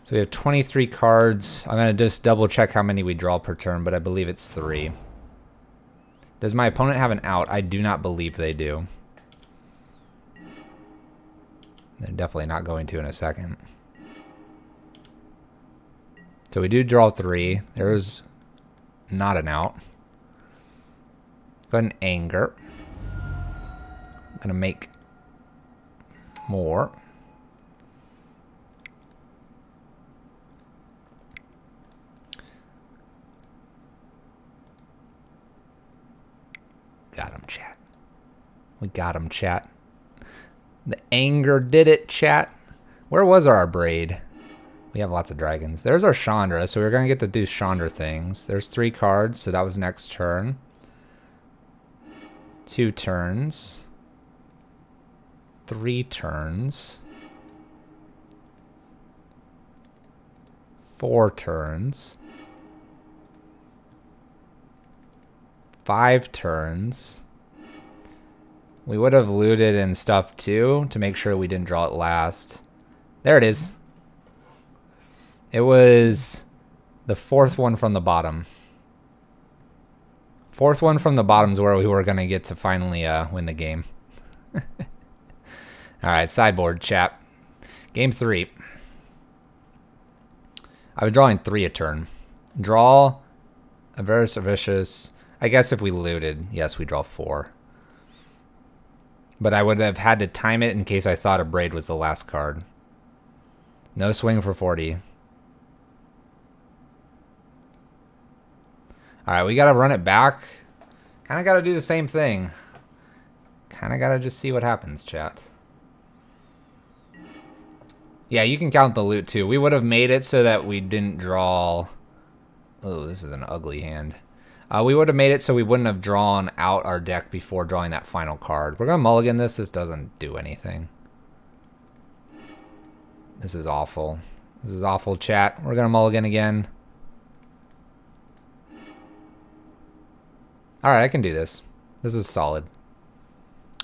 So we have 23 cards. I'm going to just double check how many we draw per turn, but I believe it's 3. Does my opponent have an out? I do not believe they do. They're definitely not going to in a second. So we do draw 3. There's not an out. Go ahead and anger. I'm going to make more. Got him, chat. We got him, chat. The anger did it, chat. Where was our braid? We have lots of dragons. There's our Chandra, so we're going to get to do Chandra things. There's 3 cards, so that was next turn. 2 turns. 3 turns. 4 turns. 5 turns. We would have looted and stuff too to make sure we didn't draw it last. There it is. It was the 4th one from the bottom. 4th one from the bottom is where we were going to get to finally win the game. Alright, sideboard, chat. Game 3. I was drawing 3 a turn. Draw, Averse, Vicious. I guess if we looted, yes, we draw 4. But I would have had to time it in case I thought a braid was the last card. No swing for 40. Alright, we gotta run it back. Kinda gotta do the same thing. Kinda gotta just see what happens, chat. Yeah, you can count the loot too. We would have made it so that we didn't draw... Oh, this is an ugly hand. We would have made it so we wouldn't have drawn out our deck before drawing that final card. We're going to mulligan this. This doesn't do anything. This is awful. This is awful, chat. We're going to mulligan again. Alright, I can do this. This is solid.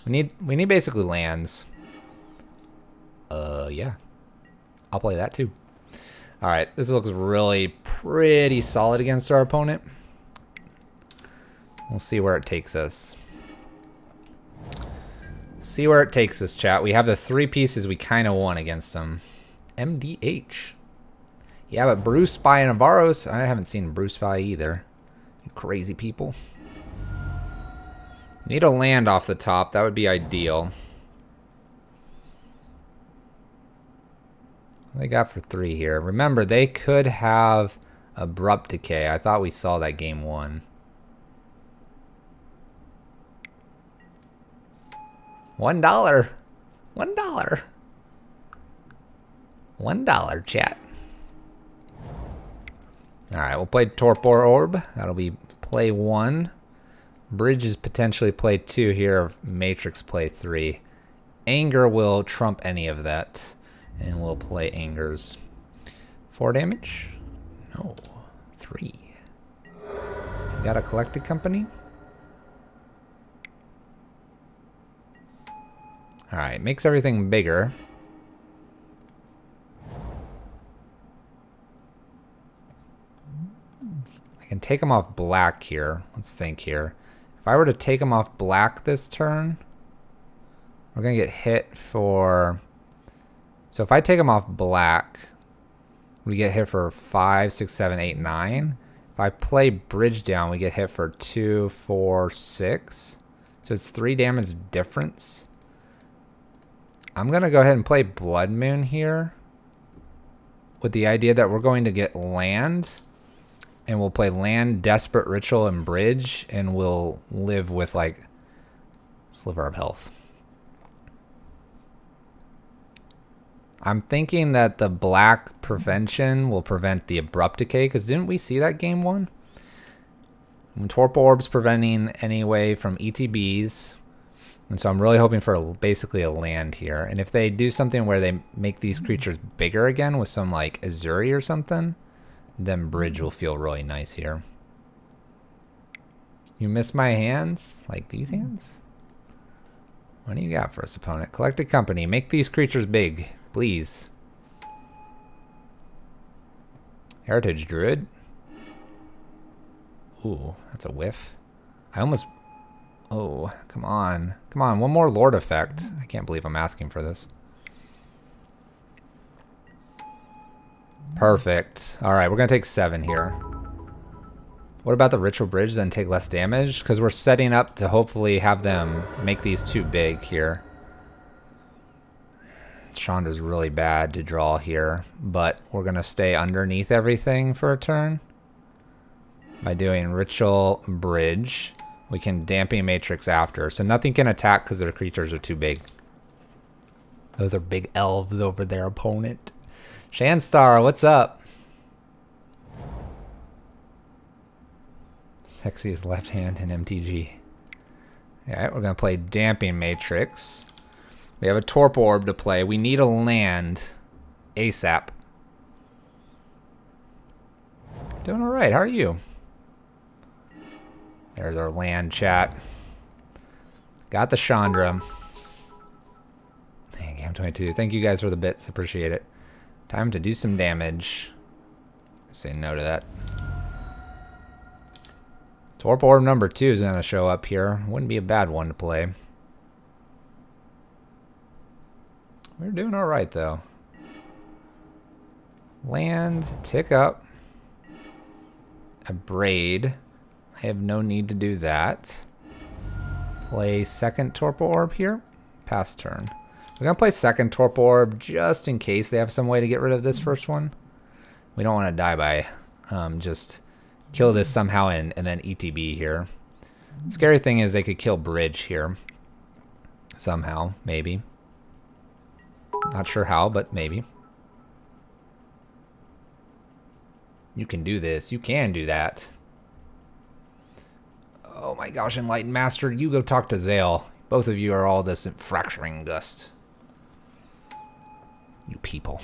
We need basically lands. Yeah. I'll play that too. Alright, this looks really pretty solid against our opponent. We'll see where it takes us. See where it takes us, chat. We have the 3 pieces we kind of want against them. MDH. Yeah, but Bruce by Navarros. I haven't seen Bruce by either. You crazy people. Need a land off the top. That would be ideal. What they got for 3 here? Remember, they could have Abrupt Decay. I thought we saw that game 1. $1. $1. $1, chat. Alright, we'll play Torpor Orb. That'll be play 1. Bridge is potentially play 2 here. Matrix play 3. Anger will trump any of that. And we'll play Angers. 4 damage? No. 3. We got a collected company? Alright, makes everything bigger. I can take him off black here. Let's think here. If I were to take him off black this turn, we're going to get hit for... So if I take him off black, we get hit for 5, 6, 7, 8, 9. If I play bridge down, we get hit for 2, 4, 6. So it's 3 damage difference. I'm going to go ahead and play Blood Moon here. with the idea that we're going to get land, and we'll play land, desperate ritual, and bridge, and we'll live with like sliver of health. I'm thinking that the black prevention will prevent the abrupt decay, because didn't we see that game one? When Torpor Orb's preventing anyway from ETBs. And so I'm really hoping for basically a land here. And if they do something where they make these creatures bigger again with some like Azuri or something, then bridge will feel really nice here. You miss my hands? Like these hands? What do you got for us, opponent? Collected company. Make these creatures big, please. Heritage Druid. Ooh, that's a whiff. I almost... Oh, come on. Come on, one more Lord effect. I can't believe I'm asking for this. Perfect. Alright, we're going to take 7 here. What about the Ritual Bridge, then take less damage? Because we're setting up to hopefully have them make these too big here. Chandra's really bad to draw here, but we're going to stay underneath everything for a turn. By doing Ritual Bridge, we can dampen Matrix after. So nothing can attack because their creatures are too big. Those are big elves over there, opponent. Shanstar, what's up? Sexiest left hand in MTG. Alright, we're going to play Damping Matrix. We have a Torpor Orb to play. We need a land ASAP. Doing alright, how are you? There's our land chat. Got the Chandra. Hey, Game 22. Thank you guys for the bits. Appreciate it. Time to do some damage. Say no to that. Torpor Orb number 2 is going to show up here. Wouldn't be a bad one to play. We're doing alright, though. Land, tick up. A braid. I have no need to do that. Play second Torpor Orb here. Pass turn. We're going to play second Torpor Orb just in case they have some way to get rid of this first one. We don't want to die by just kill this somehow and then ETB here. Scary thing is they could kill bridge here. Somehow, maybe. Not sure how, but maybe. You can do this. You can do that. Oh my gosh, Enlightened Master, you go talk to Zale. Both of you are all this fracturing dust. You people.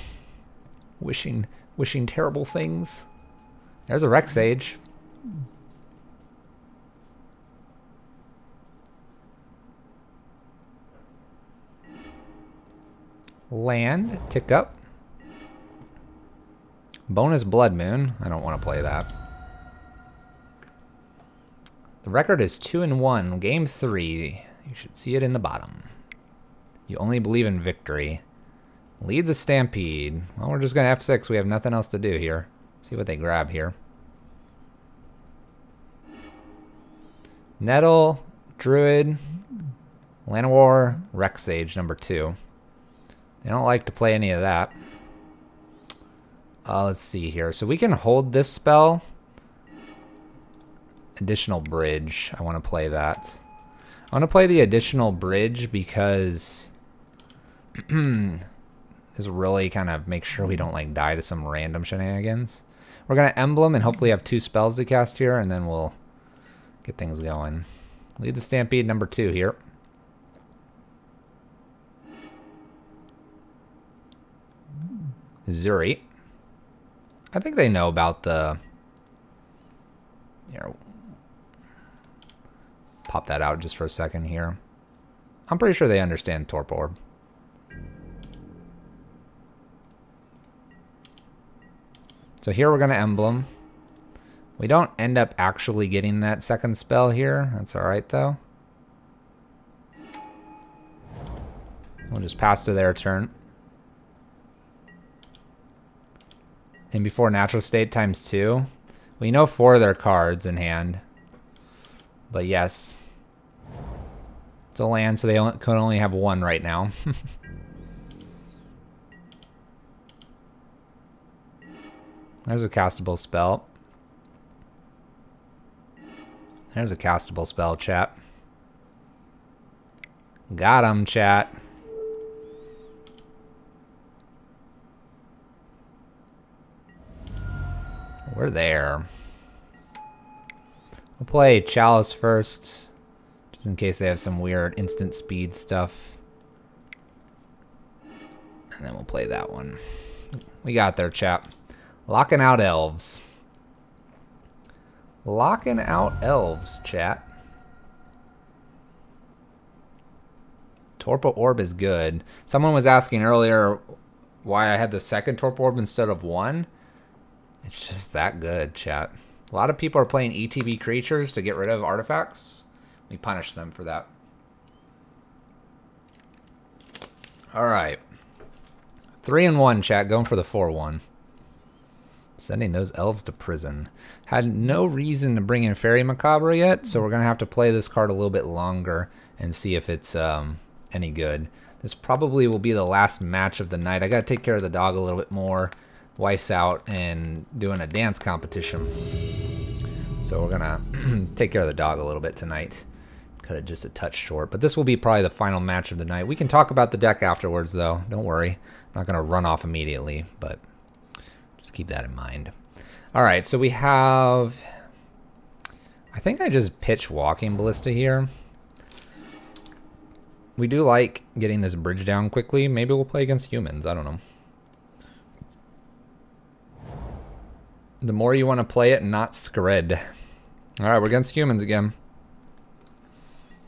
Wishing terrible things. There's a Rex Sage. Land, tick up. Bonus Blood Moon. I don't want to play that. The record is 2-1. Game 3. You should see it in the bottom. You only believe in victory. Lead the Stampede. Well, we're just going to F6. We have nothing else to do here. See what they grab here. Nettle, Druid, Llanowar, Rex Sage number 2. They don't like to play any of that. Let's see here. So we can hold this spell. Additional Bridge. I want to play that. I want to play the additional Bridge because this really kind of makes sure we don't like die to some random shenanigans. We're going to Emblem and hopefully have 2 spells to cast here, and then we'll get things going. Lead the Stampede number 2 here. Zuri. I think they know about the... Here, pop that out just for a second here. I'm pretty sure they understand Torpor Orb. So here we're going to Emblem. We don't end up actually getting that second spell here. That's alright though. We'll just pass to their turn. And before Natural State times 2. We know 4 of their cards in hand. But yes. It's a land, so they can only have 1 right now. There's a castable spell. There's a castable spell, chat. Got him, chat. We're there. We'll play Chalice first, just in case they have some weird instant speed stuff. And then we'll play that one. We got there, chat. Locking out elves. Locking out elves, chat. Torpor Orb is good. Someone was asking earlier why I had the second Torpor Orb instead of one. It's just that good, chat. A lot of people are playing ETB creatures to get rid of artifacts. We punish them for that. Alright. 3-1, chat. Going for the 4-1. Sending those elves to prison. Had no reason to bring in Fairy Macabre yet, so we're going to have to play this card a little bit longer and see if it's any good. This probably will be the last match of the night. I got to take care of the dog a little bit more. Wife's out and doing a dance competition. So we're going to take care of the dog a little bit tonight. Cut it just a touch short. But this will be probably the final match of the night. We can talk about the deck afterwards, though. Don't worry. I'm not going to run off immediately, but just keep that in mind. All right, so we have... I think I just pitch Walking Ballista here. We do like getting this bridge down quickly. Maybe we'll play against humans. I don't know. The more you want to play it, not Skred. All right, we're against humans again.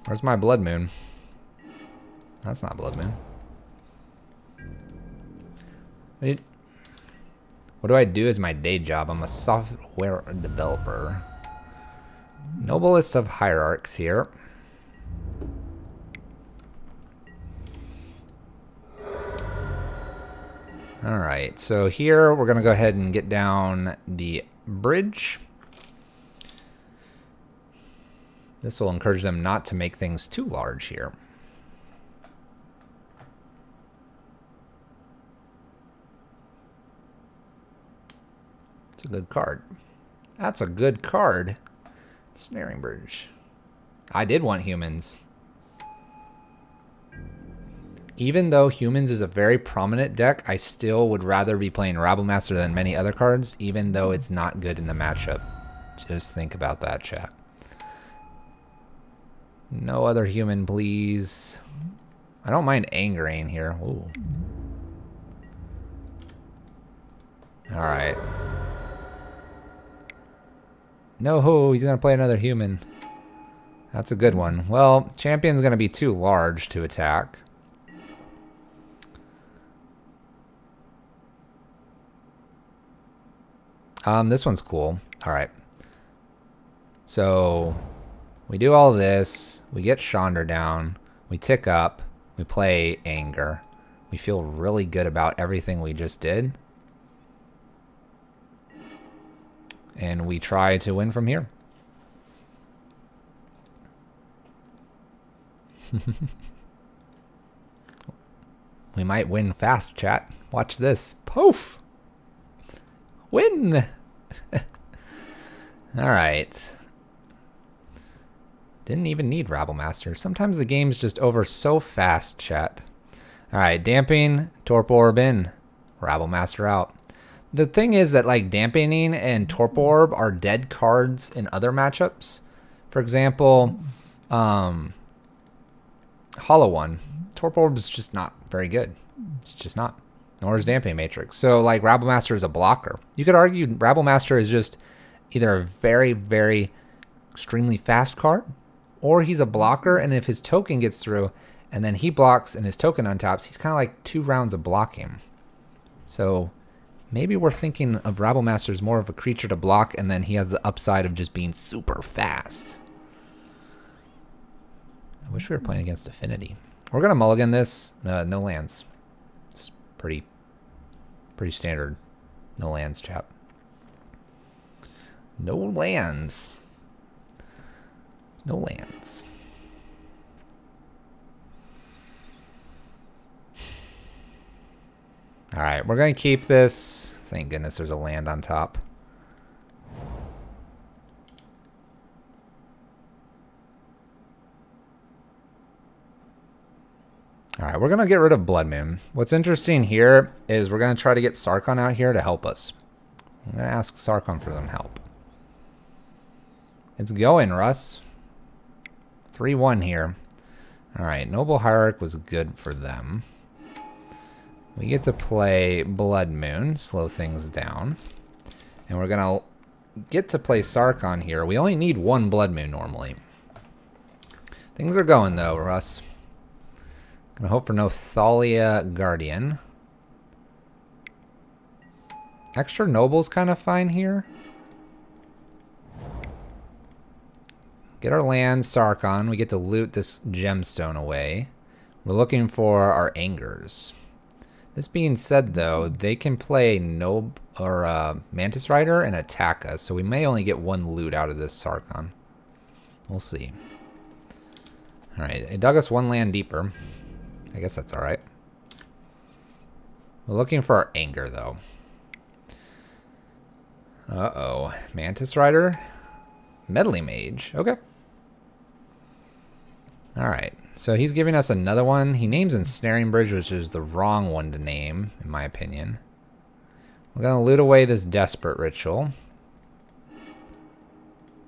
Where's my Blood Moon? That's not Blood Moon. What do I do as my day job? I'm a software developer. Noblest of Hierarchs here. Alright, so here we're going to go ahead and get down the bridge. This will encourage them not to make things too large here. It's a good card. That's a good card. Snaring Bridge. I did want humans. Even though humans is a very prominent deck, I still would rather be playing Rabblemaster than many other cards, even though it's not good in the matchup. Just think about that, chat. No other human, please. I don't mind angering here. Ooh. Alright. No, he's going to play another human. That's a good one. Well, champion's going to be too large to attack. This one's cool. Alright. So, we do all this. We get Chandra down. We tick up. We play Anger. We feel really good about everything we just did. And we try to win from here. We might win fast, chat. Watch this. Poof! Win! Alright. Didn't even need Rabblemaster. Sometimes the game's just over so fast, chat. Alright, Damping, Torpor Orb in. Rabblemaster out. The thing is that like Dampening and Torpor Orb are dead cards in other matchups. For example, Hollow One. Torpor Orb is just not very good. It's just not. Nor is Damping Matrix. So like Rabblemaster is a blocker. You could argue Rabblemaster is just either a very, very extremely fast card, or he's a blocker, and if his token gets through and then he blocks and his token untaps, he's kind of like 2 rounds of blocking. So maybe we're thinking of Rabblemaster as more of a creature to block, and then he has the upside of just being super fast. I wish we were playing against Affinity. We're going to mulligan this. No lands. It's pretty standard. No lands, chap. No lands. No lands. All right, we're going to keep this Thank goodness there's a land on top. Alright, we're going to get rid of Blood Moon. What's interesting here is we're going to try to get Sarkon out here to help us. I'm going to ask Sarkon for some help. It's going, Russ. 3-1 here. Alright, Noble Hierarch was good for them. We get to play Blood Moon, slow things down. And we're going to get to play Sarkon here. We only need one Blood Moon normally. Things are going though, Russ. Gonna hope for no Thalia Guardian. Extra Noble's kind of fine here. Get our land, Sarkon. We get to loot this gemstone away. We're looking for our Angers. This being said, though, they can play Mantis Rider and attack us, so we may only get one loot out of this Sarkon. We'll see. Alright, it dug us one land deeper. I guess that's alright. We're looking for our Anger, though. Uh-oh. Mantis Rider? Meddling Mage. Okay. Alright. So he's giving us another one. He names Ensnaring Bridge, which is the wrong one to name, in my opinion. We're going to loot away this Desperate Ritual.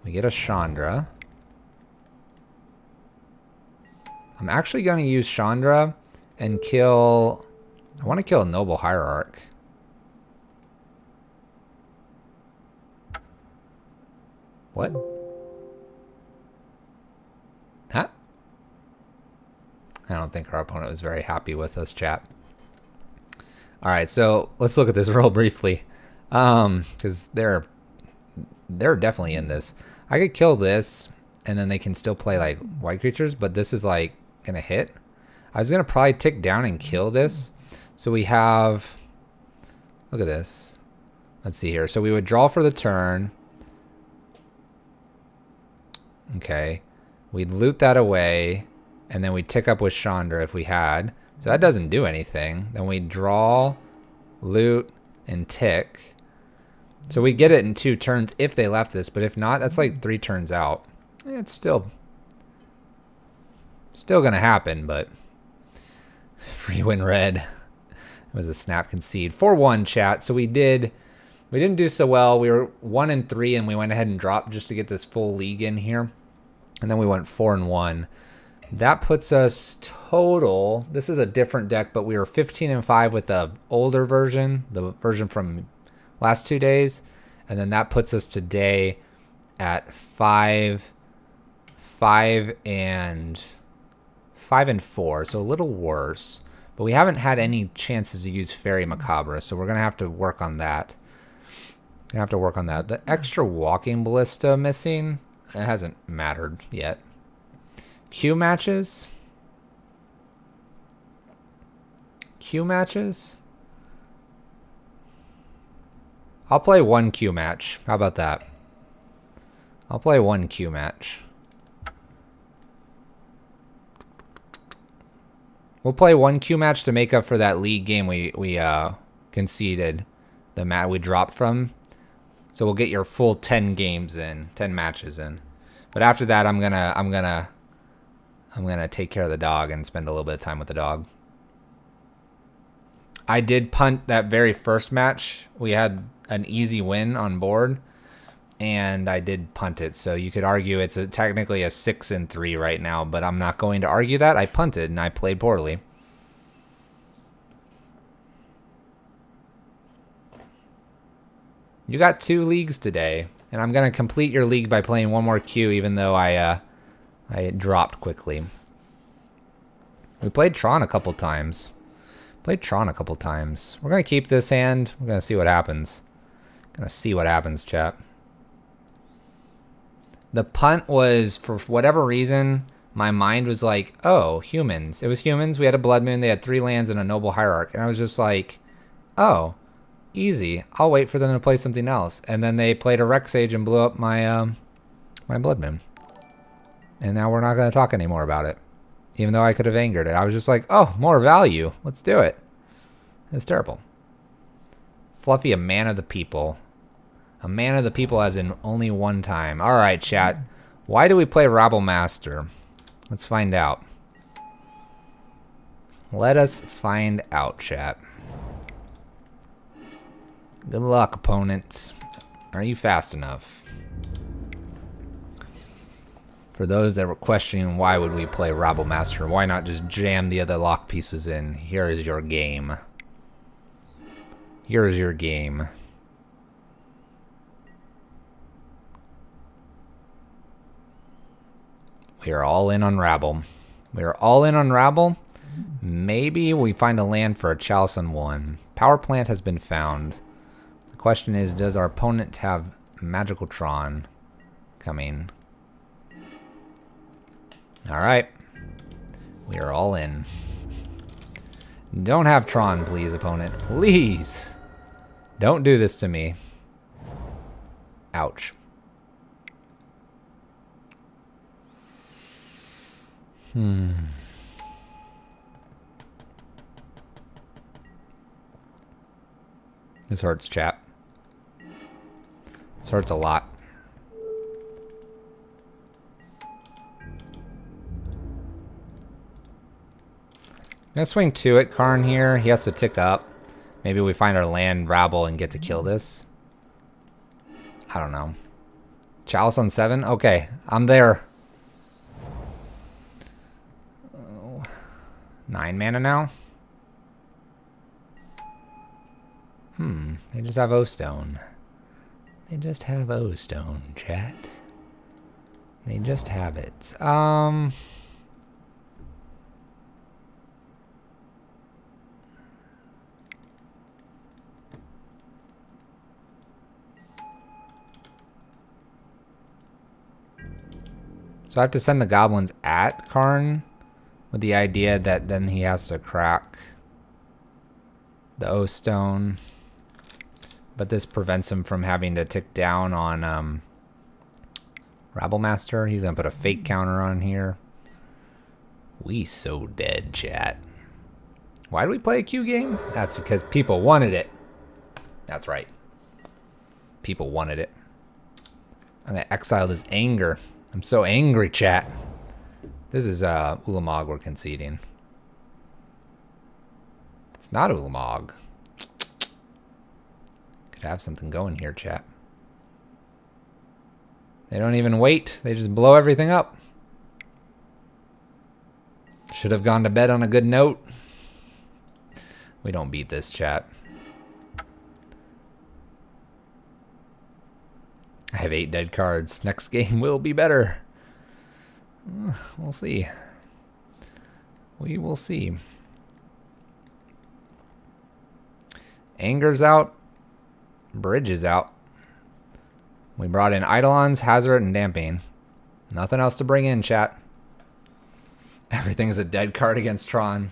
We get a Chandra. I'm actually going to use Chandra and kill... I want to kill a Noble Hierarch. What? Huh? I don't think our opponent was very happy with us, chat. Alright, so let's look at this real briefly. Because they're definitely in this. I could kill this, and then they can still play, like, white creatures, but this is, like, gonna hit. I was gonna probably tick down and kill this. So we have... Look at this. Let's see here. So we would draw for the turn. Okay. We'd loot that away, and then we'd tick up with Chandra if we had. So that doesn't do anything. Then we draw, loot, and tick. So we get it in 2 turns if they left this, but if not, that's like 3 turns out. It's still gonna happen, but free win red. It was a snap concede. 4-1 chat. So we didn't do so well. We were 1-3 and we went ahead and dropped just to get this full league in here. And then we went 4-1. That puts us total. This is a different deck, but we were 15-5 with the older version, the version from last 2 days. And then that puts us today at 5-4. So a little worse. But we haven't had any chances to use Fairy Macabre, so we're going to have to work on that. The extra Walking Ballista missing, it hasn't mattered yet. Q matches? I'll play 1 Q match. How about that? I'll play 1 Q match. We'll play 1 Q match to make up for that league game we conceded. The mat we dropped from. So we'll get your full 10 games in, 10 matches in. But after that, I'm gonna take care of the dog and spend a little bit of time with the dog. I did punt that very first match. We had an easy win on board, and I did punt it. So you could argue it's technically a 6-3 right now, but I'm not going to argue that. I punted and I played poorly. You got 2 leagues today, and I'm gonna complete your league by playing 1 more Q, even though I dropped quickly. We played Tron a couple times. We're gonna keep this hand. We're gonna see what happens. Chat. The punt was, for whatever reason, my mind was like, oh, humans. It was humans. We had a Blood Moon. They had 3 lands and a Noble Hierarch. And I was just like, oh, easy. I'll wait for them to play something else. And then they played a Rex Sage and blew up my my Blood Moon. And now we're not going to talk anymore about it. Even though I could have angered it. I was just like, oh, more value. Let's do it. It was terrible. Fluffy, a man of the people. A man of the people as in only one time. Alright, chat. Why do we play Rabble Master? Let's find out. Let us find out, chat. Good luck, opponent. Are you fast enough? For those that were questioning why would we play Rabble Master, why not just jam the other lock pieces in? Here is your game. Here is your game. We are all in on Rabble. We are all in on Rabble. Maybe we find a land for a Chalice on 1. Power plant has been found. The question is, does our opponent have Magical Tron coming? Alright. We are all in. Don't have Tron, please, opponent. Please! Don't do this to me. Ouch. This hurts, chat. This hurts a lot. I'm gonna swing 2 at Karn here. He has to tick up. Maybe we find our land, Rabble, and get to kill this. I don't know. Chalice on 7? Okay, I'm there. 9 mana now? They just have O-Stone. They just have O-Stone, chat. They just have it. So I have to send the goblins at Karn with the idea that then he has to crack the O-Stone. But this prevents him from having to tick down on Rabble Master. He's going to put a fake counter on here. We so dead, chat. Why do we play a Q game? That's because people wanted it. That's right. People wanted it. I'm going to exile this anger. I'm so angry, chat. This is Ulamog we're conceding. It's not Ulamog. Could have something going here, chat. They don't even wait. They just blow everything up. Should have gone to bed on a good note. We don't beat this, chat. I have 8 dead cards. Next game will be better. We'll see. We will see. Anger's out. Bridge is out. We brought in Eidolons, Hazoret, and Damping. Nothing else to bring in, chat. Everything's a dead card against Tron.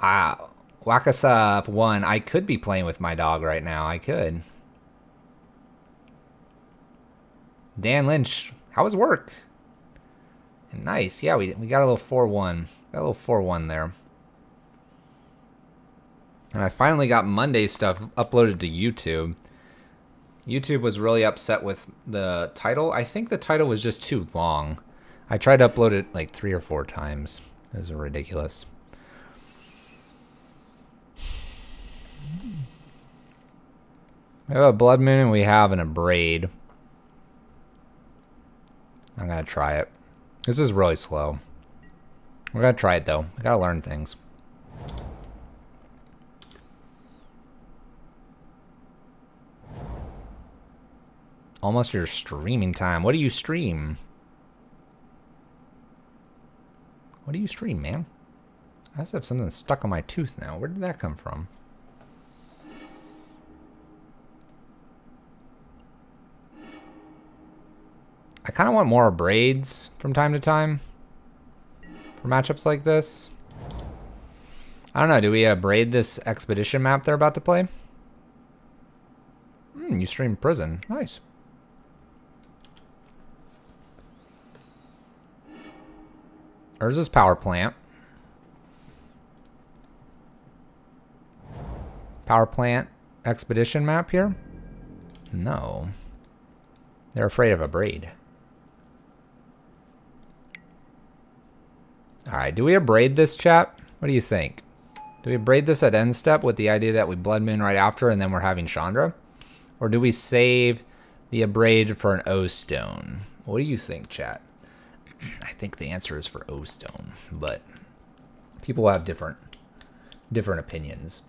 Wakasa 1. I could be playing with my dog right now. I could. Dan Lynch, how was work? Nice. Yeah, we got a little 4-1. Got a little 4-1 there. And I finally got Monday's stuff uploaded to YouTube. YouTube was really upset with the title. I think the title was just too long. I tried to upload it like 3 or 4 times. It was ridiculous. We have a Blood Moon and we have an Abrade. I'm going to try it. This is really slow. We're going to try it though. I got to learn things. Almost your streaming time. What do you stream? What do you stream, man? I just have something stuck on my tooth now. Where did that come from? I kind of want more braids from time to time for matchups like this. I don't know. Do we braid this expedition map they're about to play? You stream Prison. Nice. Urza's Power Plant. Power Plant. expedition map here? No. They're afraid of a braid. Alright, do we abrade this, chat? What do you think? Do we braid this at end step with the idea that we Blood Moon right after and then we're having Chandra? Or do we save the abrade for an O stone? What do you think, chat? I think the answer is for O stone, but people have different opinions.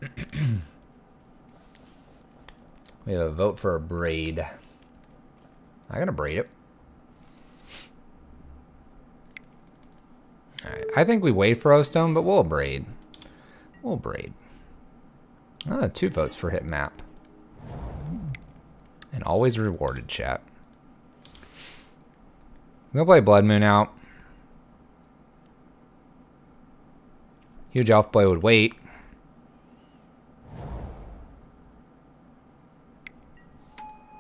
We have a vote for a braid. I'm gonna braid it. Alright, I think we wait for O stone, but we'll braid. We'll braid. Oh, 2 votes for hit map. And always rewarded, chat. I'm gonna play Blood Moon out. Huge elf play would wait.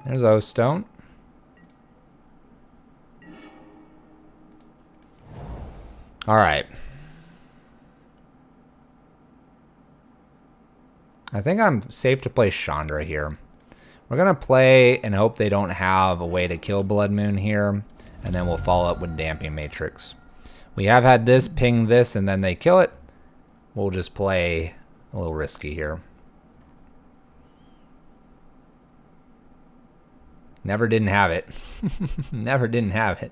There's O stone. Alright. I think I'm safe to play Chandra here. We're going to play and hope they don't have a way to kill Blood Moon here. And then we'll follow up with Damping Matrix. We have had this ping this and then they kill it. We'll just play a little risky here. Never didn't have it. Never didn't have it.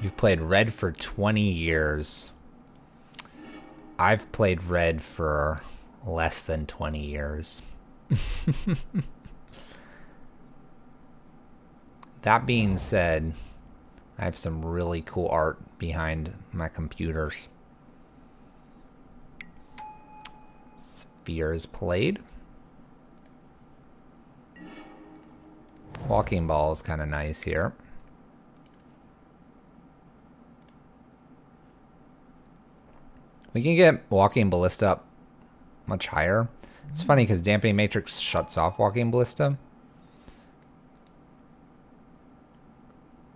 You've played Red for 20 years. I've played Red for less than 20 years. That being said, I have some really cool art behind my computers. Spheres played. Walking ball is kind of nice here. We can get Walking Ballista up much higher. It's funny because Damping Matrix shuts off Walking Ballista.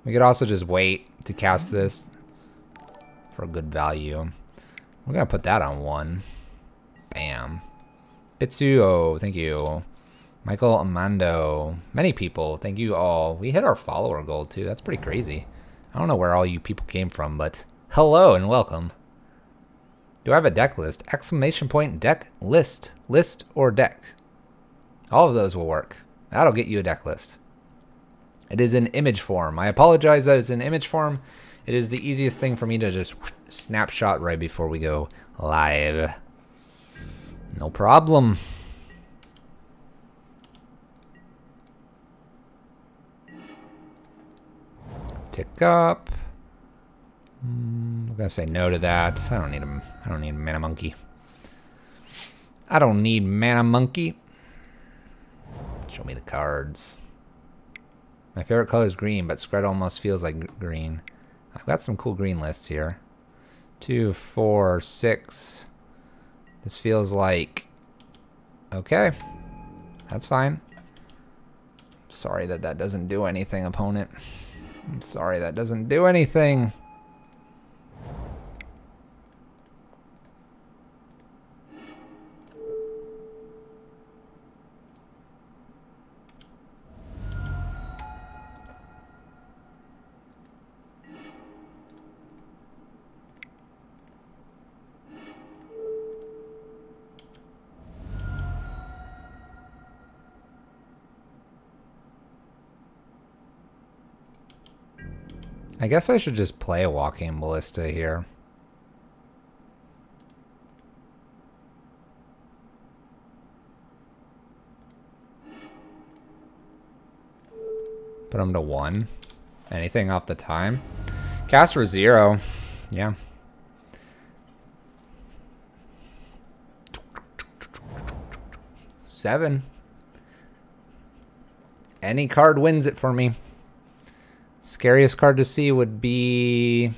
We could also just wait to cast this for a good value. We're going to put that on 1. Bam. Bitsuo, thank you. Michael Amando. Many people, thank you all. We hit our follower goal too. That's pretty crazy. I don't know where all you people came from, but hello and welcome. Do I have a deck list? Exclamation point deck list. List or deck. All of those will work. That'll get you a deck list. It is in image form. I apologize that it's in image form. It is the easiest thing for me to just snapshot right before we go live. No problem. Tick up. I'm gonna say no to that. I don't need a mana monkey. I don't need mana monkey. Show me the cards. My favorite color is green, but Scred almost feels like green. I've got some cool green lists here. 2, 4, 6. This feels like okay. That's fine. Sorry that that doesn't do anything, opponent. I'm sorry that doesn't do anything. I guess I should just play a Walking Ballista here. Put them to 1. Anything off the time. Cast for 0. Yeah. Seven. Any card wins it for me. Scariest card to see would be...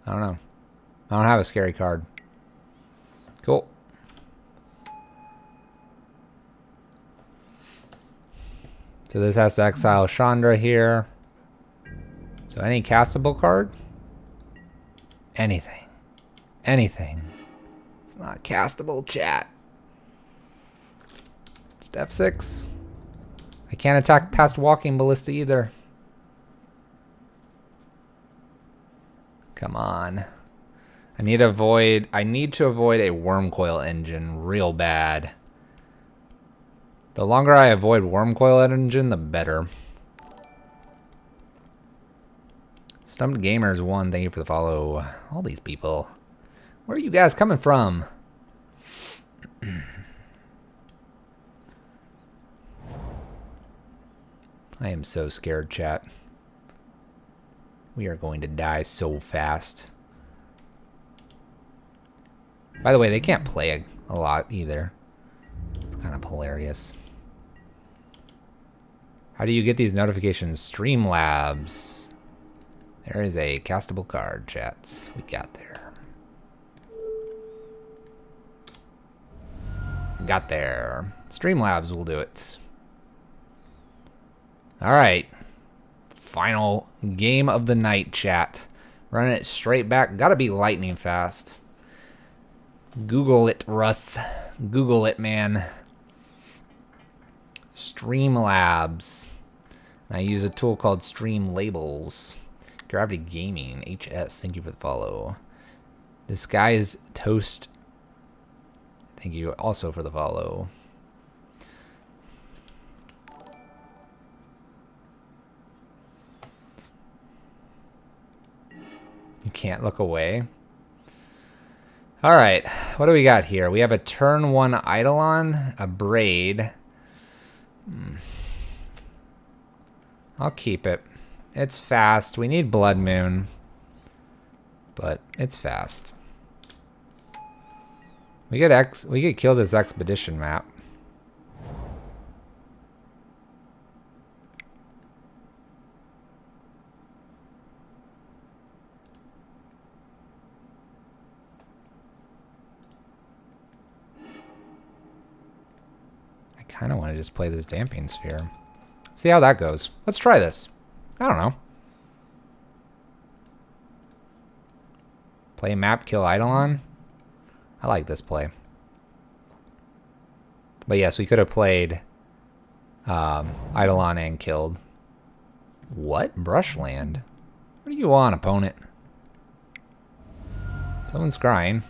I don't know. I don't have a scary card. Cool. So this has to exile Chandra here. So any castable card? Anything. Anything. It's not castable, chat. Just F6. I can't attack past Walking Ballista either. Come on. I need to avoid a Wormcoil Engine real bad. The longer I avoid Wormcoil Engine, the better. Stumped Gamers 1, thank you for the follow. All these people. Where are you guys coming from? I am so scared, chat. We are going to die so fast. By the way, they can't play a lot either. It's kind of hilarious. How do you get these notifications? Streamlabs. There is a castable card, chats. We got there. Got there. Streamlabs will do it. Alright. Final game of the night, chat. Running it straight back. Gotta be lightning fast. Google it, Russ. Google it, man. Streamlabs. I use a tool called Stream Labels. Gravity Gaming, HS, thank you for the follow. This guy is Toast. Thank you also for the follow. You can't look away. All right, what do we got here? We have a turn 1 Eidolon, a Braid. I'll keep it. It's fast. We need Blood Moon, but it's fast. We could kill this expedition map. I kind of want to just play this Damping Sphere. See how that goes. Let's try this. I don't know. Play map, kill Eidolon. I like this play. But yes, we could have played Eidolon and killed. What? Brushland? What do you want, opponent? Someone's crying.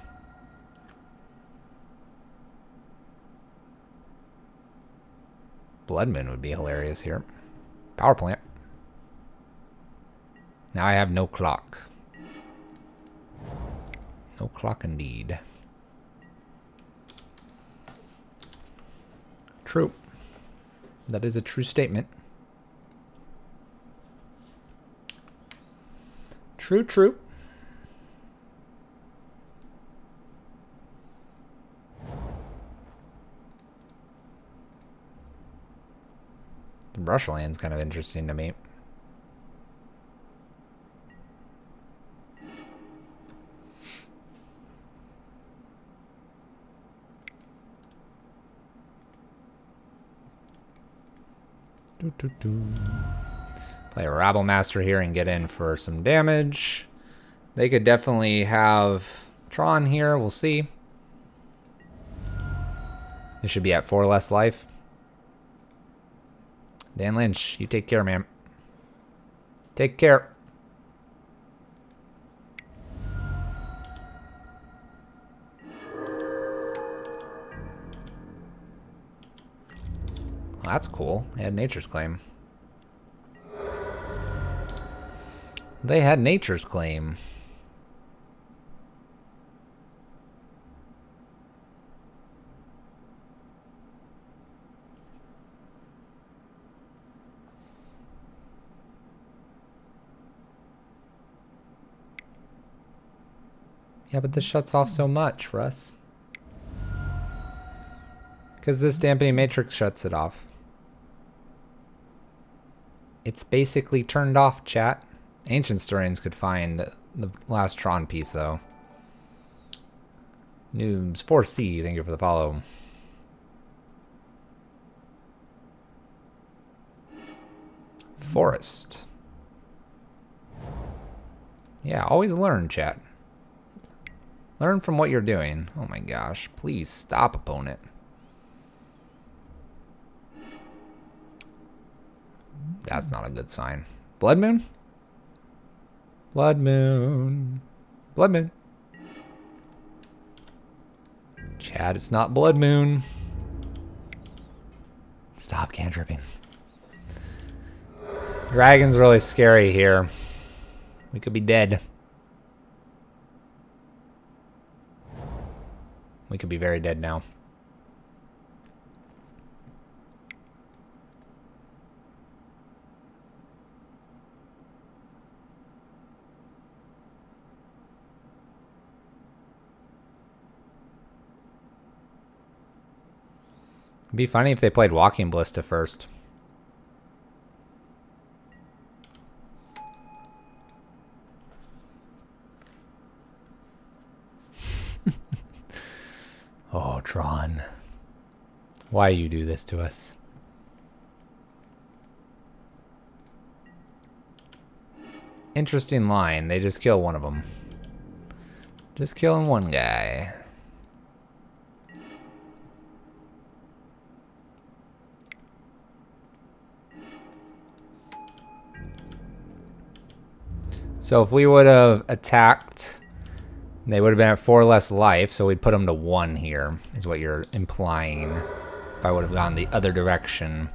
Blood Moon would be hilarious here. Power plant. Now I have no clock. No clock indeed. True. That is a true statement. True, true. The Brushland's kind of interesting to me. Play a Rabble Master here and get in for some damage. They could definitely have Tron here. We'll see. This should be at 4 less life. Dan Lynch, you take care, man. Take care. Well, that's cool. They had Nature's Claim. They had Nature's Claim. Yeah, but this shuts off so much, Russ. Because this Dampening Matrix shuts it off. It's basically turned off, chat. Ancient Historians could find the last Tron piece, though. Noobs 4C, thank you for the follow. Forest. Yeah, always learn, chat. Learn from what you're doing. Oh my gosh. Please stop, opponent. That's not a good sign. Blood Moon? Blood Moon. Blood Moon. Chat, it's not Blood Moon. Stop cantripping. Dragon's really scary here. We could be dead. We could be very dead now. It'd be funny if they played Walking Ballista first. Oh, Tron. Why you do this to us? Interesting line. They just kill one of them. Just killing one guy. So if we would have attacked, they would have been at 4 less life, so we'd put them to 1 here, is what you're implying. If I would have gone the other direction.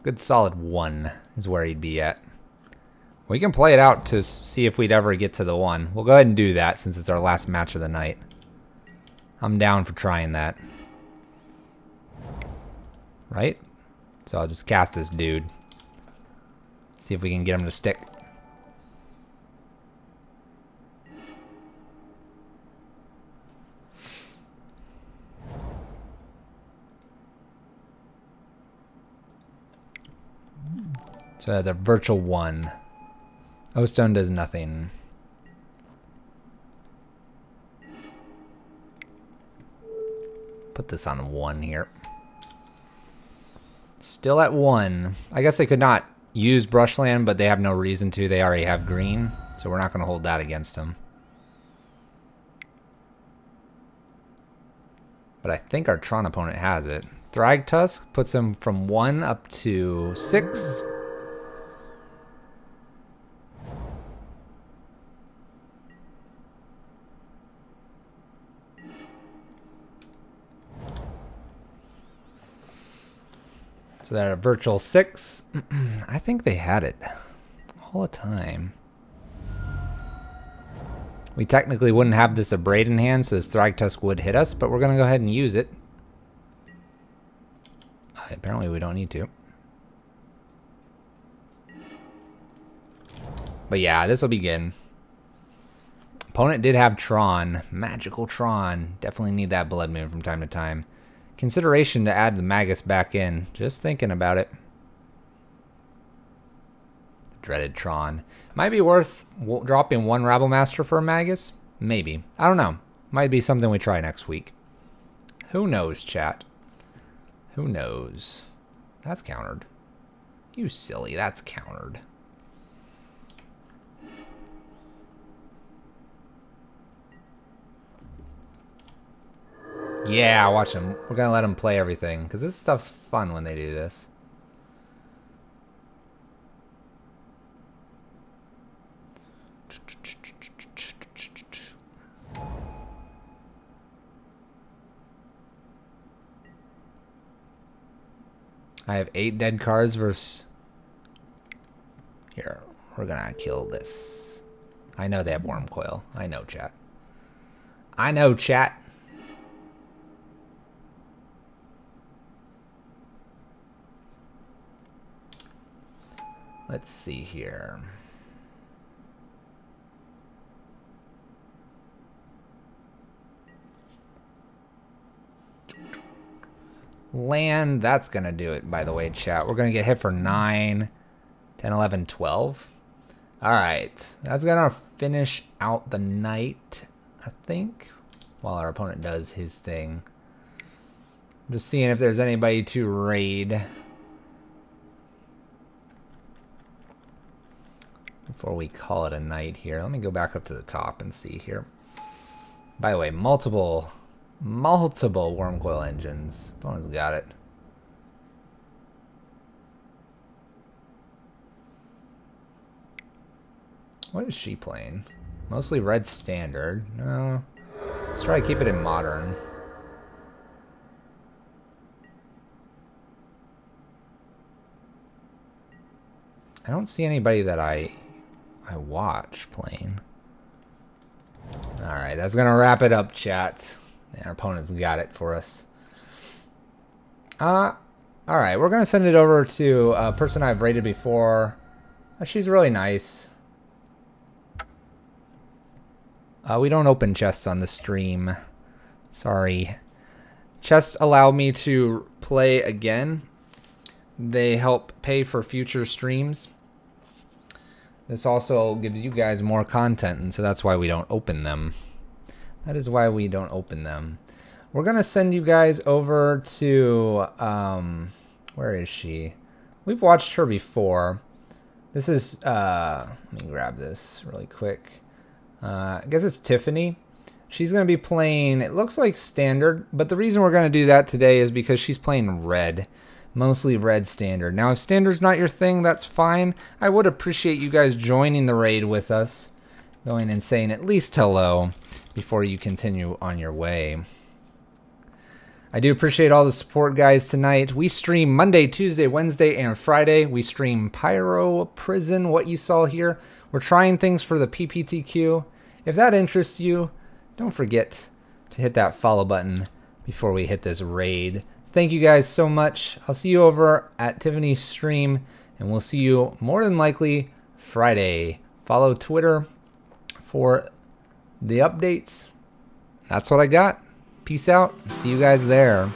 Good solid 1 is where he'd be at. We can play it out to see if we'd ever get to the 1. We'll go ahead and do that since it's our last match of the night. I'm down for trying that. Right? So I'll just cast this dude. See if we can get him to stick. So the virtual 1. O-Stone does nothing. Put this on 1 here. Still at 1. I guess they could not use Brushland, but they have no reason to. They already have green, so we're not going to hold that against them. But I think our Tron opponent has it. Thragtusk puts him from 1 up to 6. So they're a virtual 6. I think they had it all the time. We technically wouldn't have this Abrade in hand, so this Thragtusk would hit us, but we're going to go ahead and use it. Apparently we don't need to. But yeah, this will begin. Opponent did have Tron. Magical Tron. Definitely need that Blood Moon from time to time. Consideration to add the Magus back in. Just thinking about it. Dreaded Tron. Might be worth dropping 1 Rabble Master for a Magus. Maybe. I don't know. Might be something we try next week. Who knows, chat? Who knows? That's countered. You silly. That's countered. Yeah, watch them. We're going to let them play everything, because this stuff's fun when they do this. I have 8 dead cards versus... Here, we're going to kill this. I know they have Worm Coil. I know, chat. I know, chat. Let's see here. Land, that's going to do it, by the way, chat. We're going to get hit for 9, 10, 11, 12. All right. That's going to finish out the night, I think. while our opponent does his thing. Just seeing if there's anybody to raid before we call it a night here. Let me go back up to the top and see here. By the way, multiple worm coil engines. Opponent's got it. What is she playing? Mostly red standard. No. Let's try to keep it in modern. I don't see anybody that I watch playing. Alright, that's gonna wrap it up, chat. Yeah, our opponent's got it for us. Alright, we're gonna send it over to a person I've rated before. She's really nice. We don't open chests on the stream. Sorry. Chests allow me to play again. They help pay for future streams. This also gives you guys more content, and so that's why we don't open them. That is why we don't open them. We're gonna send you guys over to, where is she? We've watched her before. This is, let me grab this really quick. I guess it's Tiffany. She's gonna be playing, it looks like standard, but the reason we're gonna do that today is because she's playing red. Mostly red standard. Now, if standard's not your thing, that's fine. I would appreciate you guys joining the raid with us. Going and saying at least hello before you continue on your way. I do appreciate all the support, guys, tonight. We stream Monday, Tuesday, Wednesday, and Friday. We stream Pyro Prison, what you saw here. We're trying things for the PPTQ. If that interests you, don't forget to hit that follow button before we hit this raid. Thank you guys so much. I'll see you over at Tiffany's stream, and we'll see you more than likely Friday. Follow Twitter for the updates. That's what I got. Peace out. See you guys there.